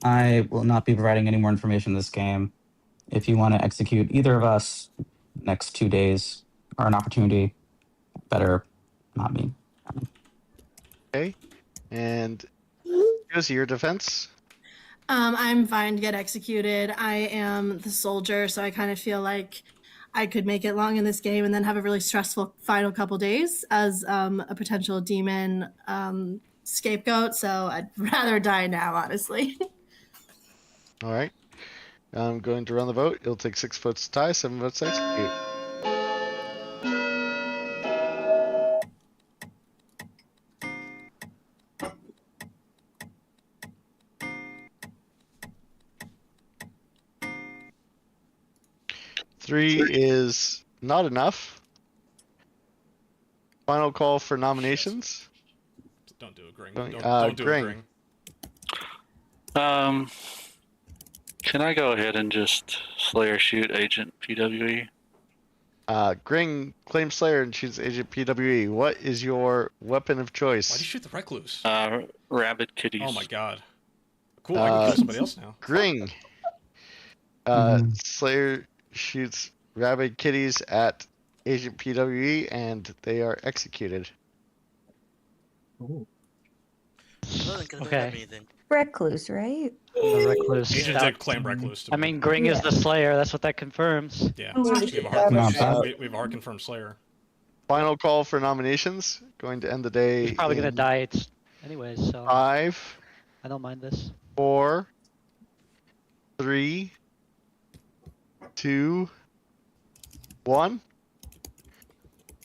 I will not be providing any more information in this game. If you want to execute either of us next 2 days or an opportunity, better not me. Okay. And Josie, your defense? I'm fine to get executed. I am the soldier, so I kind of feel like I could make it long in this game and then have a really stressful final couple days as a potential demon scapegoat. So I'd rather die now, honestly. All right. I'm going to run the vote. It'll take 6 votes to tie, 7 votes to execute. Three is not enough. Final call for nominations. Don't do a Gring. Going- Don't do a Gring. Gring. Can I go ahead and just Slayer shoot Agent PWE? Gring claims Slayer and shoots Agent PWE. What is your weapon of choice? Why do you shoot the Recluse? Rabid kitties. Oh my god. Cool, I can kill somebody else now. Gring. Slayer shoots rabid kitties at Agent PWE and they are executed. Okay. Recluse, right? The Recluse. Agent did claim Recluse. I mean, Gring is the Slayer. That's what that confirms. Yeah. Oh, We have a hard confirmed Slayer. Final call for nominations. Going to end the day. He's probably gonna in die anyways. So 5. I don't mind this. 4, 3, 2, 1.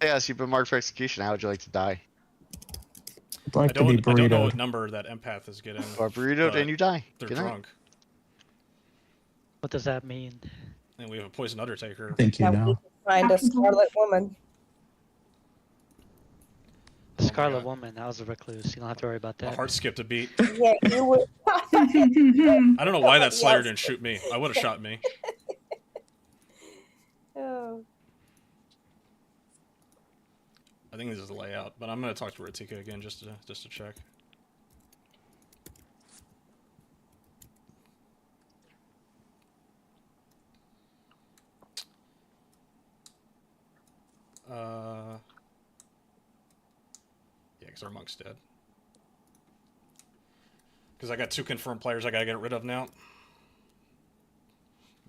Yes, you've been marked for execution. How would you like to die? I'd like I don't know burritoed. what number that empath is getting. Or burritoed but and you die. They're Good night. drunk. What does that mean? And we have a poisoned Undertaker. Think you know. Find a Scarlet Woman. The Scarlet Woman. That was a Recluse. You don't have to worry about My that. heart skipped a beat. Yeah, you would. I don't know why that Slayer Yes. didn't shoot me. I would have shot me. Oh. I think this is the layout, but I'm gonna talk to Ratika again just to check. Yeah, because our monk's dead. Because I got 2 confirmed players I gotta get rid of now.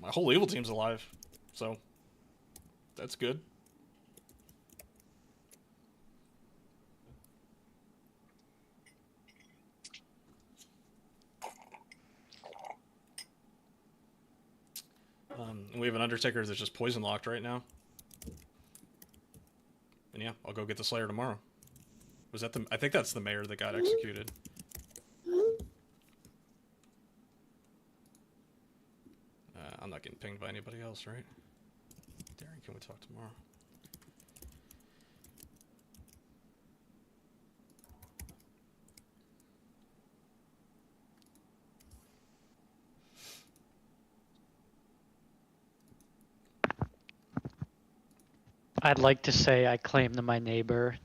My whole evil team's alive, so that's good. And we have an Undertaker that's just poison locked right now. And yeah, I'll go get the Slayer tomorrow. Was that the? I think that's the mayor that got executed. I'm not getting pinged by anybody else, right? Darren, can we talk tomorrow? I'd like to say I claimed to my neighbor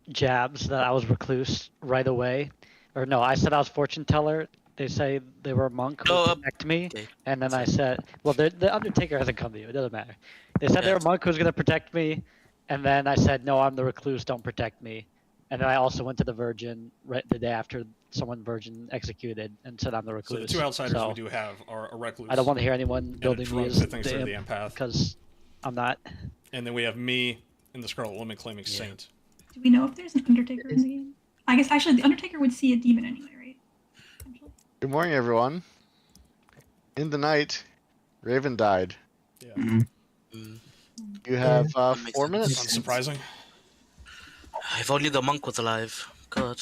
Jabs that I was Recluse right away. Or no, I said I was fortune teller. They say they were a monk who would protect me. And then I said, well, the Undertaker hasn't come to you. It doesn't matter. They said they were a monk who was going to protect me. And then I said, no, I'm the Recluse. Don't protect me. And then I also went to the Virgin right the day after someone Virgin executed and said I'm the Recluse. So the 2 outsiders we do have are a Recluse. I don't want to hear anyone building me as that thinks they're the empath. because I'm not. And then we have me and the Scarlet Woman claiming Saint. Do we know if there's an Undertaker in the game? I guess actually the Undertaker would see a demon anyway, right? Good morning, everyone. In the night, Raven died. Yeah. You have 4 minutes. Unsurprising. If only the monk was alive. God.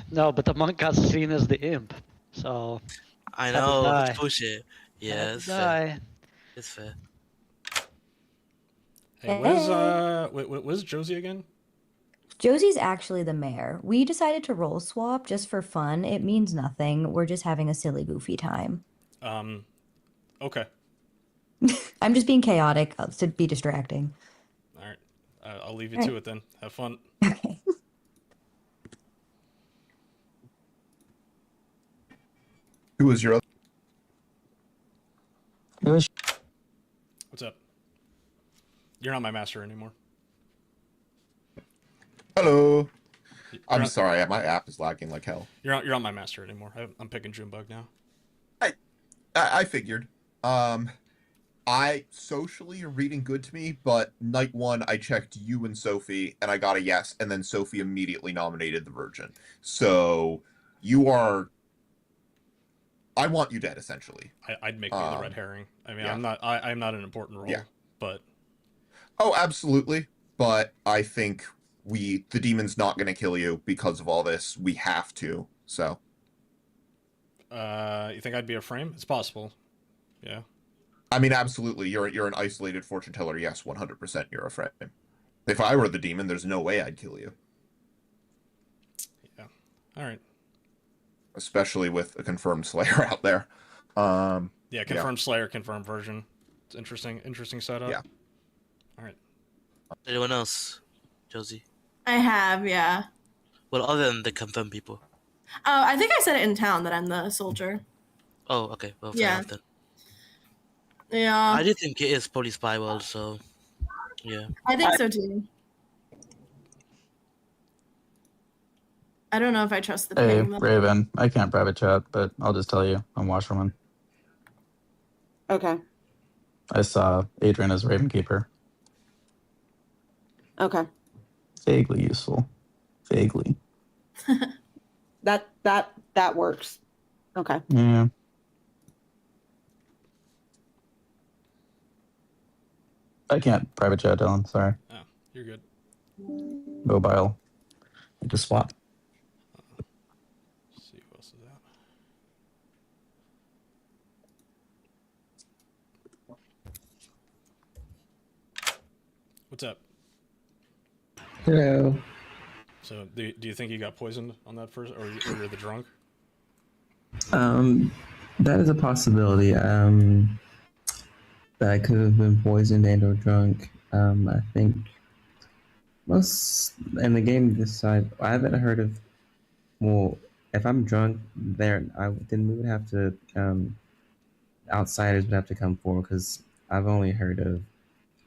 No, but the monk got seen as the imp, so. I had to know, die. that's bullshit. Yeah, Had to it's fair. die. It's fair. Hey, what is Josie again? Josie's actually the mayor. We decided to role swap just for fun. It means nothing. We're just having a silly, goofy time. Okay. I'm just being chaotic to be distracting. All right. I'll leave you All to right. it then. Have fun. Okay. Who was your other? It was What's up? You're not my master anymore. Hello. I'm not- sorry, my app is lagging like hell. You're not my master anymore. I'm picking Junebug now. I figured. I socially are reading good to me, but night one I checked you and Sophie, and I got a yes, and then Sophie immediately nominated the Virgin. So you are. I want you dead, essentially. I'd make me the red herring. I mean, yeah. I'm not an important role. Yeah. But. Oh, absolutely. But I think the demon's not going to kill you because of all this. We have to. So. You think I'd be a frame? It's possible. Yeah. I mean, absolutely. You're an isolated fortune teller. Yes, 100%. You're a frame. If I were the demon, there's no way I'd kill you. Yeah. All right. Especially with a confirmed Slayer out there. Yeah, confirmed Slayer, confirmed Version. It's interesting setup. Yeah. All right. Anyone else? Josie? I have, yeah. Well, other than the confirmed people. I think I said it in town that I'm the soldier. Oh, okay. Well, fair Yeah. enough then. Yeah. I do think it is probably Spy World, so yeah. I think so too. I don't know if I trust the Hey, ping though. Raven. I can't private chat, but I'll just tell you, I'm Washerman. Okay. I saw Adrian as Raven Keeper. Okay. Vaguely useful. Vaguely. That works. Okay. Yeah. I can't private chat, Dylan. Sorry. Oh, you're good. Mobile. I just swap. Let's see who else is out. What's up? Hello. So, do you think you got poisoned on that first, or you're the drunk? That is a possibility. That I could have been poisoned and or drunk. I think most in the game this side, I haven't heard of. Well, if I'm drunk, then we would have to. Outsiders would have to come forward because I've only heard of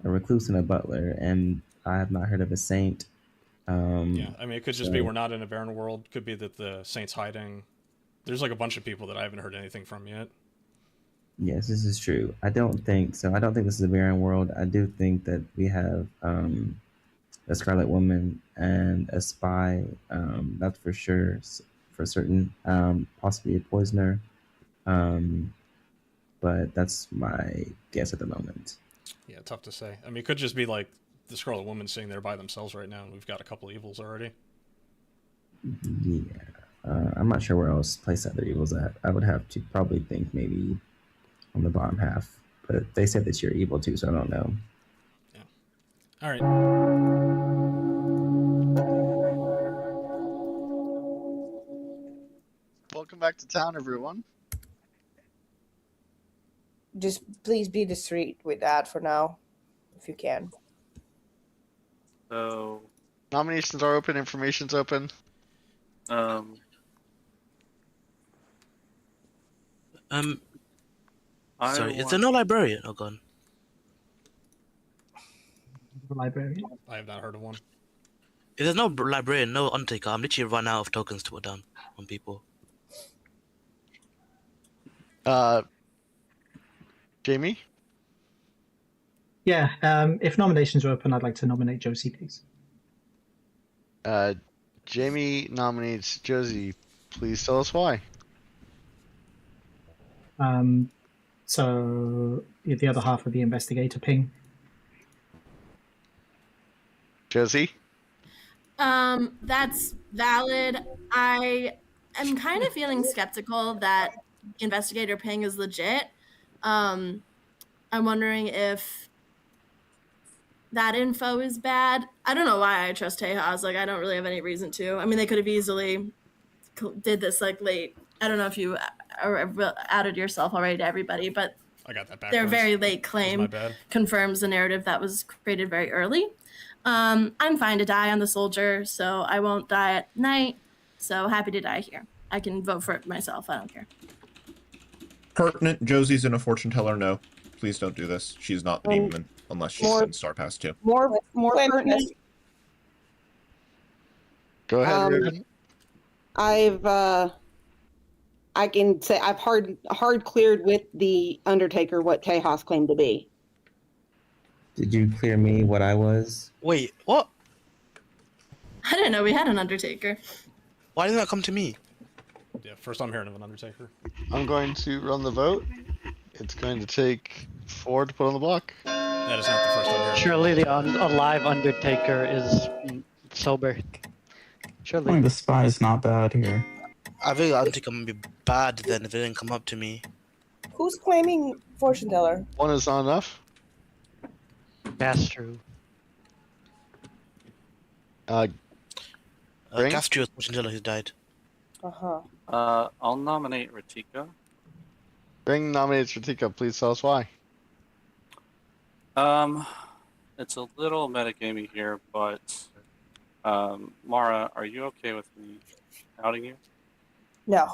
a recluse and a butler, and I have not heard of a saint. Yeah, I mean, it could just be we're not in a barren world. Could be that the saint's hiding. There's like a bunch of people that I haven't heard anything from yet. Yes, this is true. I don't think so. I don't think this is a barren world. I do think that we have a Scarlet Woman and a spy. That's for sure, for certain. Possibly a poisoner. But that's my guess at the moment. Yeah, tough to say. I mean, it could just be like the Scarlet Woman sitting there by themselves right now, and we've got a couple evils already. Yeah. I'm not sure where else place other evils at. I would have to probably think maybe on the bottom half. But they said that you're evil too, so I don't know. Yeah. All right. Welcome back to town, everyone. Just please be discreet with that for now, if you can. So, nominations are open. Information's open. Sorry, is there no librarian? Oh, gone. Librarian? I have not heard of one. If there's no librarian, no undertaker, I'm literally run out of tokens to put down on people. Jamie? Yeah, if nominations are open, I'd like to nominate Josie, please. Jamie nominates Josie. Please tell us why. So the other half of the investigator ping. Josie? That's valid. I am kind of feeling skeptical that investigator ping is legit. I'm wondering if that info is bad. I don't know why I trust Tejas. Like, I don't really have any reason to. I mean, they could have easily did this like late. I don't know if you added yourself already to everybody, but I got that backwards. their very late My claim bad. confirms the narrative that was created very early. I'm fine to die on the soldier, so I won't die at night. So happy to die here. I can vote for it myself. I don't care. Pertinent. Josie's in a fortune teller. No, please don't do this. She's not the demon unless she's in Star Pass too. More pertinent. Go ahead, Raven. I can say I've hard cleared with the Undertaker what Tejas claimed to be. Did you clear me what I was? Wait, what? I didn't know we had an Undertaker. Why didn't that come to me? Yeah, first I'm hearing of an Undertaker. I'm going to run the vote. It's going to take 4 to put on the block. That is not the first I'm hearing. Surely the a live Undertaker is sober. I Surely. think the spy is not bad here. I think Undertaker might be bad then if it didn't come up to me. Who's claiming fortune teller? 1 is not enough. That's true. Gastry was fortune teller who died. I'll nominate Ratika. Ring nominates Ratika. Please tell us why. It's a little metagamey here, but Mara, are you okay with me outing you? No.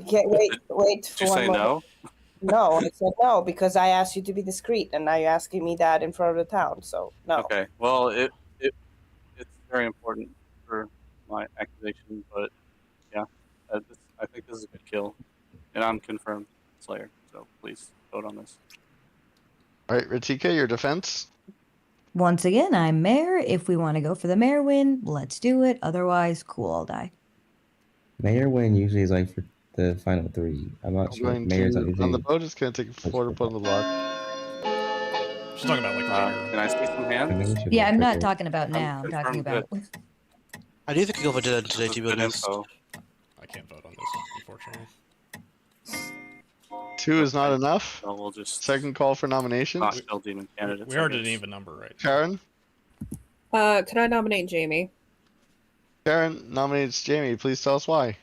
Okay, wait Did you for say one no? moment. No, I said no because I asked you to be discreet, and now you're asking me that in front of the town. So no. Okay. Well, it's very important for my accusation, but yeah, I think this is a good kill, and I'm confirmed Slayer. So please vote on this. All right, Ratika, your defense. Once again, I'm mayor. If we want to go for the mayor win, let's do it. Otherwise, cool, I'll die. Mayor win usually is like for the final 3. I'm not I'm sure if going mayor's to not run the usually. vote. It's going to take 4 to put on the block. She's talking about like Can I see some I think hands? we should Yeah, vote I'm for not it. talking about now. I'm confirmed talking about. I do think I go for Dylan today, This to is be good honest. info. I can't vote on this, unfortunately. 2 is not enough. So we'll just Second call for nominations. not kill demon candidates. We I are at an guess. even number, right? Karen. Could I nominate Jamie? Karen nominates Jamie. Please tell us why.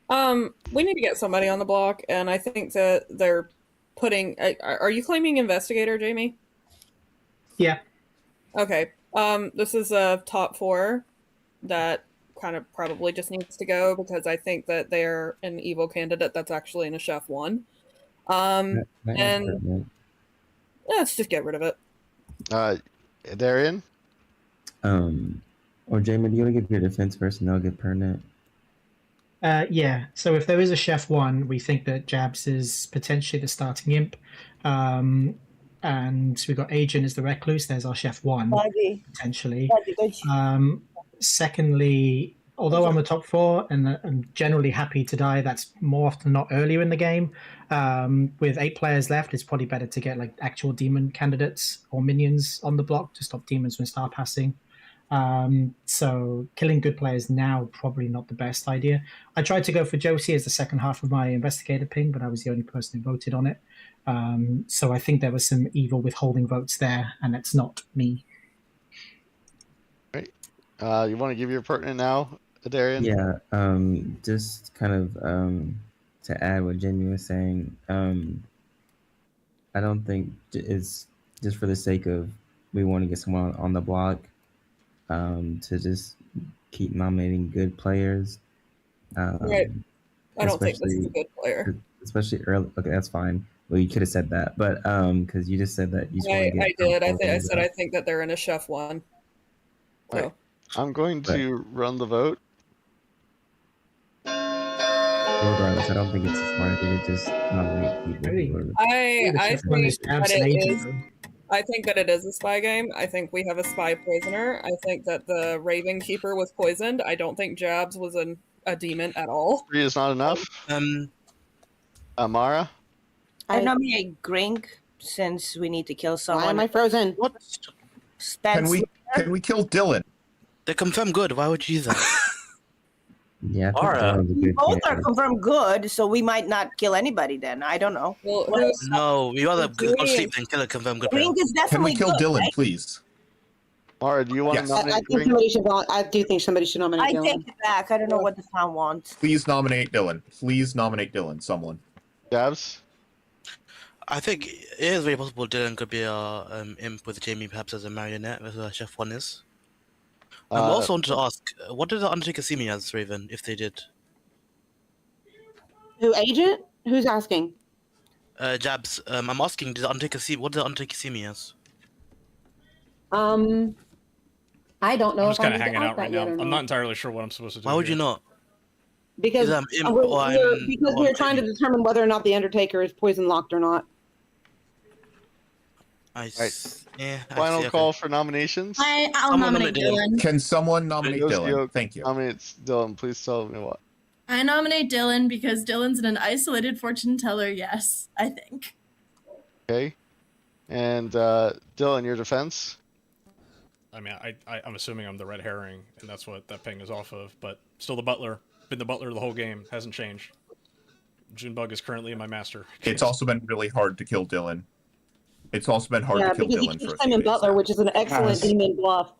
We need to get somebody on the block, and I think that they're putting. Are you claiming investigator, Jamie? Yeah. Okay. This is a top 4 that kind of probably just needs to go because I think that they're an evil candidate that's actually in a chef 1. That is And pertinent. let's just get rid of it. They're in. Or Jamie, do you want to give your defense first and I'll get pertinent? Yeah. So if there is a chef 1, we think that Jabs is potentially the starting imp. And we've got Agent as the recluse. There's our chef 1 potentially. Secondly, although I'm a top 4 and I'm generally happy to die, that's more often not earlier in the game. With 8 players left, it's probably better to get like actual demon candidates or minions on the block to stop demons from star passing. So killing good players now probably not the best idea. I tried to go for Josie as the second half of my investigator ping, but I was the only person who voted on it. So I think there was some evil withholding votes there, and it's not me. Right. You want to give your pertinent now, Darian? Yeah, just kind of to add what Jamie was saying, I don't think it's just for the sake of we want to get someone on the block to just keep nominating good players. Right. I don't think this is a good player. Especially early. Okay, that's fine. Well, you could have said that, but because you just said that you just want to get. I did. I said I think that they're in a chef 1. So. Right. I'm going to run the vote. Regardless, I don't think it's a smart idea to just nominate people. I think that it is a spy game. I think we have a spy poisoner. I think that the Raven Keeper was poisoned. I don't think Jabs was a demon at all. 3 is not enough. Mara? I nominate Gring since we need to kill someone. Why am I frozen? What? Spence. Can we kill Dylan? They confirm good. Why would you do that? Yeah, I think Dylan's a We good both are candidate. confirmed good, so we might not kill anybody then. I don't know. No, we rather go to sleep than kill a confirmed good player. Gring is Can definitely we kill good, Dylan, right? please? Mara, do you want to I nominate think Ring? somebody should. I do think somebody should nominate I Dylan. take it back. I don't know what the town wants. Please nominate Dylan. Please nominate Dylan. Someone. Jabs? I think it is very possible Dylan could be a imp with Jamie, perhaps as a marionette, as Chef One is. I also wanted to ask, what did the Undertaker see me as, Raven, if they did? Who, agent? Who's asking? Jabs, I'm asking, what did the Undertaker see me as? I don't know I'm if just I kind of need to hanging ask out right that yet now. or I'm not. not entirely sure what I'm supposed to do. Why would here. you not? Because I'm imp or we're trying to determine whether or not the Undertaker is poison locked or not. Final call for nominations. I'll Someone nominate Dylan. Can someone nominate Dylan? Yoski Thank you. Nominates Dylan. Please tell me what. I nominate Dylan because Dylan's an isolated fortune teller. Yes, I think. Okay. And Dylan, your defense? I mean, I'm assuming I'm the red herring, and that's what that ping is off of. But still, the butler. Been the butler the whole game. Hasn't changed. Junebug is currently my master. It's also been really hard to kill Dylan. It's also been hard to kill because he Dylan keeps for a few claiming days Butler, now. which is an excellent demon bluff.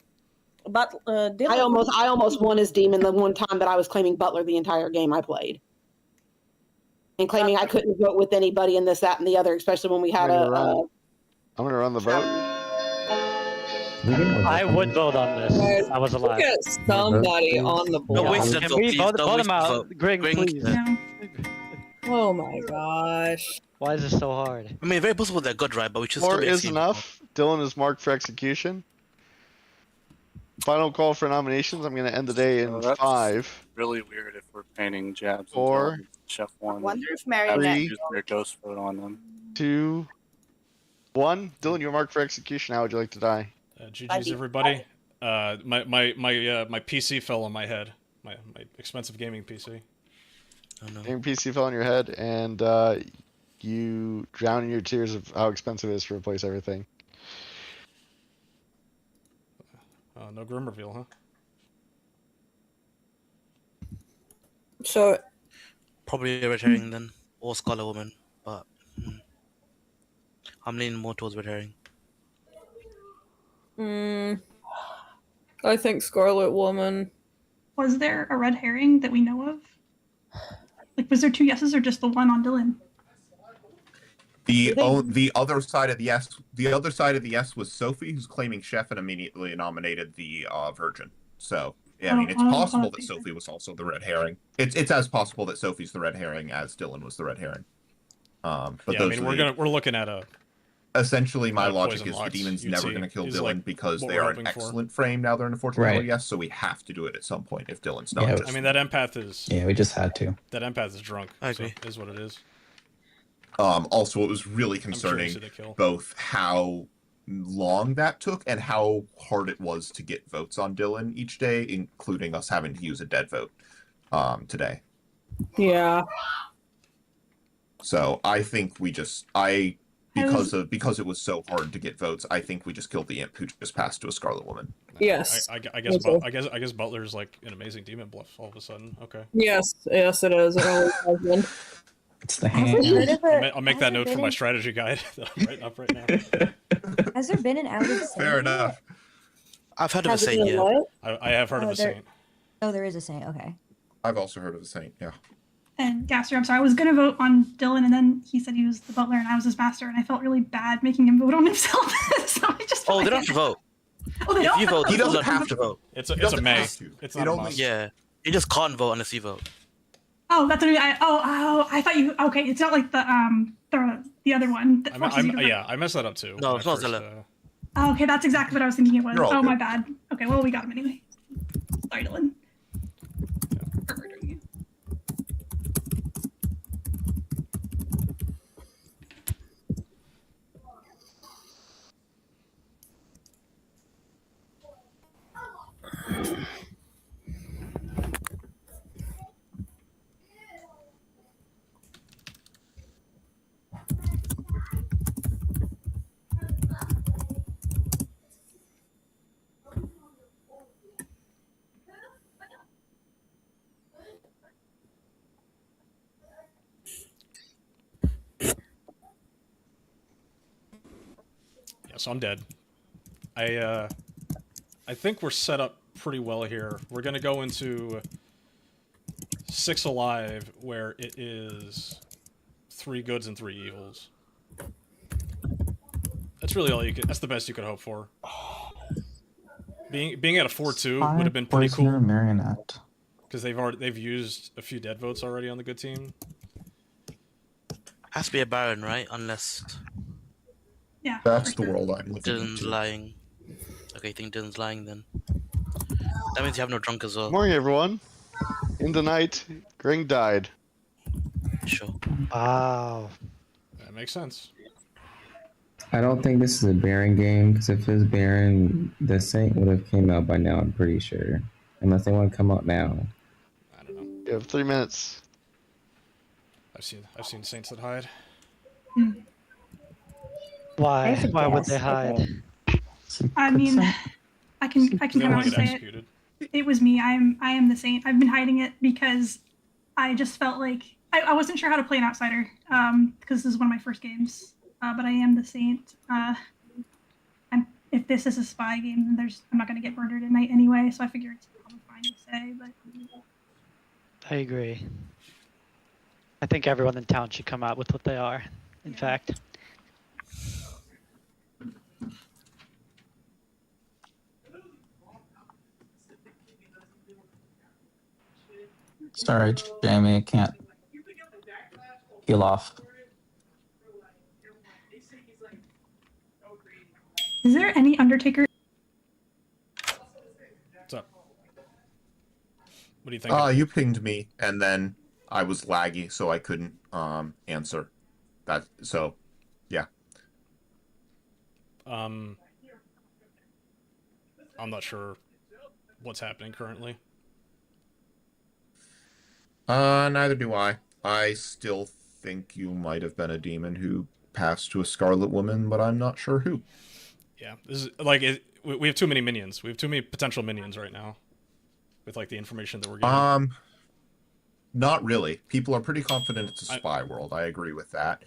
But Dylan, I almost won his demon the one time that I was claiming Butler the entire game I played. And claiming I couldn't vote with anybody in this, that, and the other, especially when we had I'm gonna run the vote. I would vote on this. I was alive. Get somebody on the board. No, wait, Can we vote him out? Gring, please. Oh my gosh. Why is this so hard? I mean, very possible they're good, right? But we should Four still be is executing enough. Dylan is marked for execution. Final call for nominations. I'm going to end the day in that's 5. Really weird if we're painting Jabs. 4. and Chef One. wonder if Have Marionette. use their ghost vote on them. 2, 1. Dylan, you're marked for execution. How would you like to die? GG's everybody. My PC fell on my head. My expensive gaming PC. Oh no. Your PC fell on your head, and you drown in your tears of how expensive it is to replace everything. No Grim reveal, huh? So Probably a red herring then, or Scarlet Woman, but I'm leaning more towards red herring. I think Scarlet Woman. Was there a red herring that we know of? Like, was there 2 yeses or just the one on Dylan? The other side of the yes was Sophie, who's claiming chef and immediately nominated the Virgin. So yeah, I mean, it's possible that Sophie was also the red herring. It's as possible that Sophie's the red herring as Dylan was the red herring. But yeah, I mean, we're looking at a. Essentially, my logic is locks, the demon's you'd never see, going to kill is Dylan like because what they we're are an hoping for. excellent frame now they're in a fortune Right. teller, yes, so we have to do it at some point if Dylan's not Yeah, just... I mean, that empath is. Yeah, we just had to. That empath is drunk. I agree. So is what it is. Also, it was really curious concerning who they kill. both how long that took and how hard it was to get votes on Dylan each day, including us having to use a dead vote today. Yeah. So I think we just because it was so hard to get votes, I think we just killed the imp who just passed to a Scarlet Woman. Yes. I guess Butler's like an amazing demon bluff all of a sudden. Okay. Yes, it is. It always has been. It's the hand. I'll make that note for my strategy guide that I'm writing up right now. Has there been an Alex Saint? Fair enough. I've heard of a Has it saint, been yeah. what? I have heard of a there- saint. Oh, there is a saint. Okay. I've also heard of a saint, yeah. And Gaster, I'm sorry, I was gonna vote on Dylan, and then he said he was the butler, and I was his master, and I felt really bad making him vote on himself. So I just. Oh, they don't have to vote. Oh, they If don't. you vote, He you doesn't don't have to vote. It's a may. It's not a only- must. Yeah. You just can't vote unless you vote. Oh, that's what I thought you. Okay, it's not like the other one that forces you to vote. Yeah, I messed that up too. No, when it's I not first, Zilla. Oh, okay, that's exactly what I was thinking it was. You're all Oh, good. my bad. Okay, well, we got him anyway. Sorry, Dylan. For murdering you. Yeah, so I'm dead. I think we're set up pretty well here. We're gonna go into 6 alive, where it is 3 goods and 3 evils. That's really all you could. That's the best you could hope for. Being at a 4-2 Spy, would have been pretty poisoner, cool marionette. because they've used a few dead votes already on the good team. Has to be a Baron, right? Unless Yeah. That's the world I'm living Dylan's into. lying. Okay, I think Dylan's lying then. That means you have no drunk as well. Morning, everyone. In the night, Gring died. Sure. Wow. That makes sense. I don't think this is a Baron game, because if it was Baron, the Saint would have came out by now, I'm pretty sure. Unless they want to come out now. I don't know. You have 3 minutes. I've seen Saints that hide. Why? There's a Why would guess. they hide? I mean, I can They come don't out want and to get say executed. it was me. I am the Saint. I've been hiding it because I just felt like I wasn't sure how to play an outsider because this is one of my first games. But I am the Saint. If this is a spy game, then I'm not going to get murdered at night anyway. So I figure it's probably fine to say. But I agree. I think everyone in town should come out with what they are. In fact. Sorry, Jamie, I can't peel off. is there any Undertaker? What's up? What do you think? You pinged me, and then I was laggy, so I couldn't answer. Yeah. I'm not sure what's happening currently. Neither do I. I still think you might have been a demon who passed to a Scarlet Woman, but I'm not sure who. Yeah, this is like we have too many minions. We have too many potential minions right now, with like the information that we're getting. Not really. People are pretty confident it's a spy world. I agree with that.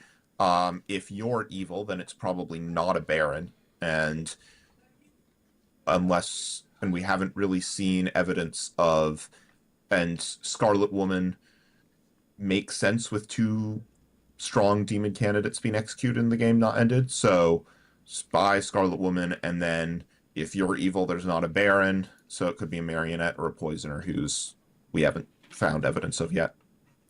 If you're evil, then it's probably not a Baron, and we haven't really seen evidence of, and Scarlet Woman makes sense with 2 strong demon candidates being executed in the game not ended. So spy, Scarlet Woman, and then if you're evil, there's not a Baron, so it could be a marionette or a poisoner who's we haven't found evidence of yet.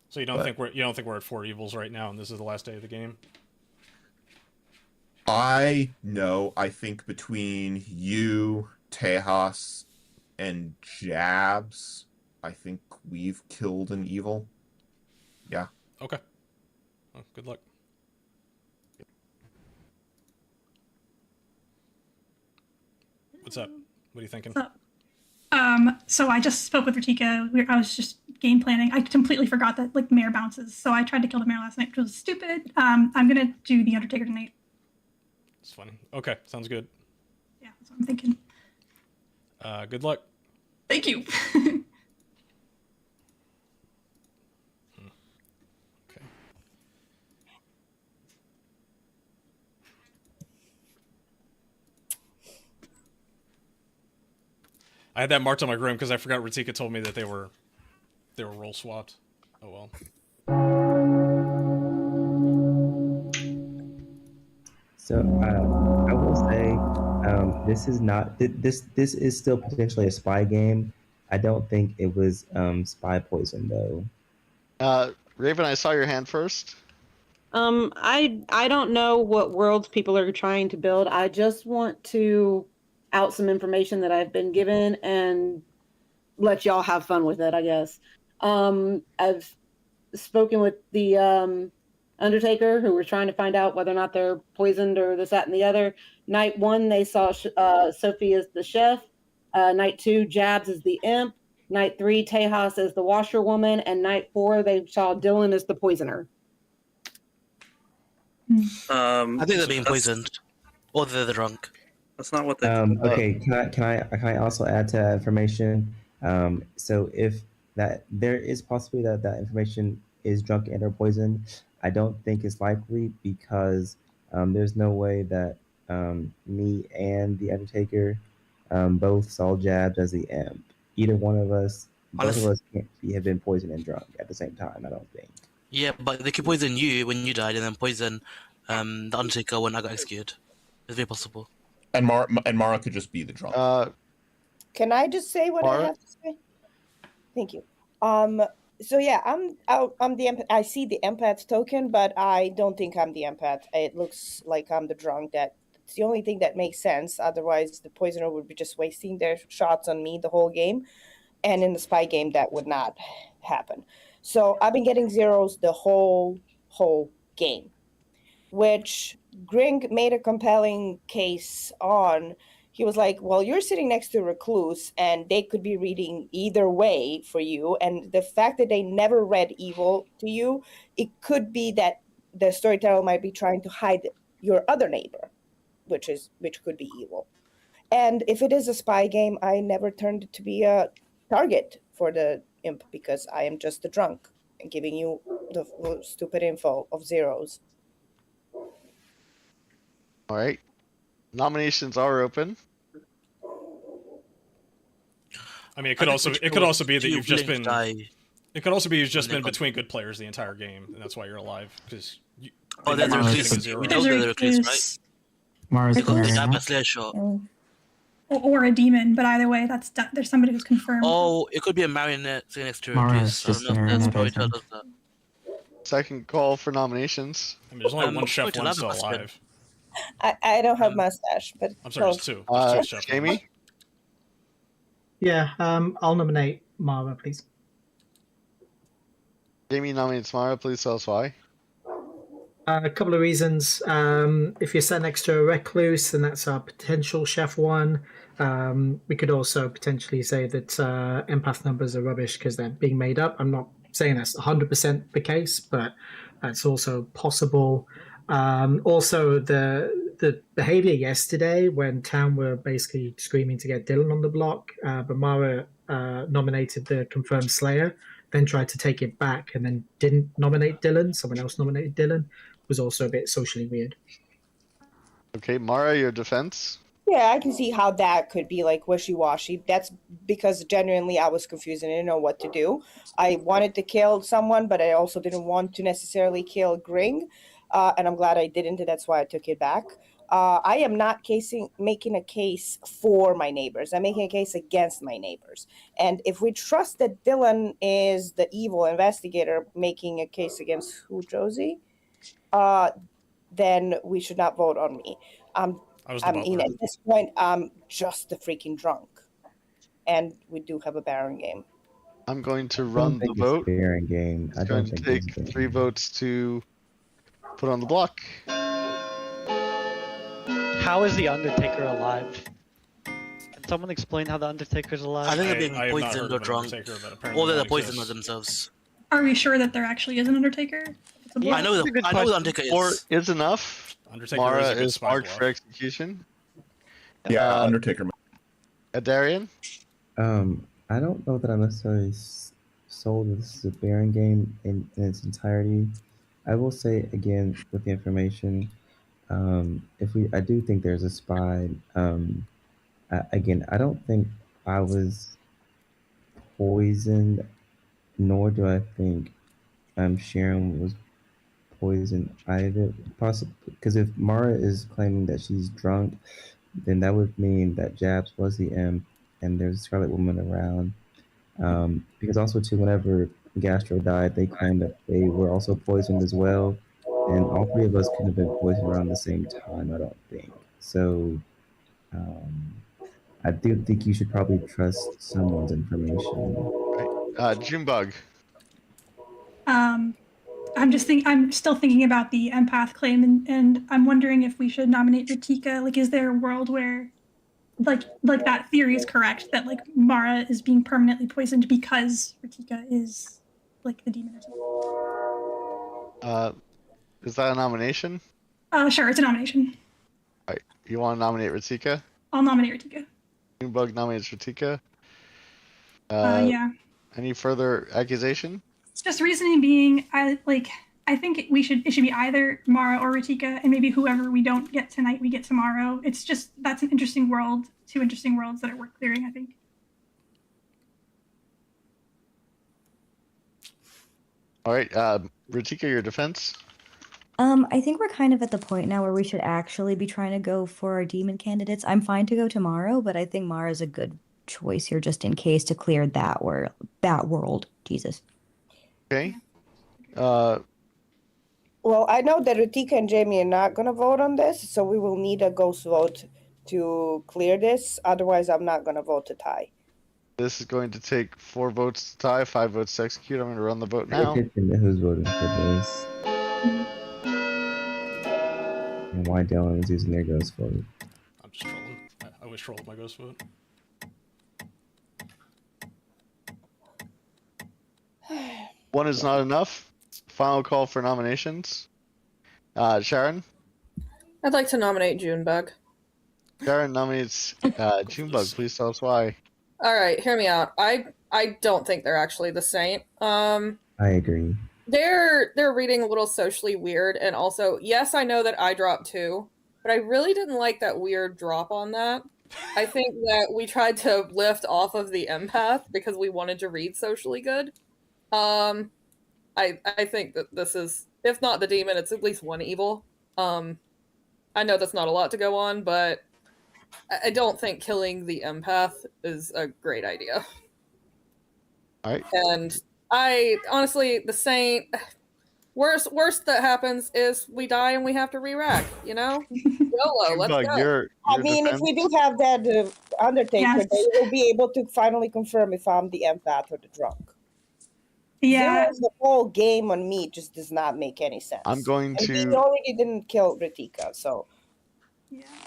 So you don't think we're at 4 evils right now, and this is the last day of the game? I think between you, Tejas, and Jabs, I think we've killed an evil. Yeah. Okay. Well, good luck. What's up? What are you thinking? So I just spoke with Ratika. I was just game planning. I completely forgot that like the mayor bounces. So I tried to kill the mayor last night, which was stupid. I'm gonna do the Undertaker tonight. It's funny. Okay, sounds good. Yeah, that's what I'm thinking. Good luck. Thank you. Okay. I had that marked on my grim because I forgot Ratika told me that they were role swapped. Oh well. So I will say this is not this is still potentially a spy game. I don't think it was spy poison though. Raven, I saw your hand first. I don't know what worlds people are trying to build. I just want to out some information that I've been given and let y'all have fun with it, I guess. I've spoken with the Undertaker, who were trying to find out whether or not they're poisoned or this, that, and the other. Night 1, they saw Sophie as the chef. Night 2, Jabs as the imp. Night 3, Tejas as the washerwoman. And night 4, they saw Dylan as the poisoner. I think they're being poisoned, or they're the drunk. That's not what they. Okay, can I also add to that information? So if that there is possibility that information is drunk and or poisoned, I don't think it's likely because there's no way that me and the Undertaker both saw Jabs as the imp. Either one of us, both of us can't have been poisoned and drunk at the same time. I don't think. Yeah, but they could poison you when you died, and then poison the Undertaker when I got executed. It's very possible. And Mara could just be the drunk. Can I just say what I have to say? Thank you. So yeah, I'm the empath. I see the empath token, but I don't think I'm the empath. It looks like I'm the drunk. It's the only thing that makes sense. Otherwise, the poisoner would be just wasting their shots on me the whole game, and in the spy game, that would not happen. So I've been getting zeros the whole game, which Gring made a compelling case on. He was like, well, you're sitting next to a recluse and they could be reading either way for you. And the fact that they never read evil to you, it could be that the storyteller might be trying to hide your other neighbor, which could be evil. And if it is a spy game, I never turned it to be a target for the imp because I am just the drunk and giving you the stupid info of zeros. All right. Nominations are open. I mean, it could also be that you've just been. It could also be you've just been between good players the entire game, and that's why you're alive. Because there's a recluse. We know they're the recluse, right? Mara's or a demon, but either way, there's somebody who's confirmed. Oh, it could be a marionette sitting next to a Mara's recluse. just I don't know if marionette, that's I probably think. does that. Second call for nominations. I mean, there's only one chef one still alive. I don't have mustache, but I'm sorry, there's two. There's two chefs. Jamie? Yeah, I'll nominate Mara, please. Jamie nominates Mara. Please tell us why. A couple of reasons. If you're sat next to a recluse, then that's our potential chef one. We could also potentially say that empath numbers are rubbish because they're being made up. I'm not saying that's 100% the case, but that's also possible. Also, the behavior yesterday when Town were basically screaming to get Dylan on the block, but Mara nominated the confirmed Slayer, then tried to take it back and then didn't nominate Dylan. Someone else nominated Dylan. Was also a bit socially weird. Okay, Mara, your defense? Yeah, I can see how that could be like wishy-washy. That's because genuinely I was confused and I didn't know what to do. I wanted to kill someone, but I also didn't want to necessarily kill Gring. And I'm glad I didn't, and that's why I took it back. I am not making a case for my neighbors. I'm making a case against my neighbors. And if we trust that Dylan is the evil investigator making a case against who, Josie? Then we should not vote on me. At this point, I'm just the freaking drunk. And we do have a Baron game. I'm going to run the vote. Baron game. I'm going to take 3 votes to put on the block. How is the Undertaker alive? Can someone explain how the Undertaker's alive? I think they're being poisoned or drunk. Or they're poisoned themselves. Are we sure that there actually is an Undertaker? Yeah, I know the Undertaker is. 4 is enough. Undertaker Mara is is marked for execution. Yeah, Undertaker. Darian? I don't know that I necessarily sold that this is a Baron game in its entirety. I will say again with the information, I do think there's a spy. Again, I don't think I was poisoned, nor do I think Sharon was poisoned either. Possibly because if Mara is claiming that she's drunk, then that would mean that Jabs was the imp and there's a Scarlet Woman around. Because also too, whenever Gastro died, they claimed that they were also poisoned as well, and all 3 of us could have been poisoned around the same time. I don't think so. I do think you should probably trust someone's information. Junebug. I'm still thinking about the empath claim, and I'm wondering if we should nominate Ratika. Like, is there a world where, like that theory is correct that like Mara is being permanently poisoned because Ratika is like the demon or something? Is that a nomination? Sure, it's a nomination. All right, you want to nominate Ratika? I'll nominate Ratika. Junebug nominates Ratika. Yeah. Any further accusation? Just reasoning being, I think it should be either Mara or Ratika, and maybe whoever we don't get tonight, we get tomorrow. It's just, that's an interesting world, 2 interesting worlds that are worth clearing, I think. All right, Ratika, your defense? I think we're kind of at the point now where we should actually be trying to go for our demon candidates. I'm fine to go tomorrow, but I think Mara's a good choice here just in case to clear that world. Jesus. Okay. Well, I know that Ritika and Jamie are not going to vote on this, so we will need a ghost vote to clear this. Otherwise, I'm not going to vote to tie. This is going to take 4 votes to tie, 5 votes to execute. I'm going to run the vote now. Who's voting for this? And why Dylan is using their ghost vote. I'm just trolling. I always troll with my ghost vote. One is not enough. Final call for nominations. Sharon? I'd like to nominate Junebug. Sharon nominates Junebug. Please tell us why. All right, hear me out. I don't think they're actually the saint. I agree. They're reading a little socially weird, and also, yes, I know that I dropped 2, but I really didn't like that weird drop on that. I think that we tried to lift off of the empath because we wanted to read socially good. I think that this is, if not the demon, it's at least one evil. I know that's not a lot to go on, but I don't think killing the empath is a great idea. All right. And I honestly, the saint, worst that happens is we die and we have to re-rack, you know? YOLO, let's go. I mean, if we do have that Undertaker, they will be able to finally confirm if I'm the empath or the drunk. Yeah. The whole game on me just does not make any sense. I'm going And he to. already didn't kill Ritika, so.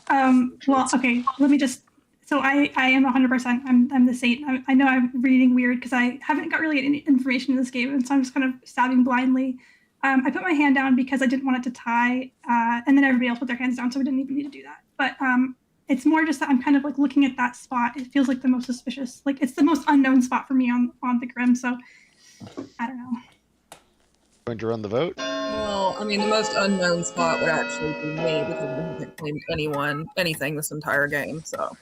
Well, okay, let me just. So I am 100%. I'm the saint. I know I'm reading weird because I haven't got really any information in this game, and so I'm just kind of stabbing blindly. I put my hand down because I didn't want it to tie, and then everybody else put their hands down, so we didn't even need to do that. But it's more just that I'm kind of like looking at that spot. It feels like the most suspicious. Like it's the most unknown spot for me on the Grim. So I don't know. Going to run the vote. Well, I mean, the most unknown spot would actually be me because I haven't claimed anything this entire game, so.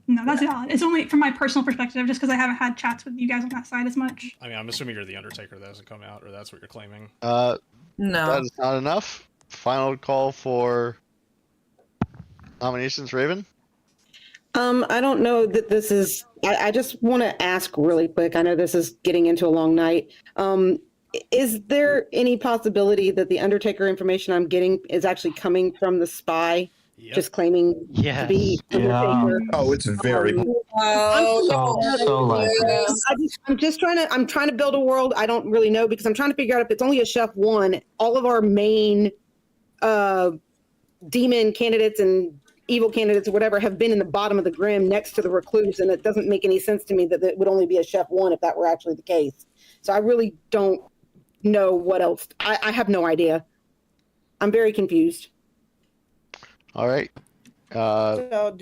No, that's valid. It's only from my personal perspective, just because I haven't had chats with you guys on that side as much. I mean, I'm assuming you're the Undertaker that hasn't come out, or that's what you're claiming. No. That is not enough. Final call for nominations, Raven. I don't know that this is. I just want to ask really quick. I know this is getting into a long night. Is there any possibility that the Undertaker information I'm getting is actually coming from the spy? Yep. Just claiming to be Undertaker. Oh, it's very. I'm trying to build a world. I don't really know because I'm trying to figure out if it's only a chef 1. All of our main demon candidates and evil candidates or whatever have been in the bottom of the Grim next to the recluse, and it doesn't make any sense to me that it would only be a chef 1 if that were actually the case. So I really don't know what else. I have no idea. I'm very confused. All right. So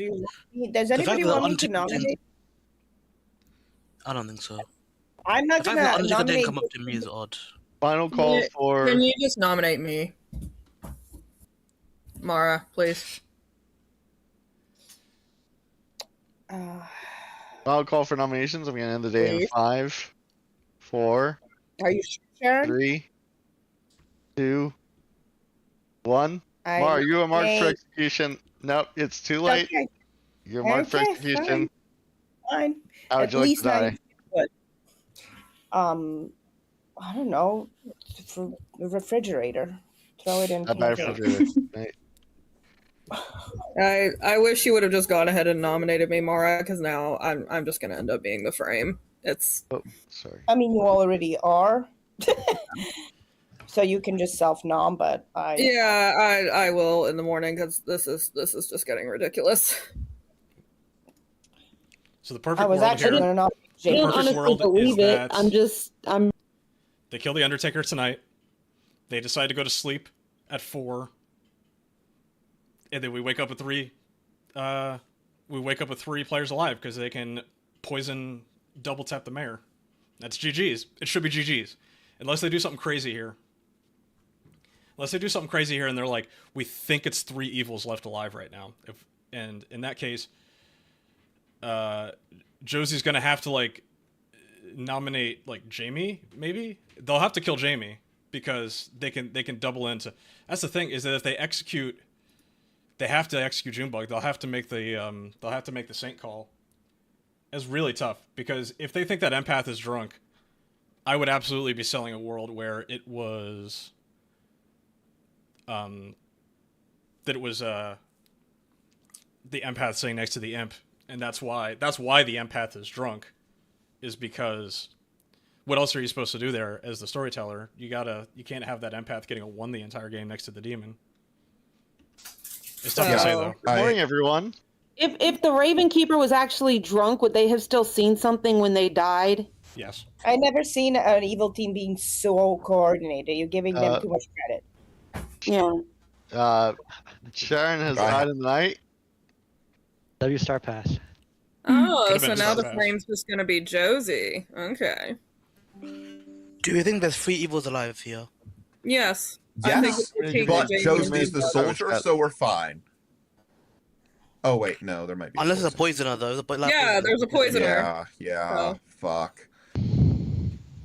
does anybody want me to nominate? I don't think so. I'm not The fact gonna that Undertaker nominate. didn't come up to me is odd. Final call for. Can you just nominate me? Mara, please. Final call for nominations. I'm going to end the day in Please. 5, 4, Are you sure? 3, 2, 1. I Mara, you are marked for think- execution. Nope, it's too late. Okay. You're marked for Okay, execution. Fine. How would At you like least to die? Good. I don't know. For the refrigerator. Throw it in. Not my campaign. refrigerator. Right. I wish you would have just gone ahead and nominated me, Mara, because now I'm just gonna end up being the frame. It's. Oh, sorry. I mean, you already are. So you can just self-nom, but I. Yeah, I will in the morning because this is just getting ridiculous. So the perfect I was world actually here. gonna nominate I Jake. don't Perfect honestly world is believe it. that- They kill the Undertaker tonight. They decide to go to sleep at 4. And then we wake up with 3. We wake up with 3 players alive because they can poison, double tap the mayor. That's GG's. It should be GG's, unless they do something crazy here. Unless they do something crazy here and they're like, we think it's 3 evils left alive right now. And in that case, Josie's gonna have to like nominate like Jamie. Maybe they'll have to kill Jamie because they can double into. That's the thing, is that if they execute, they have to execute Junebug. They'll have to make the Saint call. It's really tough, because if they think that Empath is drunk, I would absolutely be selling a world where it was the Empath sitting next to the Imp, and that's why the Empath is drunk, is because what else are you supposed to do there as the storyteller? You can't have that Empath getting a 1 the entire game next to the Demon. It's tough to say, though. Good morning, everyone. If the Raven Keeper was actually drunk, would they have still seen something when they died? Yes. I never seen an evil team being so coordinated. You're giving them too much credit. Yeah. Sharon has died in the night. W star pass. Oh, so now the flame's just gonna be Josie. Okay. Do you think there's 3 evils alive here? Yes. Yes, but Josie's the soldier, so we're fine. Oh wait, no, there might be. Unless it's a poisoner, though. Yeah, there's a poisoner. Yeah. So. Fuck.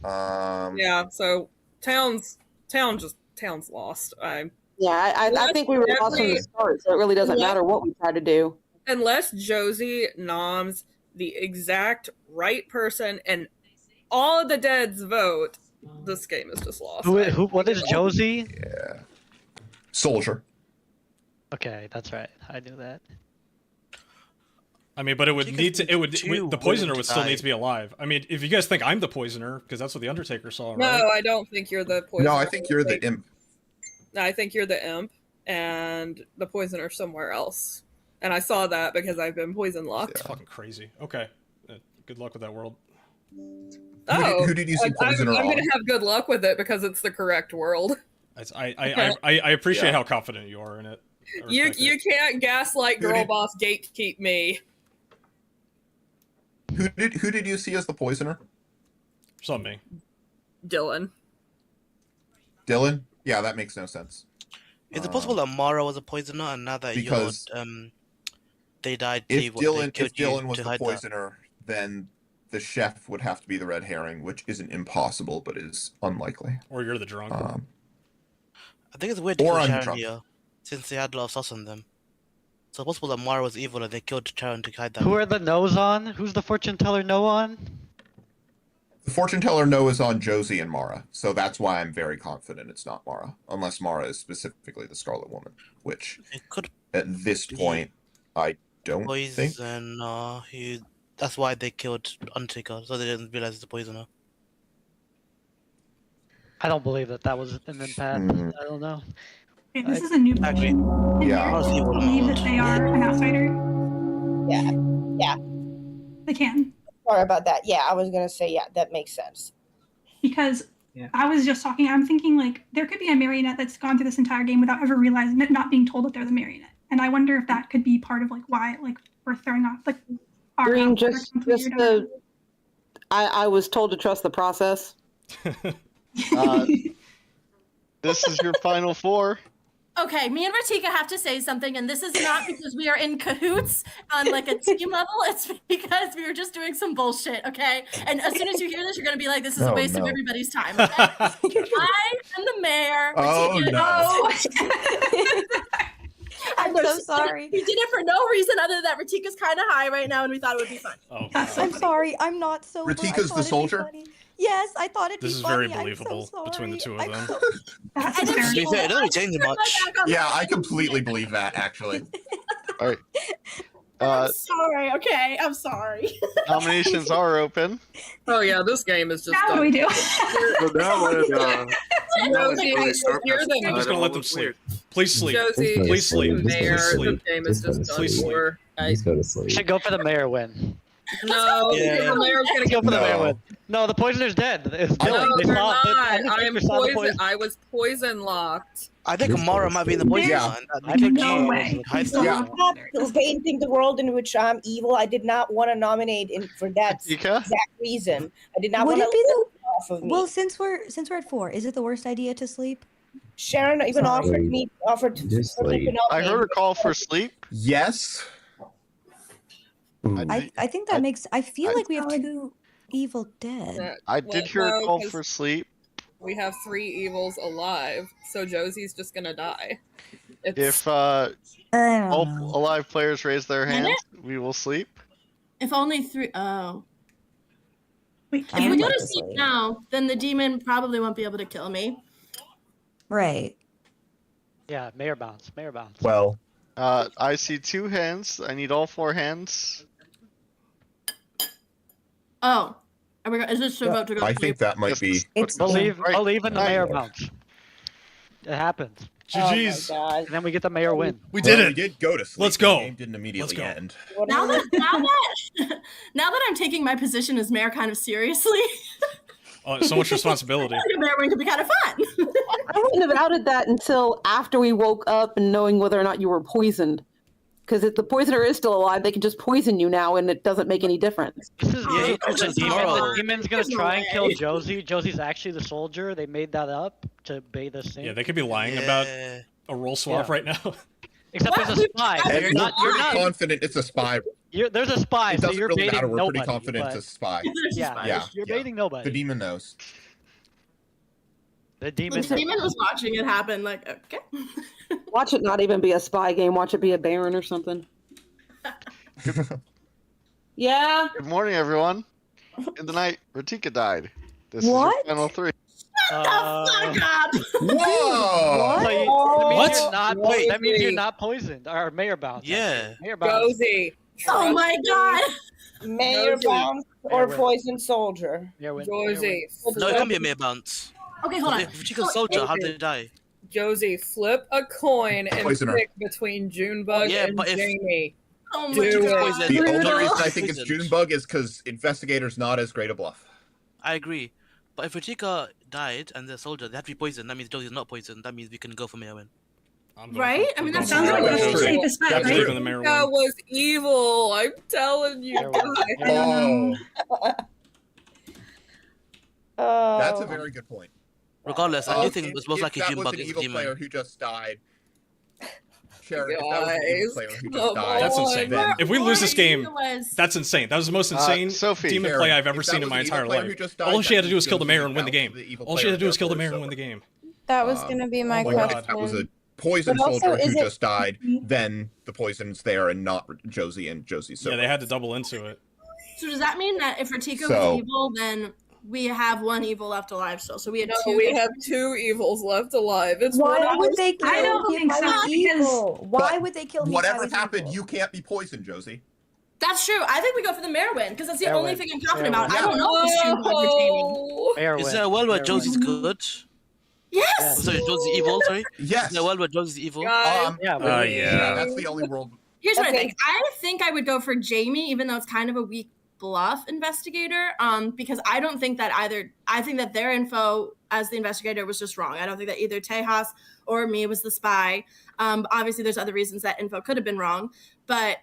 Yeah. So town's lost. I think we were lost from the start, so it really doesn't matter what we try to do. Unless Josie noms the exact right person and all of the deads vote, this game is just lost. What is Josie? Yeah. Soldier. Okay, that's right. I knew that. I mean, but it would need to. The poisoner would still need to be alive. I mean, if you guys think I'm the poisoner, because that's what the Undertaker saw. Right? No, I don't think you're the poisoner. No, I think you're the imp. I think you're the imp, and the poisoner somewhere else. And I saw that because I've been poison locked. It's fucking crazy. Okay, good luck with that world. Who did you see poisoner I'm on? gonna have good luck with it because it's the correct world. I appreciate how confident you are in it. You can't gaslight girl boss gatekeep me. Who did you see as the poisoner? Something. Dylan. Dylan? Yeah, that makes no sense. Is it possible that Mara was a poisoner, and now that because they died? If Dylan was the poisoner, then the chef would have to be the red herring, which isn't impossible, but is unlikely. Or you're the drunk. I think it's weird to kill Sharon here, since they had a lot of sauce on them. So it's possible that Mara was evil and they killed Sharon to hide that. Who are the no's on? Who's the fortune teller no on? The fortune teller no is on Josie and Mara, so that's why I'm very confident it's not Mara, unless Mara is specifically the Scarlet Woman, which it could at this point I don't think. That's why they killed Undertaker, so they didn't realize it's a poisoner. I don't believe that was an empath. I don't know. Okay, this is a new question. Yeah. Do you believe that they are an outsider? Yeah. They can. Sorry about that. Yeah, I was gonna say that makes sense. Because I was just talking, I'm thinking like there could be a marionette that's gone through this entire game without ever realizing it, not being told that they're the marionette. And I wonder if that could be part of like why like we're throwing off like our Green, I was told to trust the process. This is your final 4. Okay, me and Ratika have to say something, and this is not because we are in cahoots on like a team level. It's because we were just doing some bullshit, okay? And as soon as you hear this, you're gonna be like, "This is a waste of everybody's time." Okay? I am the mayor. I'm so sorry. We did it for no reason other than that Ratika's kind of high right now, and we thought it would be fun. I'm sorry. I'm not so. Ratika's the soldier? Yes, I thought it'd This be is funny. very believable between the two of them. It doesn't change much. Yeah, I completely believe that, actually. All right. I'm sorry. Okay, I'm sorry. Nominations are open. Oh yeah, this game is just. Now what do we do? I'm just gonna let them sleep. Please sleep. Josie, Please sleep. Mayor, Please the sleep. game is just done Please sleep. for. Just go to sleep. Should go for the mayor win. No, Yeah. the mayor's gonna Let's go get for the mayor win. No, the poisoner's dead. It's Dylan. No, They they're saw- not. I am Undertaker saw the poison. I was poison locked. I think Mara might be the poisoner. Yeah. I think No way. Yeah. Painting the world in which I'm evil. I did not want to nominate for that exact reason. I did not Would want it be to off of me. Well, since we're at 4, is it the worst idea to sleep? Sharon even offered to Just sleep. I heard a call for sleep. Yes. I think that I feel like we have 2 evil dead. I did hear a call for sleep. We have 3 evils alive, so Josie's just gonna die. If I all don't know. alive players raise their Can hands, we will sleep. If only 3. Oh. Wait, If I we would go like to to sleep sleep. now, then the demon probably won't be able to kill me. Right. Yeah, mayor bounce. Mayor bounce. Well, I see 2 hands. I need all 4 hands. Oh. Is this a vote to go I to think sleep? that might be. Believe in the Right. mayor bounce. It happens. GG's. Oh my And then we get the mayor win. We did Well, it. We did go to sleep. Let's go. The game didn't immediately go. end. God. Now that I'm taking my position as mayor kind of seriously, So much responsibility. the mayor win could be kind of fun. I wouldn't have outed that until after we woke up and knowing whether or not you were poisoned. Because if the poisoner is still alive, they can just poison you now, and it doesn't make any difference. This is Yeah, the demon's gonna There's no try and kill way. Josie. Josie's actually the soldier. They made that up to bait us in. Yeah, they could be lying about a role swap Yeah. right now. Except there's a spy. So And you're we're not. pretty confident it's a spy. There's a spy, It so doesn't you're really baiting matter. We're nobody. pretty confident but- it's a spy. Yeah, you're baiting nobody. The demon knows. The The demon. demon was watching it happen. Like, okay. Watch it not even be a spy game. Watch it be a Baron or something. Yeah. Good morning, everyone. In the night, Ratika died. This What? is your final 3. Fuck up. Whoa! So that means What? you're not. Josie. That means you're not poisoned. Or mayor bounce. Yeah. Mayor bounce. Josie. Oh my god. Mayor Josie. bounce Mayor or win. poisoned soldier. Mayor win. Josie. No, it can't be a mayor bounce. Okay, hold on. If Chico's soldier, how did they die? Josie, flip a coin and Poisoner. pick between Junebug Yeah, and but if- Jamie. Oh my Do god. it. Poison. The only Brutal. reason I think it's Poisoned. Junebug is because Investigator's not as great a bluff. I agree. But if Ratika died and the soldier, they have to be poisoned. That means Josie's not poisoned. That means we can go for mayor win. Right? I mean, that sounds like like that's the true. safest bet, That's right? true. Even the mayor That win. was evil. I'm telling you. Mayor win. guys. Oh, that's a very good point. Regardless, I do think If- it was most if likely that Junebug was an is a evil demon. player who just died. Sharon, if that was an evil Guys, player who come just died, That's insane. then If we lose this game, Was- that's insane. That was the most insane Sophie. demon Sharon, play I've ever if that seen in was my an evil entire player who life. just died, All she had that to do was kill the means mayor Josie and win the game. bounced the evil All she player had to do was and kill the therefore mayor is and win the game. That was gonna be my oh my question. God. If that was a poisoned But also, soldier is who it- just died, then the poison's there and not Josie and Josie's. Yeah, they had to double into it. So does that mean that if Ratika So- was evil, then we have one evil left alive still? So we had No, two. we have 2 evils left alive. It's Why one would of they kill I don't me think if I so, was because- evil? Why But would they kill me? if I Whatever was happened, evil? you can't be poisoned, Josie. That's true. I think we go for the mayor win because that's the Mayor only win. thing I'm confident Mayor about. win. I don't know if it's Junebug or Jamie. Mayor Is win. there a world where Mayor Josie's win. good? Yes. Sorry, Josie's evil, sorry? Yes. Is there a world where Josie's evil? Guys, Yeah, yeah. That's the only world. Here's what I Okay. think. I think I would go for Jamie, even though it's kind of a weak bluff investigator. Because I don't think that either. I think that their info as the investigator was just wrong. I don't think that either Tejas or me was the spy. Obviously, there's other reasons that info could have been wrong, but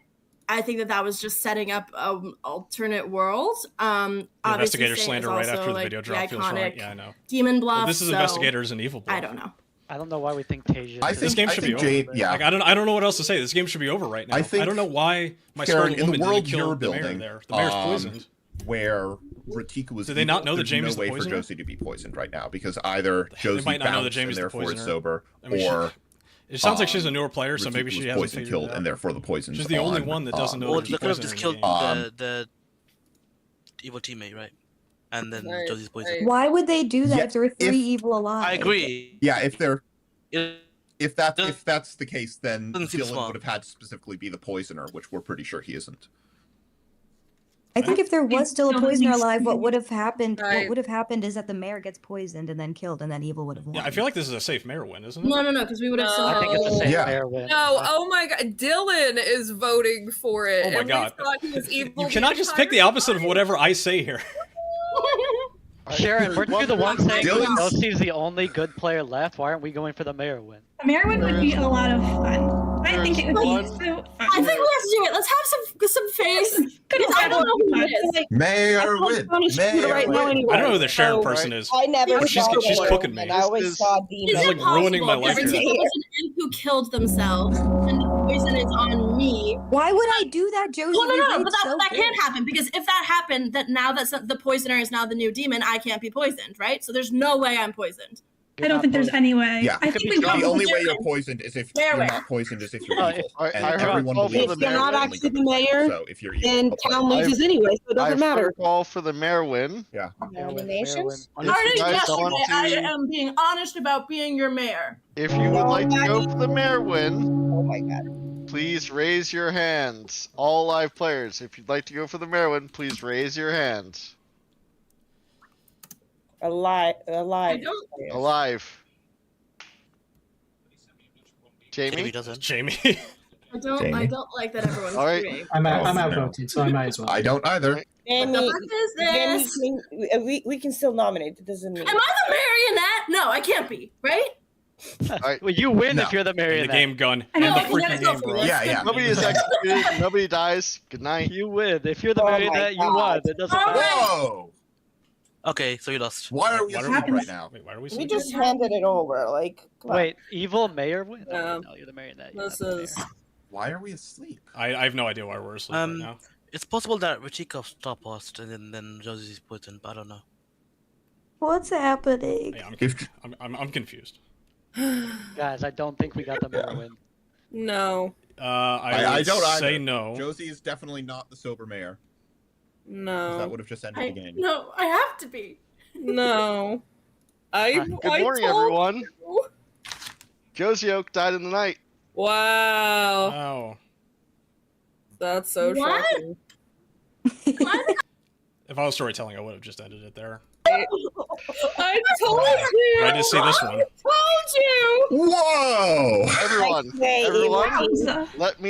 I think that was just setting up an alternate world. The Obviously, investigator Saint slander is right also, after the like, video drop feels right. iconic Yeah, I know. demon bluff. Well, this is so investigators and evil bluff. I don't know. I don't know why we think Tasia. I is- This game I should think be over. Jade- yeah. Like, I don't know what else to say. This game should be over right now. I think, don't know why my Sharon, Scarlet in the Woman world didn't kill you're the mayor building, there. The mayor's poisoned. where Ratika was. Did they not evil, know that there's Jamie's no the way for poisoner? Josie to be poisoned right now because either Josie might not know that bounced Jamie's and the therefore is poisoner. sober, I mean, or It sounds like she's a newer player, so Ratika maybe she was hasn't poisoned, figured killed, it out. and therefore the poison's She's the only on, one that doesn't know Or that they she's could have just poisoned killed in the game. the evil teammate, right? And then Right, Josie's poisoned. Why would they do that Yeah, if there were 3 if- evil alive? I agree. Yeah, if they're It- if that's the case, then Doesn't seem Dylan smart. would have had to specifically be the poisoner, which we're pretty sure he isn't. I think if there was still a Still poisoner needs to alive, what be- would have happened? Right. What would have happened is that the mayor gets poisoned and then killed, and then evil would have won. Yeah, I feel like this is a safe mayor win, isn't it? No, because we would have still. No. I think it's a safe Yeah. mayor win. No, oh my god, Dylan is voting for it. Oh my and God. We thought he was evil You the cannot just pick the entire opposite of whatever I say here. Sharon, weren't you the one saying Dylan's- Josie's the only good player left? Why aren't we going for the mayor win? A mayor win would be a lot of fun. I think it would be so fun. I think we have to do it. Let's have some faith. I don't know who it is. Mayor win. Mayor win. I don't know who the Sharon person is. I never She's saw cooking me. and I always saw This demons. is like ruining my life Because here. it was an imp who killed themselves, and the poison is on me. Why would I do that, Josie? Well, You no, did but so that good. can't happen, because if that happened, that now that the poisoner is now the new demon, I can't be poisoned, right? So there's no way I'm poisoned. I don't think there's any way. Yeah. I think we The only way you're poisoned is if Mayor you're win. not poisoned is if you're I- evil. I And heard everyone a call for believes the that If you're mayor not only actually the good. mayor, So if you're evil, then okay. town loses anyway, so it doesn't I've matter. heard a call for the mayor win. Yeah. Nominations? If you guys want I to, am being honest about being your mayor. if you would like to go for the mayor win, Oh my god. please raise your hands. All live players, if you'd like to go for the mayor win, please raise your hands. Alive. Alive. Jamie Jamie? doesn't. Jamie. I Jamie. don't like that everyone's All right. screaming. I'm no. outvoted, so I might as well. I don't either. Jamie, What the fuck is this? we can still nominate. It doesn't mean. Am I the marionette? No, I can't be, right? Well, you win No. if you're the And the marionette. game gun I know, and the I gotta freaking go game for bro. this. Yeah, yeah. Nobody is executed. Nobody dies. Good night. You win. If you're the Oh my marionette, you God. won. It doesn't All matter. right. Whoa! Okay, so you lost. Why are we Why asleep do right now? Wait, why are we We sleeping? just handed it over. Like, come on. Wait, evil mayor win? Yeah. No, you're the marionette. You're This not the mayor. is. Why are we asleep? I have no idea why we're asleep right now. It's possible that Rachika stopped us and then Josie's poisoned, but I don't know. What's happening? Yeah, If- I'm confused. Guys, I don't think we got the mayor win. No. I I don't say either. no. Josie is definitely not the sober mayor. 'Cause No. that would have just ended the game. No, I have to be. No. Good morning, everyone. Josie Oak died in the night. Wow. Wow. That's so What? shocking. If I was storytelling, I would have just ended it there. I told you. I did see this one. Told you. Whoa! Everyone, let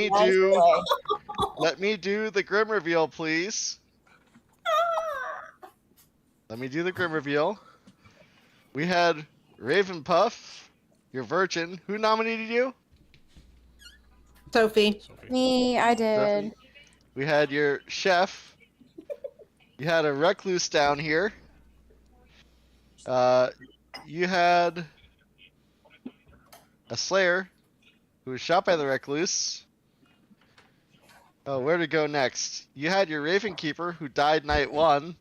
me do the grim reveal, please. Let me do the grim reveal. We had Raven Puff, your virgin. Who nominated you? Sophie. Me, I did. We had your chef. You had a recluse down here. You had a slayer who was shot by the recluse. Oh, where to go next? You had your Raven Keeper who died night one.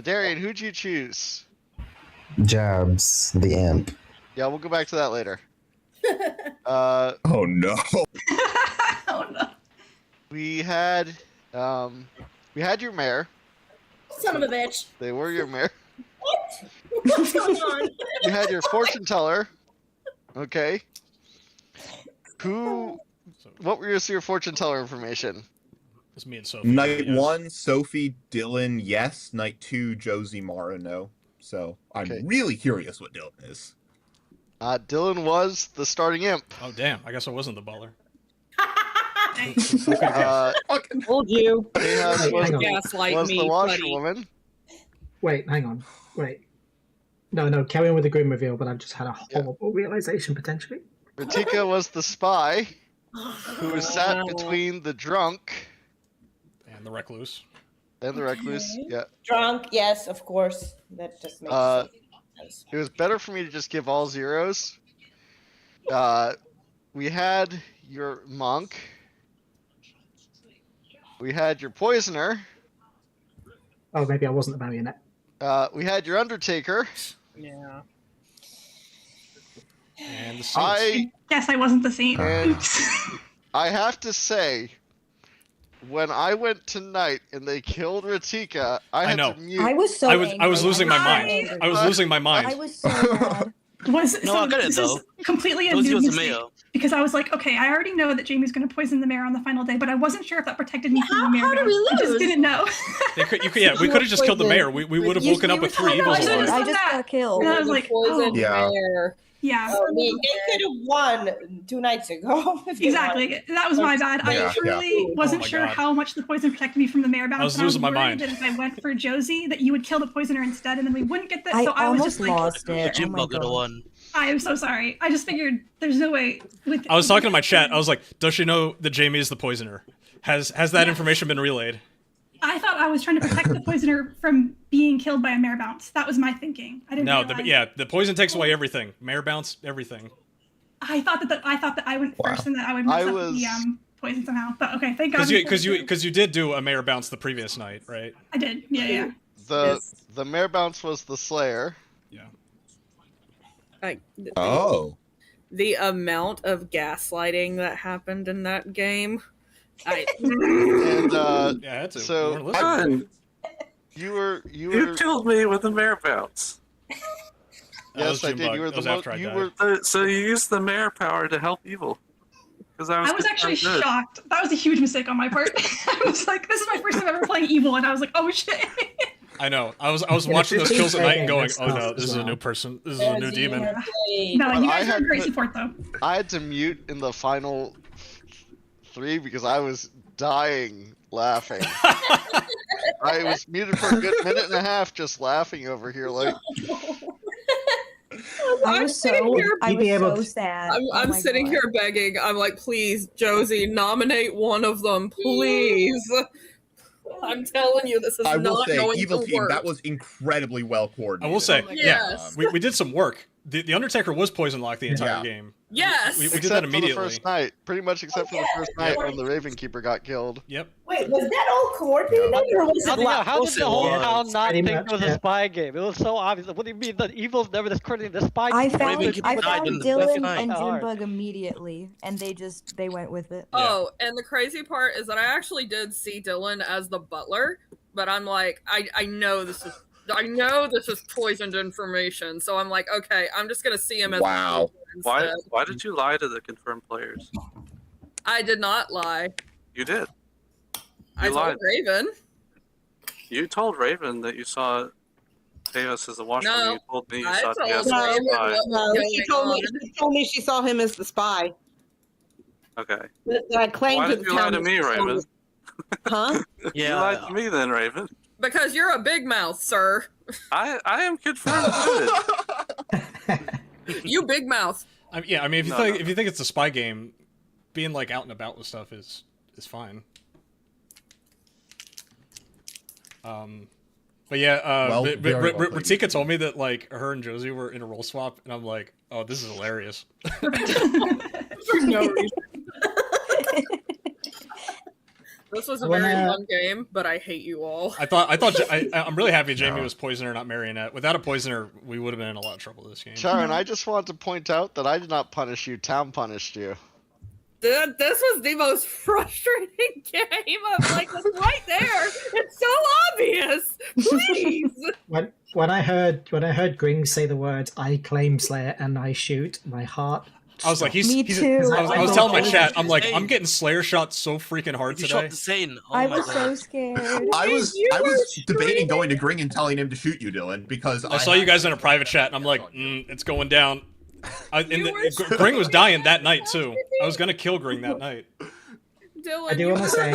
Darian, who'd you choose? Jabs, the imp. Yeah, we'll go back to that later. Oh no. Oh no. We had your mayor. Son of a bitch. They were your mayor. What? What's going on? You had your fortune teller. Okay. What were your fortune teller information? It's me and Sophie. Night yes. 1, Sophie, Dylan, yes. Night 2, Josie, Mara, no. So I'm really curious what Dylan is. Dylan was the starting imp. Oh damn! I guess I wasn't the butler. Told you. Was Gaslight the me, washerwoman. Wait, hang on. Wait. No, carry on with the grim reveal, but I've just had a horrible realization potentially. Ratika was the spy, who was sat between the drunk and the recluse. And the recluse, yeah. Drunk, yes, of course. That just makes sense. It was better for me to just give all zeros. We had your monk. We had your poisoner. Oh, maybe I wasn't the marionette. We had your undertaker. Yeah. And the I Guess I wasn't the same. and I have to say, when I went tonight and they killed Ratika, I had know. to mute. I was so I was angry. losing my so mind. angry. I was losing my mind. I was so mad. No, I got it, this though. is completely a Josie new was the mistake, mayor. because I was like, okay, I already know that Jamie's going to poison the mayor on the final day, but I wasn't sure if that protected me from the mayor. how did we I just lose? didn't know. We could have just killed the mayor. We would have woken up with 3 evils I alive. just got killed. And I was like, oh, Yeah. yeah. I mean, they could have won 2 nights ago. if they Exactly. wanted. That was my bad. Yeah, I truly wasn't Oh my sure God. how much the poison protected me from the mayor bounce. I was and losing my worried mind. that if I went for Josie, that you would kill the poisoner instead, and then we wouldn't get that. I So I was almost just like, lost it. Oh Jim my Bug got a god. one. I am so sorry. I just figured there's no way. I was talking to my chat. I was like, does she know that Jamie is the poisoner? Has that information been relayed? I thought I was trying to protect the poisoner from being killed by a mare bounce. That was my thinking. I didn't realize. The poison takes away everything. Mare bounce, everything. I thought that I went first and that I would mess up the poison somehow. But okay, thank God. Because you did do a mare bounce the previous night, right? I did. Yeah. The mare bounce was the Slayer. Yeah. The amount of gaslighting that happened in that game. You killed me with the mare bounce. Yes, I did. You were the most. So you used the mare power to help evil. Because I was actually shocked. That was a huge mistake on my part. I was like, this is my first time ever playing evil, and I was like, oh shit. I know. I was watching those kills at night and going, oh no, this is a new person. This is a new demon. No, you guys are great support though. I had to mute in the final 3 because I was dying laughing. I was muted for a good minute and a half just laughing over here like. I was so sad. I'm sitting here begging. I'm like, please, Josie, nominate one of them, please. I'm telling you, this is I will not say, going Evil to Team, work. that was incredibly well coordinated. I will say, Yes. we did some work. The Undertaker was poison locked the entire game. Yes. We did that immediately. For the first night, pretty much except for the first night when the Raven Keeper got killed. Yep. Wait, was that all coordinated, or was it How did the whole town not Pretty think much, it was a spy game? It was so obvious. What do you mean the evil's never this coordinated? The spy I game? found Dylan and Hard. Junebug immediately, and they went with it. Oh, and the crazy part is that I actually did see Dylan as the butler, but I'm like, I know this is poisoned information, so I'm like, okay, I'm just gonna see him as Why instead. did you lie to the confirmed players? I did not lie. You did. I told Raven. You told Raven that you saw Teos as a washerman. No, You told me you I saw told Teos as a Raven spy. what No, was she going told me she saw him as the spy. Okay. That I claimed Why to did the you lie town to that me, she saw Raven? him. Huh? You lied to me then, Raven. Because you're a big mouth, sir. I am confirmed good. You big mouth. If you think it's a spy game, being like out and about with stuff is fine. But yeah, Ratika told me that like her and Josie were in a role swap, and I'm like, oh, this is hilarious. For no reason. This was a very fun game, but I hate you all. I'm really happy Jamie was poisoner, not marionette. Without a poisoner, we would have been in a lot of trouble this game. Sharon, I just want to point out that I did not punish you. Town punished you. Dude, this was the most frustrating game. I'm like, it's right there. It's so obvious. Please. When I heard Gring say the words "I claim Slayer and I shoot," my heart. I was like, I was telling my chat, I'm like, I'm getting Slayer shot so freaking hard today. I was so scared. I was debating going to Gring and telling him to shoot you, Dylan, because I saw you guys in a private chat, and I'm like, it's going down. Gring was dying that night too. I was gonna kill Gring that night. Dylan, I do want to say,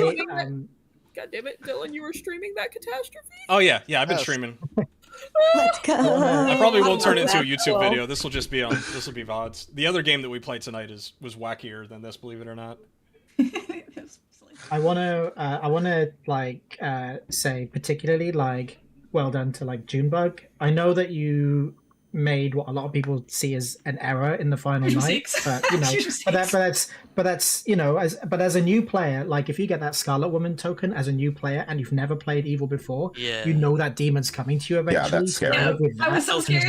God damn it, Dylan, you were streaming that catastrophe? Oh yeah, I've been streaming. Let's go. I probably won't turn it into a YouTube video. This will just be VODs. The other game that we played tonight was wackier than this, believe it or not. I wanna say particularly well done to Junebug. I know that you made what a lot of people see as an error in the final night, but as a new player, if you get that Scarlet Woman token as a new player and you've never played Evil before, you know that demon's coming to you eventually. Yeah, that's scary. I was so scared.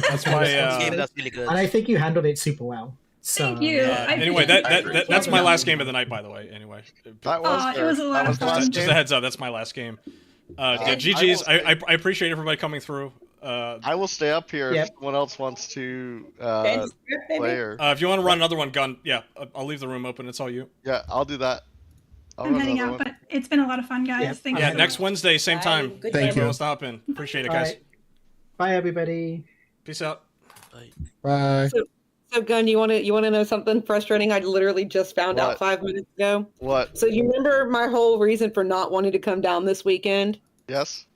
That's why. That's really good. And I think you handled it super well. So, Thank you. Anyway, that's my last game of the night, by the way. Anyway, it was a lot of fun. Just a heads up, that's my last game. GG's. I appreciate everybody coming through. I will stay up here if someone else wants to play. Or... if you want to run another one, Gun, I'll leave the room open. It's all you. Yeah, I'll do that. I'm heading out, but it's been a lot of fun, guys. Thank you. Yeah, next Wednesday, same time. Thank you. Stop in. Appreciate it, guys. Bye, everybody. Peace out. Bye. So, Gun, you want to know something frustrating? I literally just found out 5 minutes ago. What? So you remember my whole reason for not wanting to come down this weekend? Yes.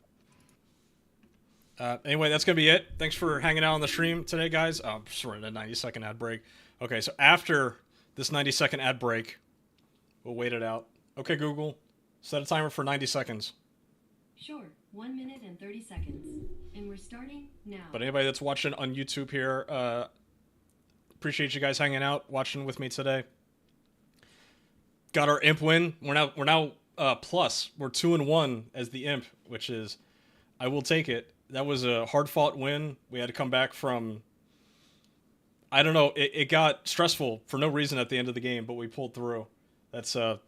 Anyway, that's going to be it. Thanks for hanging out on the stream today, guys. Oh, just running a 90-second ad break. Okay, so after this 90-second ad break, we'll wait it out. Okay, Google, set a timer for 90 seconds. Sure, 1 minute and 30 seconds. And we're starting now. But anybody that's watching on YouTube here, appreciate you guys hanging out, watching with me today. Got our imp win. We're now plus. We're 2-1 as the imp, which is, I will take it. That was a hard-fought win. We had to come back from, I don't know, it got stressful for no reason at the end of the game, but we pulled through. It's a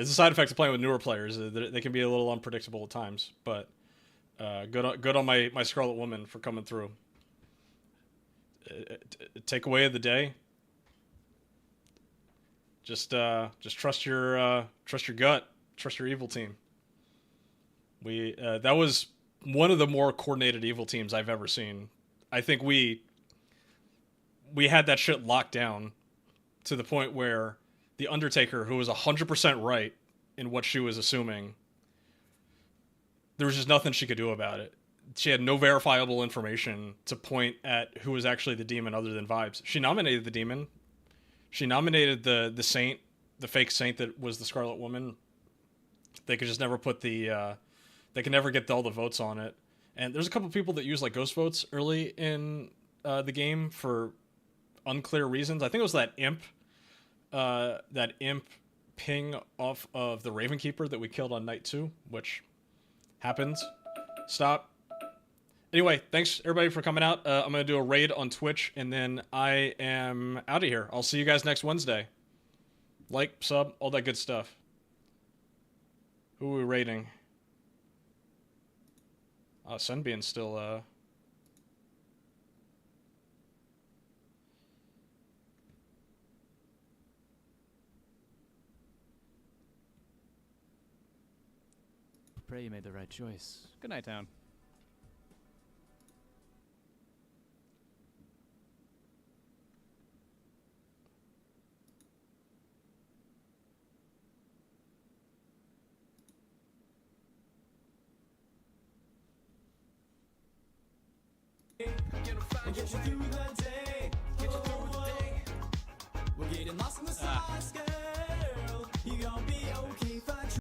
side effect of playing with newer players. They can be a little unpredictable at times, but good on my Scarlet Woman for coming through. Takeaway of the day: just trust your gut, trust your evil team. That was one of the more coordinated evil teams I've ever seen. I think we had that shit locked down to the point where the Undertaker, who was 100% right in what she was assuming, there was just nothing she could do about it. She had no verifiable information to point at who was actually the demon other than vibes. She nominated the demon. She nominated the saint, the fake saint that was the Scarlet Woman. They could just never put the... they can never get all the votes on it. And there's a couple people that use like ghost votes early in the game for unclear reasons. I think it was that imp ping off of the Ravenkeeper that we killed on night 2, which happens. Stop. Anyway, thanks everybody for coming out. I'm going to do a raid on Twitch, and then I am out of here. I'll see you guys next Wednesday. Like, sub, all that good stuff. Who are we raiding? Sunbeam's still, Pray you made the right choice. Good night, town. And get you through the day. Get you through the day. We're getting lost in the sauce,